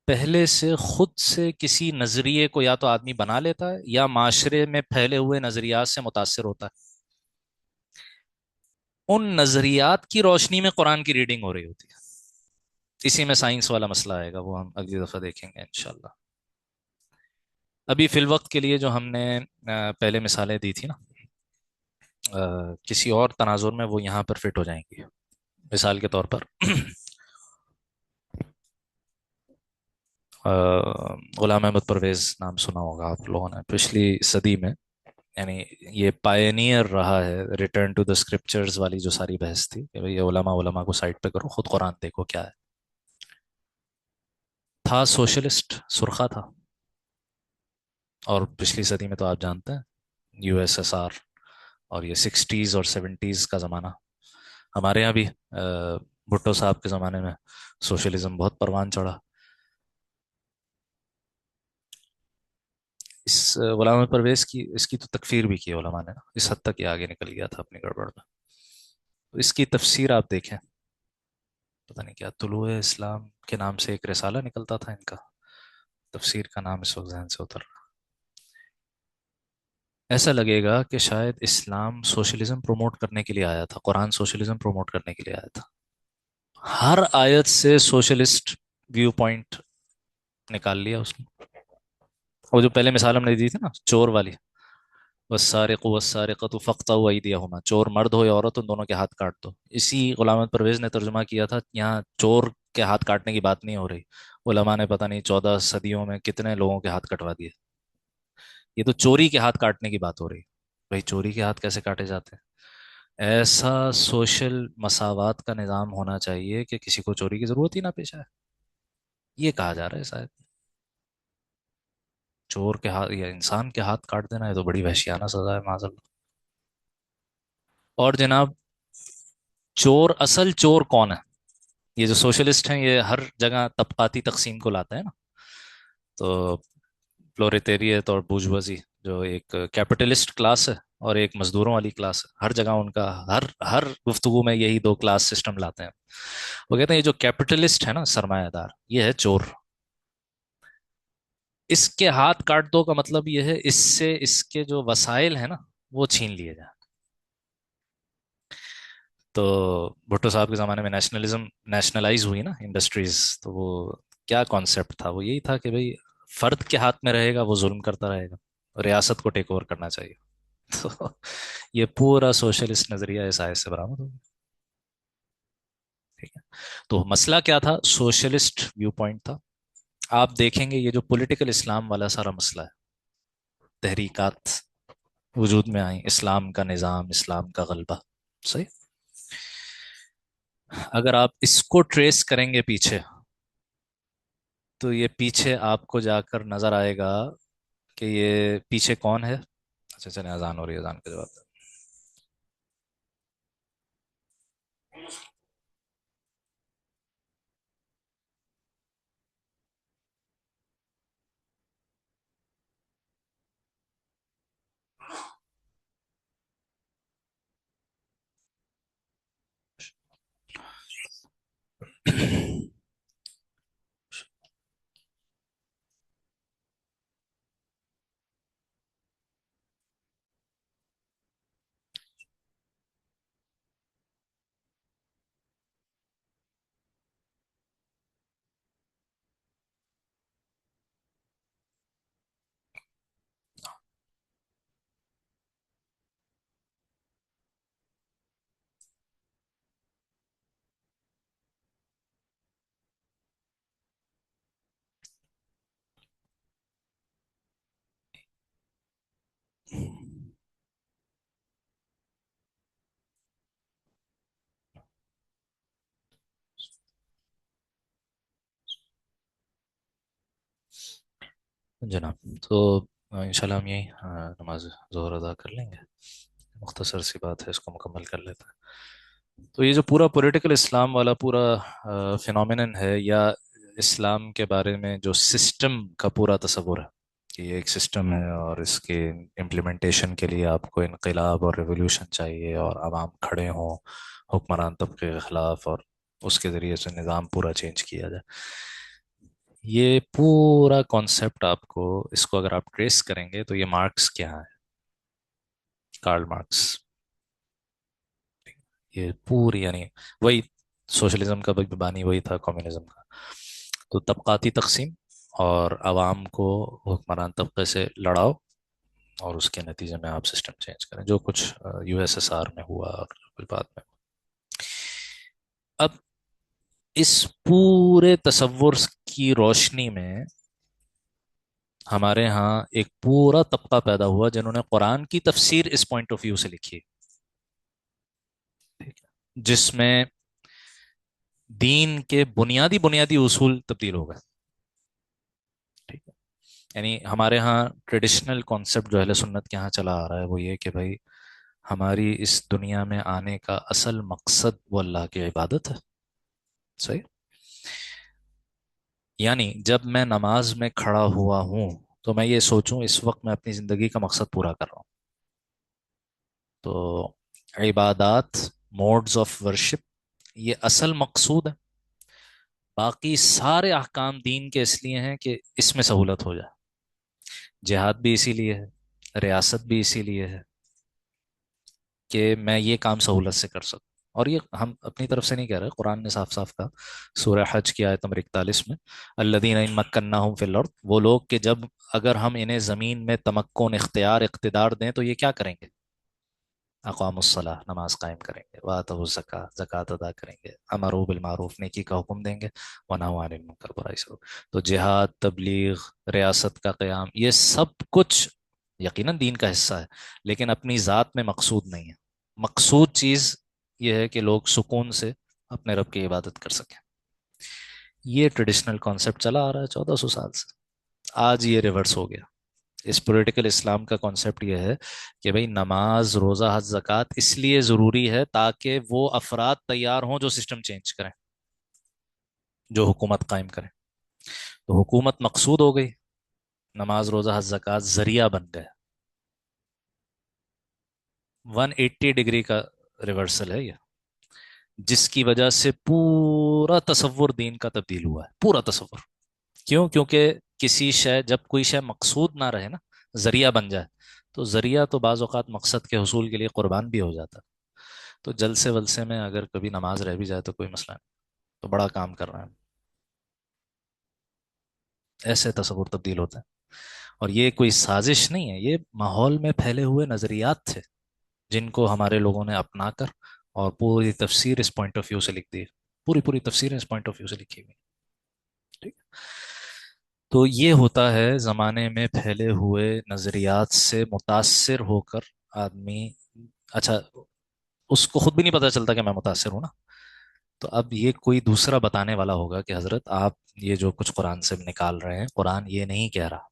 پہلے سے خود سے کسی نظریے کو یا تو آدمی بنا لیتا ہے، یا معاشرے میں پھیلے ہوئے نظریات سے متاثر ہوتا ہے. ان نظریات کی روشنی میں قرآن کی ریڈنگ ہو رہی ہوتی ہے. اسی میں سائنس والا مسئلہ آئے گا، وہ ہم اگلی دفعہ دیکھیں گے انشاءاللہ. ابھی فی الوقت کے لیے جو ہم نے پہلے مثالیں دی تھی نا، کسی اور تناظر میں وہ یہاں پر فٹ ہو جائیں گی. مثال کے طور پر غلام احمد پرویز نام سنا ہوگا آپ لوگوں نے. پچھلی صدی میں، یعنی یہ پائنیئر رہا ہے ریٹرن ٹو دا اسکرپچرز والی جو ساری بحث تھی کہ بھئی علماء کو سائڈ پہ کرو، خود قرآن دیکھو کیا ہے. تھا سوشلسٹ، سرخا تھا. اور پچھلی صدی میں تو آپ جانتے ہیں USSR اور یہ 60s اور 70s کا زمانہ. ہمارے یہاں بھی بھٹو صاحب کے زمانے میں سوشلزم بہت پروان چڑھا. اس غلام پرویز کی اس کی تو تکفیر بھی کی علماء نے نا، اس حد تک یہ آگے نکل گیا تھا اپنی گڑبڑ میں. تو اس کی تفسیر آپ دیکھیں، پتہ نہیں کیا طلوع اسلام کے نام سے ایک رسالہ نکلتا تھا ان کا، تفسیر کا نام اس وقت ذہن سے اتر رہا. ایسا لگے گا کہ شاید اسلام سوشلزم پروموٹ کرنے کے لیے آیا تھا، قرآن سوشلزم پروموٹ کرنے کے لیے آیا تھا. ہر آیت سے سوشلسٹ ویو پوائنٹ نکال لیا اس نے. وہ جو پہلے مثال ہم نے دی تھی نا چور والی، والسارق والسارقۃ فاقطعوا ایدیہما، چور مرد ہو یا عورت، ان دونوں کے ہاتھ کاٹ دو. اسی غلام احمد پرویز نے ترجمہ کیا تھا، یہاں چور کے ہاتھ کاٹنے کی بات نہیں ہو رہی. علماء نے پتہ نہیں 14 صدیوں میں کتنے لوگوں کے ہاتھ کٹوا دیے. یہ تو چوری کے ہاتھ کاٹنے کی بات ہو رہی. بھائی چوری کے ہاتھ کیسے کاٹے جاتے ہیں؟ ایسا سوشل مساوات کا نظام ہونا چاہیے کہ کسی کو چوری کی ضرورت ہی نہ پیش آئے. یہ کہا جا رہا ہے شاید. چور کے ہاتھ یا انسان کے ہاتھ کاٹ دینا، یہ تو بڑی وحشیانہ سزا ہے معاذ اللہ. اور جناب، چور اصل چور کون ہے؟ یہ جو سوشلسٹ ہیں یہ ہر جگہ طبقاتی تقسیم کو لاتا ہے نا. تو پلوریٹیریٹ اور بورژوازی جو ایک کیپٹلسٹ کلاس ہے اور ایک مزدوروں والی کلاس ہے، ہر جگہ ان کا ہر گفتگو میں یہی دو کلاس سسٹم لاتے ہیں. وہ کہتے ہیں یہ جو کیپٹلسٹ ہے نا، سرمایہ دار، یہ ہے چور. اس کے ہاتھ کاٹ دو کا مطلب یہ ہے اس سے اس کے جو وسائل ہیں نا وہ چھین لیے جائیں. تو بھٹو صاحب کے زمانے میں نیشنلزم نیشنلائز ہوئی نا انڈسٹریز، تو وہ کیا کانسیپٹ تھا؟ وہ یہی تھا کہ بھئی فرد کے ہاتھ میں رہے گا وہ ظلم کرتا رہے گا، ریاست کو ٹیک اوور کرنا چاہیے. تو یہ پورا سوشلسٹ نظریہ اس آیت سے برآمد ہوگا. ٹھیک ہے. تو مسئلہ کیا تھا؟ سوشلسٹ ویو پوائنٹ تھا. آپ دیکھیں گے یہ جو پولیٹیکل اسلام والا سارا مسئلہ ہے، تحریکات وجود میں آئیں، اسلام کا نظام، اسلام کا غلبہ، صحیح. اگر آپ اس کو ٹریس کریں گے پیچھے، تو یہ پیچھے آپ کو جا کر نظر آئے گا کہ یہ پیچھے کون ہے. اچھا چلیں، اذان ہو رہی ہے، اذان کا جواب دیں. جناب، تو انشاءاللہ ہم یہی نماز ظہر ادا کر لیں گے. مختصر سی بات ہے، اس کو مکمل کر لیتے ہیں. تو یہ جو پورا پولیٹیکل اسلام والا پورا فینومینن ہے، یا اسلام کے بارے میں جو سسٹم کا پورا تصور ہے کہ یہ ایک سسٹم ہے اور اس کے امپلیمنٹیشن کے لیے آپ کو انقلاب اور ریولوشن چاہیے اور عوام کھڑے ہوں حکمران طبقے کے خلاف اور اس کے ذریعے سے نظام پورا چینج کیا جائے. یہ پورا کانسیپٹ آپ کو، اس کو اگر آپ ٹریس کریں گے تو یہ مارکس کیا ہے؟ Karl Marx. یہ پوری یعنی وہی سوشلزم کا بھی بانی وہی تھا، کمیونزم کا. تو طبقاتی تقسیم اور عوام کو حکمران طبقے سے لڑاؤ، اور اس کے نتیجے میں آپ سسٹم چینج کریں، جو کچھ USSR میں ہوا اور پھر بعد میں. اب اس پورے تصور کی روشنی میں ہمارے ہاں ایک پورا طبقہ پیدا ہوا جنہوں نے قرآن کی تفسیر اس پوائنٹ آف ویو سے لکھی. ٹھیک ہے. جس میں دین کے بنیادی بنیادی اصول تبدیل ہو گئے. ٹھیک ہے. یعنی ہمارے ہاں ٹریڈیشنل کانسیپٹ جو اہل سنت کے ہاں چلا آ رہا ہے وہ یہ کہ بھائی ہماری اس دنیا میں آنے کا اصل مقصد وہ اللہ کی عبادت ہے. صحیح. یعنی جب میں نماز میں کھڑا ہوا ہوں تو میں یہ سوچوں اس وقت میں اپنی زندگی کا مقصد پورا کر رہا ہوں. تو عبادات، موڈز آف ورشپ، یہ اصل مقصود ہے. باقی سارے احکام دین کے اس لیے ہیں کہ اس میں سہولت ہو جائے. جہاد بھی اسی لیے ہے، ریاست بھی اسی لیے ہے کہ میں یہ کام سہولت سے کر سکوں. اور یہ ہم اپنی طرف سے نہیں کہہ رہے، قرآن نے صاف صاف کہا سورہ حج کی آیت نمبر 41 میں، الذین ان مکناہم فی الارض، وہ لوگ کہ جب اگر ہم انہیں زمین میں تمکن، اختیار، اقتدار دیں تو یہ کیا کریں گے؟ اقام الصلاح، نماز قائم کریں گے، وآتوا الزکاۃ، زکوٰۃ ادا کریں گے، امروا بالمعروف، نیکی کا حکم دیں گے، ونہوا عن المنکر، برائی سے. تو جہاد، تبلیغ، ریاست کا قیام، یہ سب کچھ یقیناً دین کا حصہ ہے لیکن اپنی ذات میں مقصود نہیں ہے. مقصود چیز یہ ہے کہ لوگ سکون سے اپنے رب کی عبادت کر سکیں. یہ ٹریڈیشنل کانسیپٹ چلا آ رہا ہے 1400 سال سے. آج یہ ریورس ہو گیا. اس پولیٹیکل اسلام کا کانسیپٹ یہ ہے کہ بھئی نماز، روزہ، حج، زکوٰۃ اس لیے ضروری ہے تاکہ وہ افراد تیار ہوں جو سسٹم چینج کریں، جو حکومت قائم کریں. تو حکومت مقصود ہو گئی، نماز، روزہ، حج، زکوٰۃ ذریعہ بن گئے. 180 ڈگری کا ریورسل ہے یہ، جس کی وجہ سے پورا تصور دین کا تبدیل ہوا ہے، پورا تصور. کیوں؟ کیونکہ کسی شے، جب کوئی شے مقصود نہ رہے نا، ذریعہ بن جائے، تو ذریعہ تو بعض اوقات مقصد کے حصول کے لیے قربان بھی ہو جاتا. تو جلسے ولسے میں اگر کبھی نماز رہ بھی جائے تو کوئی مسئلہ نہیں، تو بڑا کام کر رہے ہیں. ایسے تصور تبدیل ہوتا ہے. اور یہ کوئی سازش نہیں ہے، یہ ماحول میں پھیلے ہوئے نظریات تھے جن کو ہمارے لوگوں نے اپنا کر اور پوری تفسیر اس پوائنٹ آف ویو سے لکھ دی. پوری پوری تفسیر اس پوائنٹ آف ویو سے لکھی ہوئی. ٹھیک. تو یہ ہوتا ہے زمانے میں پھیلے ہوئے نظریات سے متاثر ہو کر آدمی. اچھا، اس کو خود بھی نہیں پتا چلتا کہ میں متاثر ہوں نا. تو اب یہ کوئی دوسرا بتانے والا ہوگا کہ حضرت آپ یہ جو کچھ قرآن سے نکال رہے ہیں، قرآن یہ نہیں کہہ رہا.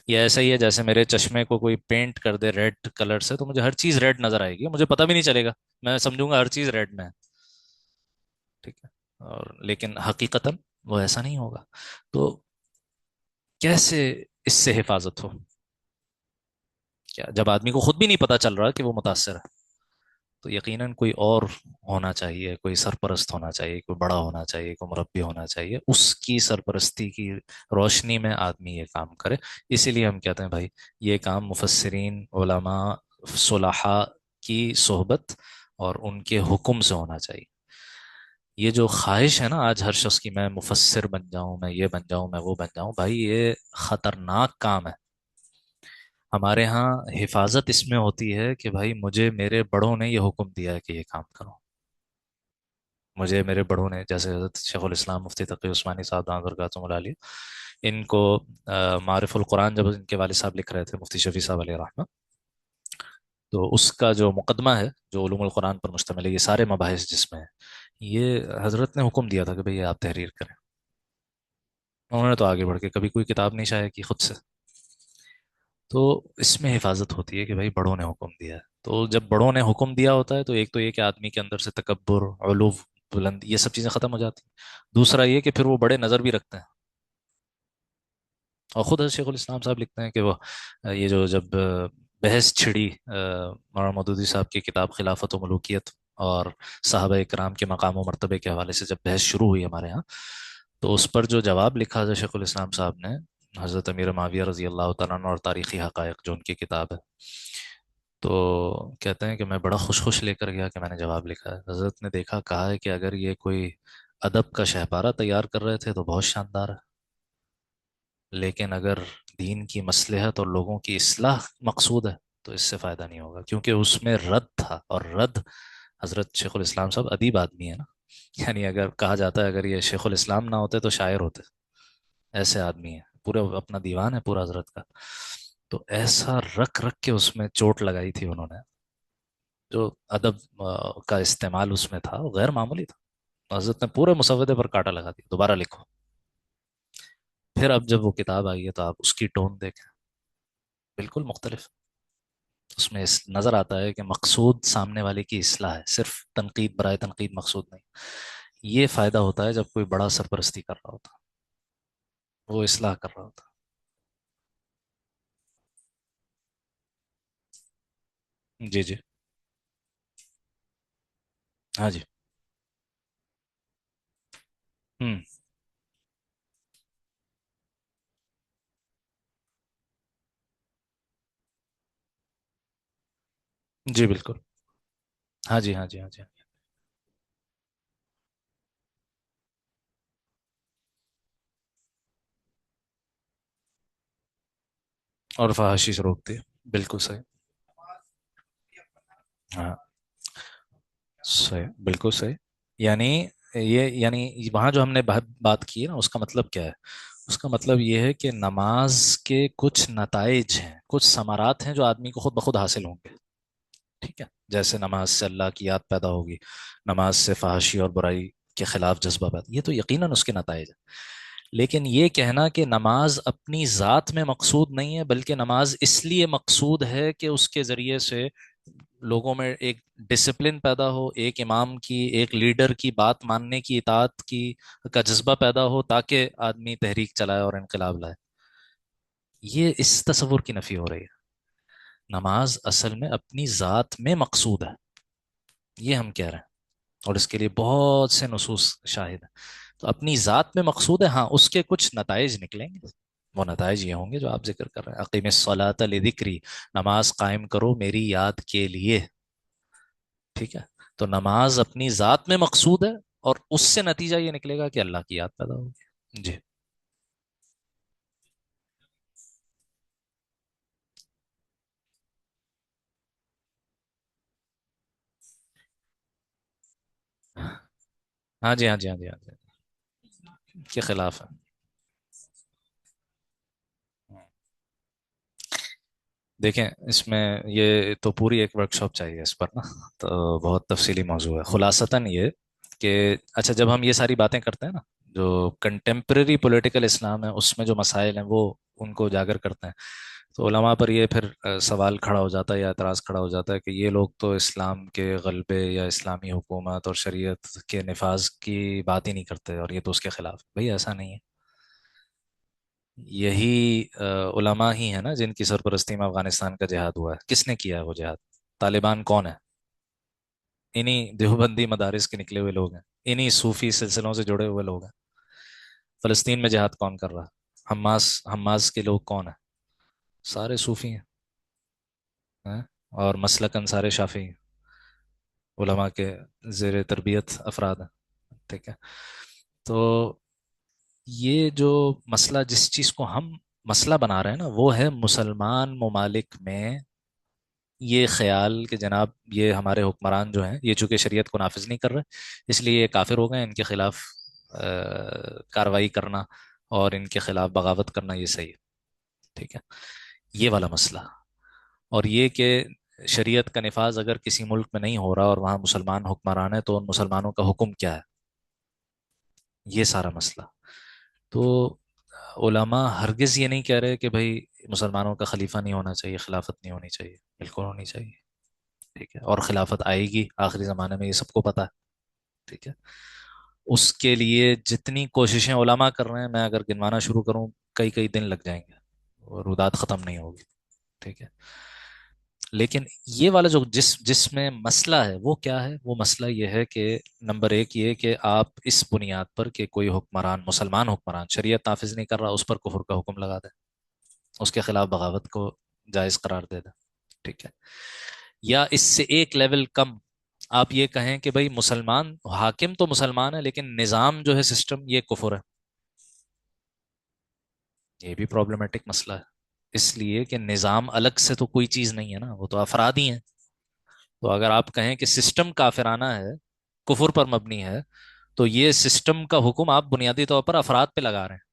یہ ایسا ہی ہے جیسے میرے چشمے کو کوئی پینٹ کر دے ریڈ کلر سے تو مجھے ہر چیز ریڈ نظر آئے گی، مجھے پتہ بھی نہیں چلے گا، میں سمجھوں گا ہر چیز ریڈ میں ہے. ٹھیک ہے. اور لیکن حقیقتاً وہ ایسا نہیں ہوگا. تو کیسے اس سے حفاظت ہو؟ کیا جب آدمی کو خود بھی نہیں پتا چل رہا کہ وہ متاثر ہے؟ تو یقیناً کوئی اور ہونا چاہیے، کوئی سرپرست ہونا چاہیے، کوئی بڑا ہونا چاہیے، کوئی مربی ہونا چاہیے، اس کی سرپرستی کی روشنی میں آدمی یہ کام کرے. اسی لیے ہم کہتے ہیں بھائی یہ کام مفسرین، علماء، صلحاء کی صحبت اور ان کے حکم سے ہونا چاہیے. یہ جو خواہش ہے نا آج ہر شخص کی، میں مفسر بن جاؤں، میں یہ بن جاؤں، میں وہ بن جاؤں، بھائی یہ خطرناک کام ہے. ہمارے ہاں حفاظت اس میں ہوتی ہے کہ بھائی مجھے میرے بڑوں نے یہ حکم دیا ہے کہ یہ کام کرو. مجھے میرے بڑوں نے، جیسے حضرت شیخ الاسلام مفتی تقی عثمانی صاحب دامت برکاتہم العالیہ، ان کو معرف القرآن جب ان کے والد صاحب لکھ رہے تھے، مفتی شفیع صاحب علیہ رحمہ، تو اس کا جو مقدمہ ہے جو علوم القرآن پر مشتمل ہے، یہ سارے مباحث جس میں ہیں، یہ حضرت نے حکم دیا تھا کہ بھئی یہ آپ تحریر کریں. انہوں نے تو آگے بڑھ کے کبھی کوئی کتاب نہیں شائع کی خود سے. تو اس میں حفاظت ہوتی ہے کہ بھائی بڑوں نے حکم دیا ہے. تو جب بڑوں نے حکم دیا ہوتا ہے تو ایک تو یہ کہ آدمی کے اندر سے تکبر، علو، بلند، یہ سب چیزیں ختم ہو جاتی ہیں. دوسرا یہ کہ پھر وہ بڑے نظر بھی رکھتے ہیں. اور خود حضرت شیخ الاسلام صاحب لکھتے ہیں کہ وہ یہ جو جب بحث چھڑی مولانا مودودی صاحب کی کتاب خلافت و ملوکیت اور صحابہ اکرام کے مقام و مرتبے کے حوالے سے جب بحث شروع ہوئی ہمارے ہاں، تو اس پر جو جواب لکھا حضرت شیخ الاسلام صاحب نے حضرت امیر معاویہ رضی اللہ تعالیٰ عنہ اور تاریخی حقائق جو ان کی کتاب ہے، تو کہتے ہیں کہ میں بڑا خوش خوش لے کر گیا کہ میں نے جواب لکھا ہے. حضرت نے دیکھا، کہا ہے کہ اگر یہ کوئی ادب کا شہپارہ تیار کر رہے تھے تو بہت شاندار ہے، لیکن اگر دین کی مصلحت اور لوگوں کی اصلاح مقصود ہے تو اس سے فائدہ نہیں ہوگا. کیونکہ اس میں رد تھا، اور رد، حضرت شیخ الاسلام صاحب ادیب آدمی ہے نا. یعنی اگر کہا جاتا ہے اگر یہ شیخ الاسلام نہ ہوتے تو شاعر ہوتے. ایسے آدمی ہے، پورا اپنا دیوان ہے پورا حضرت کا. تو ایسا رکھ رکھ کے اس میں چوٹ لگائی تھی انہوں نے، جو ادب کا استعمال اس میں تھا وہ غیر معمولی تھا. حضرت نے پورے مسودے پر کاٹا لگا دیا، دوبارہ لکھو. پھر اب جب وہ کتاب آئی ہے تو آپ اس کی ٹون دیکھیں، بالکل مختلف. اس میں نظر آتا ہے کہ مقصود سامنے والے کی اصلاح ہے، صرف تنقید برائے تنقید مقصود نہیں. یہ فائدہ ہوتا ہے جب کوئی بڑا سرپرستی کر رہا ہوتا، وہ اصلاح کر رہا ہوتا. جی جی. ہاں جی. ہوں. جی بالکل. ہاں جی ہاں جی ہاں جی. اور فحاشی سے روکتی ہے. بالکل صحیح. ہاں صحیح بالکل صحیح. یعنی یعنی وہاں جو ہم نے بات کی ہے نا، اس کا مطلب کیا ہے؟ اس کا مطلب یہ ہے کہ نماز کے کچھ نتائج ہیں، کچھ ثمرات ہیں جو آدمی کو خود بخود حاصل ہوں گے. ٹھیک ہے. جیسے نماز سے اللہ کی یاد پیدا ہوگی، نماز سے فحاشی اور برائی کے خلاف جذبہ پیدا، یہ تو یقیناً اس کے نتائج ہیں. لیکن یہ کہنا کہ نماز اپنی ذات میں مقصود نہیں ہے، بلکہ نماز اس لیے مقصود ہے کہ اس کے ذریعے سے لوگوں میں ایک ڈسپلن پیدا ہو، ایک امام کی، ایک لیڈر کی بات ماننے کی، اطاعت کی کا جذبہ پیدا ہو، تاکہ آدمی تحریک چلائے اور انقلاب لائے. یہ اس تصور کی نفی ہو رہی ہے. نماز اصل میں اپنی ذات میں مقصود ہے، یہ ہم کہہ رہے ہیں. اور اس کے لیے بہت سے نصوص شاہد ہیں. تو اپنی ذات میں مقصود ہے، ہاں اس کے کچھ نتائج نکلیں گے. وہ نتائج یہ ہوں گے جو آپ ذکر کر رہے ہیں، اقیم الصلاۃ لذکری، نماز قائم کرو میری یاد کے لیے. ٹھیک ہے. تو نماز اپنی ذات میں مقصود ہے، اور اس سے نتیجہ یہ نکلے گا کہ اللہ کی یاد پیدا ہوگی. جی. ہاں جی ہاں جی ہاں جی ہاں جی. کے خلاف ہے. دیکھیں اس میں یہ تو پوری ایک ورک شاپ چاہیے اس پر نا. تو بہت تفصیلی موضوع ہے. خلاصتاً یہ کہ اچھا، جب ہم یہ ساری باتیں کرتے ہیں نا، جو کنٹمپریری پولیٹیکل اسلام ہے اس میں جو مسائل ہیں وہ ان کو اجاگر کرتے ہیں، تو علماء پر یہ پھر سوال کھڑا ہو جاتا ہے یا اعتراض کھڑا ہو جاتا ہے کہ یہ لوگ تو اسلام کے غلبے یا اسلامی حکومت اور شریعت کے نفاذ کی بات ہی نہیں کرتے، اور یہ تو اس کے خلاف. بھئی ایسا نہیں ہے. یہی علماء ہی ہیں نا جن کی سرپرستی میں افغانستان کا جہاد ہوا ہے. کس نے کیا ہے وہ جہاد؟ طالبان کون ہے؟ انہی دیوبندی مدارس کے نکلے ہوئے لوگ ہیں، انہی صوفی سلسلوں سے جڑے ہوئے لوگ ہیں. فلسطین میں جہاد کون کر رہا ہے؟ حماس کے لوگ کون ہیں؟ سارے صوفی ہیں. ہیں؟ اور مسلکن سارے شافی ہیں، علماء کے زیر تربیت افراد ہیں. ٹھیک ہے. تو یہ جو مسئلہ، جس چیز کو ہم مسئلہ بنا رہے ہیں نا، وہ ہے مسلمان ممالک میں یہ خیال کہ جناب یہ ہمارے حکمران جو ہیں، یہ چونکہ شریعت کو نافذ نہیں کر رہے، اس لیے یہ کافر ہو گئے، ان کے خلاف کاروائی کرنا اور ان کے خلاف بغاوت کرنا یہ صحیح ہے. ٹھیک ہے. یہ والا مسئلہ. اور یہ کہ شریعت کا نفاذ اگر کسی ملک میں نہیں ہو رہا اور وہاں مسلمان حکمران ہیں تو ان مسلمانوں کا حکم کیا ہے، یہ سارا مسئلہ. تو علماء ہرگز یہ نہیں کہہ رہے کہ بھائی مسلمانوں کا خلیفہ نہیں ہونا چاہیے، خلافت نہیں ہونی چاہیے. بالکل ہونی چاہیے. ٹھیک ہے. اور خلافت آئے گی آخری زمانے میں، یہ سب کو پتا ہے. ٹھیک ہے. اس کے لیے جتنی کوششیں علماء کر رہے ہیں، میں اگر گنوانا شروع کروں کئی کئی دن لگ جائیں گے، اور روداد ختم نہیں ہوگی. ٹھیک ہے. لیکن یہ والا جو جس میں مسئلہ ہے وہ کیا ہے؟ وہ مسئلہ یہ ہے کہ نمبر ایک یہ کہ آپ اس بنیاد پر کہ کوئی حکمران، مسلمان حکمران شریعت نافذ نہیں کر رہا، اس پر کفر کا حکم لگا دیں، اس کے خلاف بغاوت کو جائز قرار دے دیں. ٹھیک ہے. یا اس سے ایک لیول کم آپ یہ کہیں کہ بھائی مسلمان حاکم تو مسلمان ہے، لیکن نظام جو ہے، سسٹم، یہ کفر ہے. یہ بھی پرابلمٹک مسئلہ ہے. اس لیے کہ نظام الگ سے تو کوئی چیز نہیں ہے نا، وہ تو افراد ہی ہیں. تو اگر آپ کہیں کہ سسٹم کافرانہ ہے، کفر پر مبنی ہے، تو یہ سسٹم کا حکم آپ بنیادی طور پر افراد پہ لگا رہے ہیں.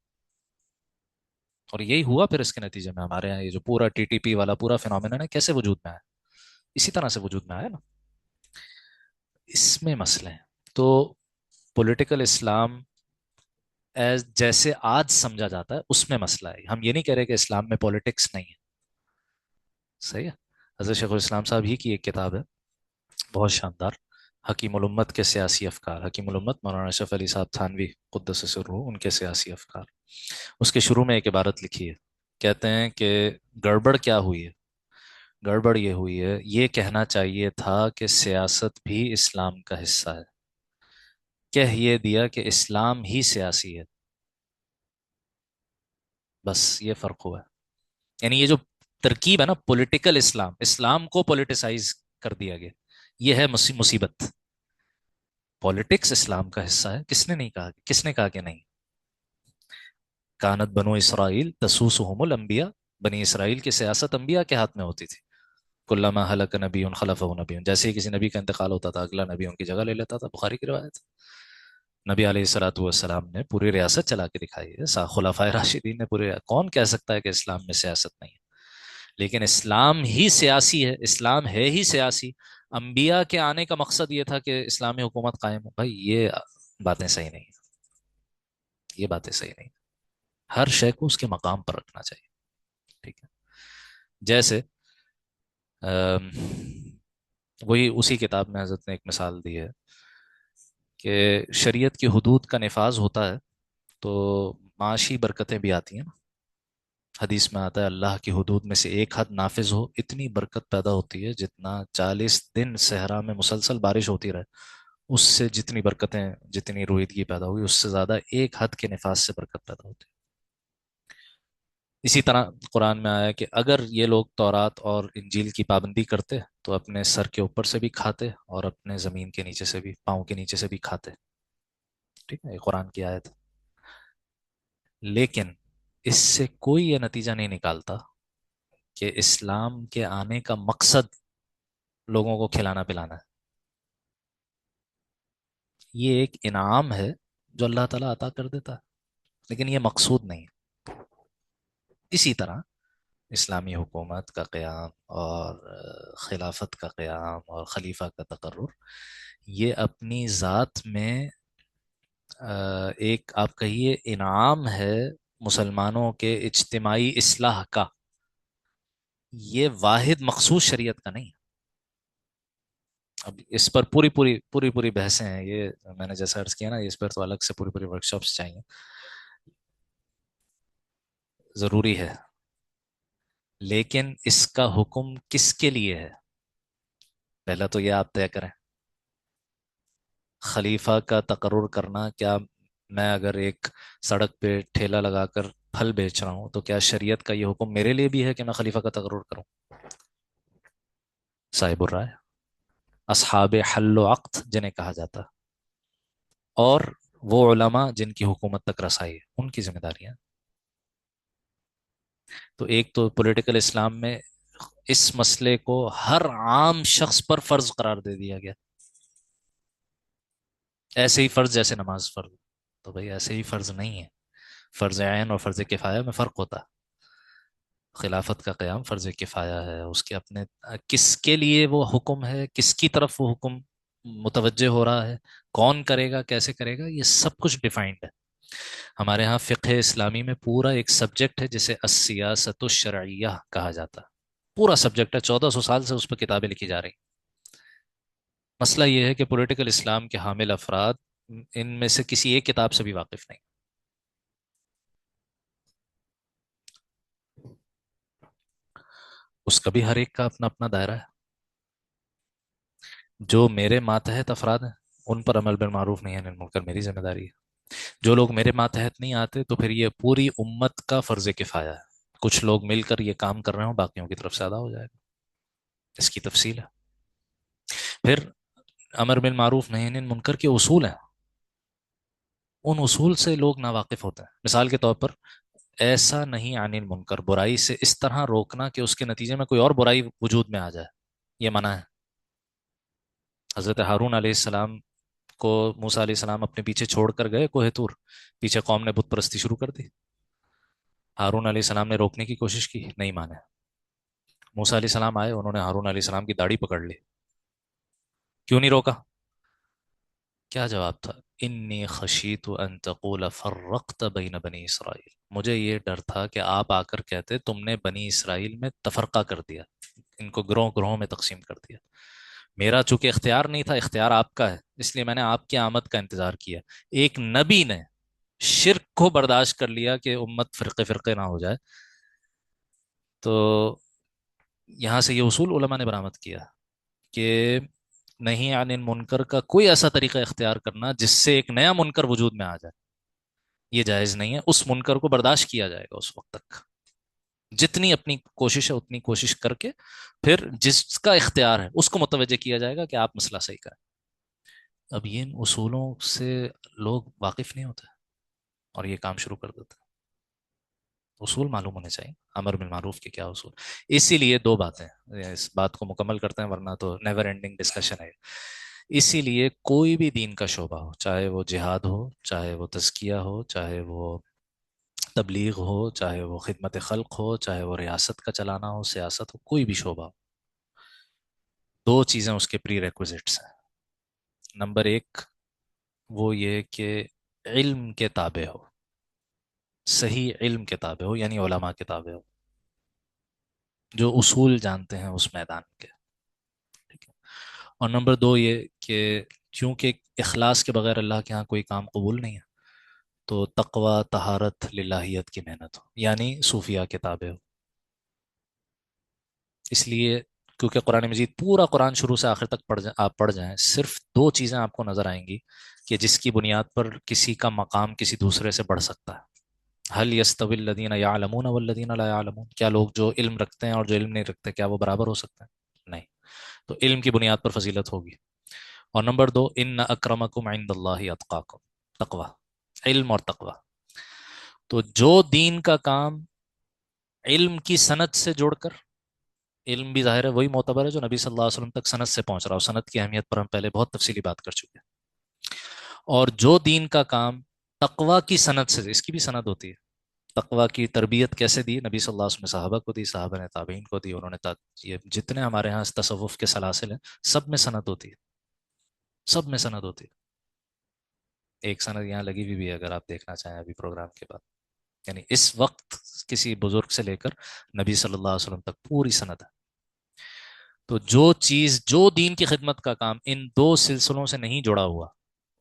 اور یہی ہوا پھر اس کے نتیجے میں ہمارے یہاں یہ جو پورا ٹی ٹی پی والا پورا فینومینا ہے، کیسے وجود میں آیا؟ اسی طرح سے وجود میں آیا نا. اس میں مسئلے ہیں. تو پولیٹیکل اسلام ایز جیسے آج سمجھا جاتا ہے اس میں مسئلہ ہے. ہم یہ نہیں کہہ رہے کہ اسلام میں پالیٹکس نہیں ہے. صحیح ہے. حضرت شیخ الاسلام صاحب ہی کی ایک کتاب ہے بہت شاندار، حکیم الامت کے سیاسی افکار. حکیم الامت مولانا اشرف علی صاحب تھانوی قدس سرہ، ان کے سیاسی افکار. اس کے شروع میں ایک عبارت لکھی ہے، کہتے ہیں کہ گڑبڑ کیا ہوئی ہے؟ گڑبڑ یہ ہوئی ہے، یہ کہنا چاہیے تھا کہ سیاست بھی اسلام کا حصہ ہے. کہہ یہ دیا کہ اسلام ہی سیاسی ہے. بس یہ فرق ہوا ہے. یعنی یہ جو ترکیب ہے نا، پولیٹیکل اسلام، اسلام کو پولیٹیسائز کر دیا گیا. یہ ہے مصیبت. پالیٹکس اسلام کا حصہ ہے، کس نے نہیں کہا؟ کس نے کہا کہ نہیں؟ کانت بنو اسرائیل تسوسہم الانبیاء، بنی اسرائیل کی سیاست انبیاء کے ہاتھ میں ہوتی تھی. کلما ہلک نبی خلفہ نبی، جیسے ہی کسی نبی کا انتقال ہوتا تھا اگلا نبی ان کی جگہ لے لیتا تھا. بخاری کی روایت. نبی علیہ الصلوۃ والسلام نے پوری ریاست چلا کے دکھائی ہے. خلفائے راشدین نے پورے. کون کہہ سکتا ہے کہ اسلام میں سیاست نہیں ہے؟ لیکن اسلام ہی سیاسی ہے، اسلام ہے ہی سیاسی. انبیاء کے آنے کا مقصد یہ تھا کہ اسلامی حکومت قائم ہو. بھائی یہ باتیں صحیح نہیں ہیں. یہ باتیں صحیح نہیں. ہر شے کو اس کے مقام پر رکھنا چاہیے. ٹھیک ہے. جیسے ام، وہی اسی کتاب میں حضرت نے ایک مثال دی ہے کہ شریعت کی حدود کا نفاذ ہوتا ہے تو معاشی برکتیں بھی آتی ہیں نا. حدیث میں آتا ہے اللہ کی حدود میں سے ایک حد نافذ ہو، اتنی برکت پیدا ہوتی ہے جتنا 40 دن صحرا میں مسلسل بارش ہوتی رہے اس سے جتنی برکتیں، جتنی رویدگی پیدا ہوئی، اس سے زیادہ ایک حد کے نفاذ سے برکت پیدا ہوتی ہے. اسی طرح قرآن میں آیا کہ اگر یہ لوگ تورات اور انجیل کی پابندی کرتے تو اپنے سر کے اوپر سے بھی کھاتے اور اپنے زمین کے نیچے سے بھی، پاؤں کے نیچے سے بھی کھاتے. ٹھیک ہے، یہ قرآن کی آیت. لیکن اس سے کوئی یہ نتیجہ نہیں نکالتا کہ اسلام کے آنے کا مقصد لوگوں کو کھلانا پلانا ہے. یہ ایک انعام ہے جو اللہ تعالیٰ عطا کر دیتا ہے، لیکن یہ مقصود نہیں ہے. اسی طرح اسلامی حکومت کا قیام اور خلافت کا قیام اور خلیفہ کا تقرر، یہ اپنی ذات میں ایک آپ کہیے انعام ہے مسلمانوں کے اجتماعی اصلاح کا. یہ واحد مخصوص شریعت کا نہیں. اب اس پر پوری بحثیں ہیں. یہ میں نے جیسا عرض کیا نا، اس پر تو الگ سے پوری ورکشاپس چاہیے. ضروری ہے، لیکن اس کا حکم کس کے لیے ہے؟ پہلا تو یہ آپ طے کریں. خلیفہ کا تقرر کرنا، کیا میں اگر ایک سڑک پہ ٹھیلا لگا کر پھل بیچ رہا ہوں تو کیا شریعت کا یہ حکم میرے لیے بھی ہے کہ میں خلیفہ کا تقرر کروں؟ صاحب الرائے، اصحاب حل و عقد جنہیں کہا جاتا، اور وہ علماء جن کی حکومت تک رسائی ہے، ان کی ذمہ داریاں. تو ایک تو پولیٹیکل اسلام میں اس مسئلے کو ہر عام شخص پر فرض قرار دے دیا گیا. ایسے ہی فرض جیسے نماز فرض. تو بھئی ایسے ہی فرض نہیں ہے. فرض عین اور فرض کفایہ میں فرق ہوتا ہے. خلافت کا قیام فرض کفایہ ہے. اس کے اپنے کس کے لیے وہ حکم ہے، کس کی طرف وہ حکم متوجہ ہو رہا ہے، کون کرے گا، کیسے کرے گا، یہ سب کچھ ڈیفائنڈ ہے. ہمارے ہاں فقہ اسلامی میں پورا ایک سبجیکٹ ہے جسے السیاست الشرعیہ کہا جاتا ہے. پورا سبجیکٹ ہے، 1400 سال سے اس پہ کتابیں لکھی جا رہی. مسئلہ یہ ہے کہ پولیٹیکل اسلام کے حامل افراد ان میں سے کسی ایک کتاب سے بھی واقف نہیں. اس کا بھی ہر ایک کا اپنا اپنا دائرہ ہے. جو میرے ماتحت افراد ہیں ان پر عمل بالمعروف نہیں ہے منکر میری ذمہ داری ہے. جو لوگ میرے ماتحت نہیں آتے تو پھر یہ پوری امت کا فرض کفایہ ہے. کچھ لوگ مل کر یہ کام کر رہے ہوں، باقیوں کی طرف سے ادا ہو جائے گا. اس کی تفصیل ہے. پھر امر بالمعروف نہیں منکر کے اصول ہیں. ان اصول سے لوگ ناواقف ہوتے ہیں. مثال کے طور پر ایسا نہیں عن المنکر، برائی سے اس طرح روکنا کہ اس کے نتیجے میں کوئی اور برائی وجود میں آ جائے، یہ منع ہے. حضرت ہارون علیہ السلام کو موسیٰ علیہ السلام اپنے پیچھے چھوڑ کر گئے کوہ طور. پیچھے قوم نے بت پرستی شروع کر دی. ہارون علیہ السلام نے روکنے کی کوشش کی، نہیں مانے. موسیٰ علیہ السلام آئے، انہوں نے ہارون علیہ السلام کی داڑھی پکڑ لی. کیوں نہیں روکا؟ کیا جواب تھا؟ انی خشیت ان تقول فرقت بین بنی اسرائیل، مجھے یہ ڈر تھا کہ آپ آ کر کہتے تم نے بنی اسرائیل میں تفرقہ کر دیا، ان کو گروہ گروہوں میں تقسیم کر دیا۔ میرا چونکہ اختیار نہیں تھا، اختیار آپ کا ہے، اس لیے میں نے آپ کی آمد کا انتظار کیا۔ ایک نبی نے شرک کو برداشت کر لیا کہ امت فرقے فرقے نہ ہو جائے، تو یہاں سے یہ اصول علماء نے برآمد کیا کہ نہیں عن المنکر کا کوئی ایسا طریقہ اختیار کرنا جس سے ایک نیا منکر وجود میں آ جائے، یہ جائز نہیں ہے۔ اس منکر کو برداشت کیا جائے گا اس وقت تک، جتنی اپنی کوشش ہے اتنی کوشش کر کے پھر جس کا اختیار ہے اس کو متوجہ کیا جائے گا کہ آپ مسئلہ صحیح کریں۔ اب ان اصولوں سے لوگ واقف نہیں ہوتے اور یہ کام شروع کر دیتے ہیں۔ اصول معلوم ہونے چاہیے، امر بالمعروف کے کیا اصول۔ اسی لیے دو باتیں، اس بات کو مکمل کرتے ہیں ورنہ تو نیور اینڈنگ ڈسکشن ہے۔ اسی لیے کوئی بھی دین کا شعبہ ہو، چاہے وہ جہاد ہو، چاہے وہ تزکیہ ہو، چاہے وہ تبلیغ ہو، چاہے وہ خدمت خلق ہو، چاہے وہ ریاست کا چلانا ہو، سیاست ہو، کوئی بھی شعبہ ہو، دو چیزیں اس کے پری ریکوزٹس ہیں۔ نمبر ایک وہ یہ کہ علم کے تابع ہو، صحیح علم کے تابع ہو، یعنی علماء کے تابع ہو جو اصول جانتے ہیں اس میدان کے، ٹھیک ہے۔ اور نمبر دو یہ کہ کیونکہ اخلاص کے بغیر اللہ کے ہاں کوئی کام قبول نہیں ہے، تو تقوی، طہارت، للہیت کی محنت ہو، یعنی صوفیاء کے تابع ہو۔ اس لیے کیونکہ قرآن مجید پورا قرآن شروع سے آخر تک آپ پڑھ جائیں، صرف دو چیزیں آپ کو نظر آئیں گی کہ جس کی بنیاد پر کسی کا مقام کسی دوسرے سے بڑھ سکتا ہے۔ حل یستوی الذین یعلمون والذین لا یعلمون، کیا لوگ جو علم رکھتے ہیں اور جو علم نہیں رکھتے کیا وہ برابر ہو سکتے ہیں؟ نہیں۔ تو علم کی بنیاد پر فضیلت ہوگی۔ اور نمبر دو، ان اکرمکم عند اللہ اتقاکم، تقوی، علم اور تقوی۔ تو جو دین کا کام علم کی سند سے جوڑ کر، علم بھی ظاہر ہے وہی معتبر ہے جو نبی صلی اللہ علیہ وسلم تک سند سے پہنچ رہا ہو، سند کی اہمیت پر ہم پہلے بہت تفصیلی بات کر چکے ہیں۔ اور جو دین کا کام تقوی کی سند سے، اس کی بھی سند ہوتی ہے، تقوی کی تربیت کیسے دی نبی صلی اللہ علیہ وسلم نے صحابہ کو دی، صحابہ نے تابعین کو دی، انہوں نے یہ جتنے ہمارے ہاں تصوف کے سلاسل ہیں سب میں سند ہوتی ہے، سب میں سند ہوتی ہے۔ ایک سند یہاں لگی ہوئی بھی ہے اگر آپ دیکھنا چاہیں ابھی پروگرام کے بعد، یعنی اس وقت کسی بزرگ سے لے کر نبی صلی اللہ علیہ وسلم تک پوری سند ہے۔ تو جو چیز، جو دین کی خدمت کا کام ان دو سلسلوں سے نہیں جڑا ہوا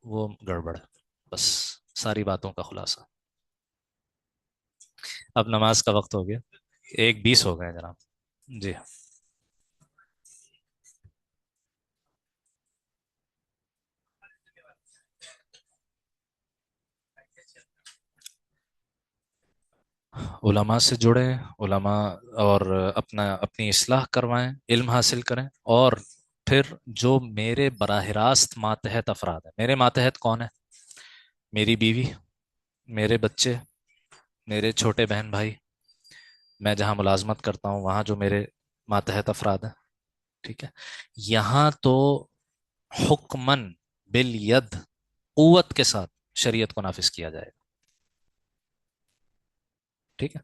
وہ گڑبڑ ہے، بس ساری باتوں کا خلاصہ۔ اب نماز کا وقت ہو گیا، 1:20 ہو گئے جناب۔ جی علماء سے جڑیں، علماء اور اپنی اصلاح کروائیں، علم حاصل کریں، اور پھر جو میرے براہ راست ماتحت افراد ہیں، میرے ماتحت کون ہیں؟ میری بیوی، میرے بچے، میرے چھوٹے بہن بھائی، میں جہاں ملازمت کرتا ہوں وہاں جو میرے ماتحت افراد ہیں، ٹھیک ہے، یہاں تو حکمن بالید، قوت کے ساتھ شریعت کو نافذ کیا جائے گا، ٹھیک ہے،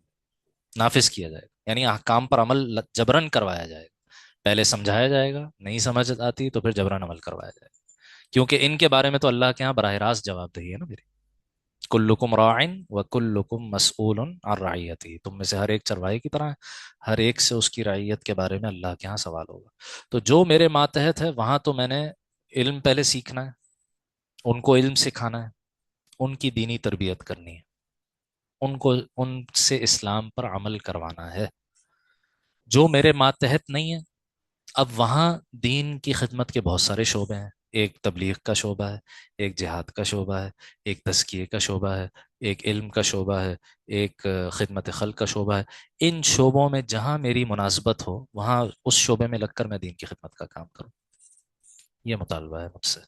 نافذ کیا جائے گا، یعنی احکام پر عمل جبرن کروایا جائے گا۔ پہلے سمجھایا جائے گا، نہیں سمجھ آتی تو پھر جبرن عمل کروایا جائے گا، کیونکہ ان کے بارے میں تو اللہ کے ہاں براہ راست جواب دہی ہے نا میری۔ کلکم راعن و کلکم مسئول عن رعیتہ، تم میں سے ہر ایک چرواہے کی طرح ہے، ہر ایک سے اس کی رعیت کے بارے میں اللہ کے ہاں سوال ہوگا۔ تو جو میرے ماتحت ہے وہاں تو میں نے علم پہلے سیکھنا ہے، ان کو علم سکھانا ہے، ان کی دینی تربیت کرنی ہے، ان کو ان سے اسلام پر عمل کروانا ہے۔ جو میرے ماتحت نہیں ہے، اب وہاں دین کی خدمت کے بہت سارے شعبے ہیں، ایک تبلیغ کا شعبہ ہے، ایک جہاد کا شعبہ ہے، ایک تزکیے کا شعبہ ہے، ایک علم کا شعبہ ہے، ایک خدمت خلق کا شعبہ ہے۔ ان شعبوں میں جہاں میری مناسبت ہو وہاں اس شعبے میں لگ کر میں دین کی خدمت کا کام کروں، یہ مطالبہ ہے مجھ سے۔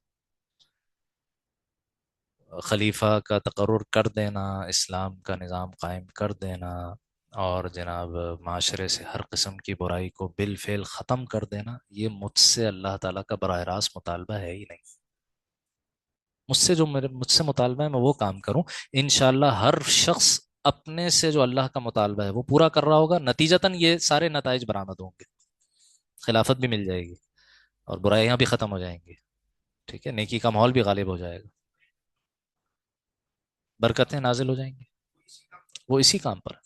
خلیفہ کا تقرر کر دینا، اسلام کا نظام قائم کر دینا، اور جناب معاشرے سے ہر قسم کی برائی کو بالفعل ختم کر دینا، یہ مجھ سے اللہ تعالیٰ کا براہ راست مطالبہ ہے ہی نہیں۔ مجھ سے مطالبہ ہے میں وہ کام کروں، انشاءاللہ ہر شخص اپنے سے جو اللہ کا مطالبہ ہے وہ پورا کر رہا ہوگا، نتیجتاً یہ سارے نتائج برآمد ہوں گے، خلافت بھی مل جائے گی اور برائیاں بھی ختم ہو جائیں گی، ٹھیک ہے، نیکی کا ماحول بھی غالب ہو جائے گا۔ برکتیں نازل ہو جائیں گی. وہ اسی کام پر ہے.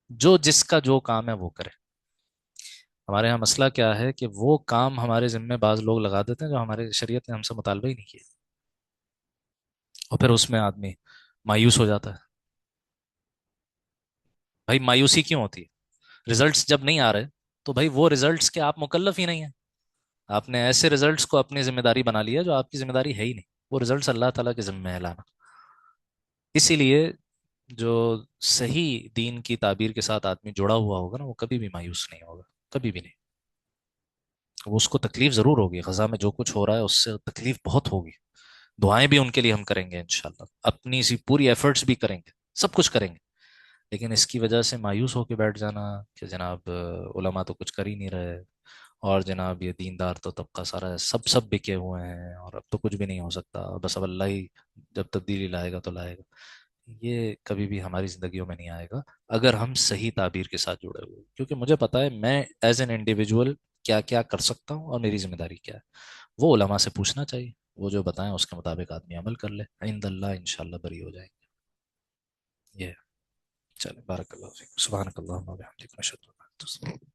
جو جس کا جو کام ہے وہ کرے. ہمارے یہاں مسئلہ کیا ہے کہ وہ کام ہمارے ذمے بعض لوگ لگا دیتے ہیں جو ہمارے شریعت نے ہم سے مطالبہ ہی نہیں کیا، اور پھر اس میں آدمی مایوس ہو جاتا ہے. بھائی مایوسی کیوں ہوتی ہے؟ ریزلٹس جب نہیں آ رہے تو بھائی وہ ریزلٹس کے آپ مکلف ہی نہیں ہیں. آپ نے ایسے ریزلٹس کو اپنی ذمہ داری بنا لیا جو آپ کی ذمہ داری ہے ہی نہیں. وہ ریزلٹس اللہ تعالیٰ کے ذمہ ہے لانا. اسی لیے جو صحیح دین کی تعبیر کے ساتھ آدمی جڑا ہوا ہوگا نا، وہ کبھی بھی مایوس نہیں ہوگا. کبھی بھی نہیں. وہ اس کو تکلیف ضرور ہوگی، غزہ میں جو کچھ ہو رہا ہے اس سے تکلیف بہت ہوگی. دعائیں بھی ان کے لیے ہم کریں گے انشاءاللہ، اپنی سی پوری ایفرٹس بھی کریں گے، سب کچھ کریں گے. لیکن اس کی وجہ سے مایوس ہو کے بیٹھ جانا کہ جناب علماء تو کچھ کر ہی نہیں رہے، اور جناب یہ دیندار تو طبقہ سارا ہے، سب بکے ہوئے ہیں، اور اب تو کچھ بھی نہیں ہو سکتا، بس اب اللہ ہی جب تبدیلی لائے گا تو لائے گا. یہ کبھی بھی ہماری زندگیوں میں نہیں آئے گا اگر ہم صحیح تعبیر کے ساتھ جڑے ہوئے. کیونکہ مجھے پتا ہے میں ایز این انڈیویجول کیا کیا کر سکتا ہوں اور میری ذمہ داری کیا ہے. وہ علماء سے پوچھنا چاہیے، وہ جو بتائیں اس کے مطابق آدمی عمل کر لے، عند اللہ انشاءاللہ بری ہو جائیں گے. یہ چلے، بارک اللہ فیک، سبحانک اللہم و بحمدک، نشہد ان لا الہ الا انت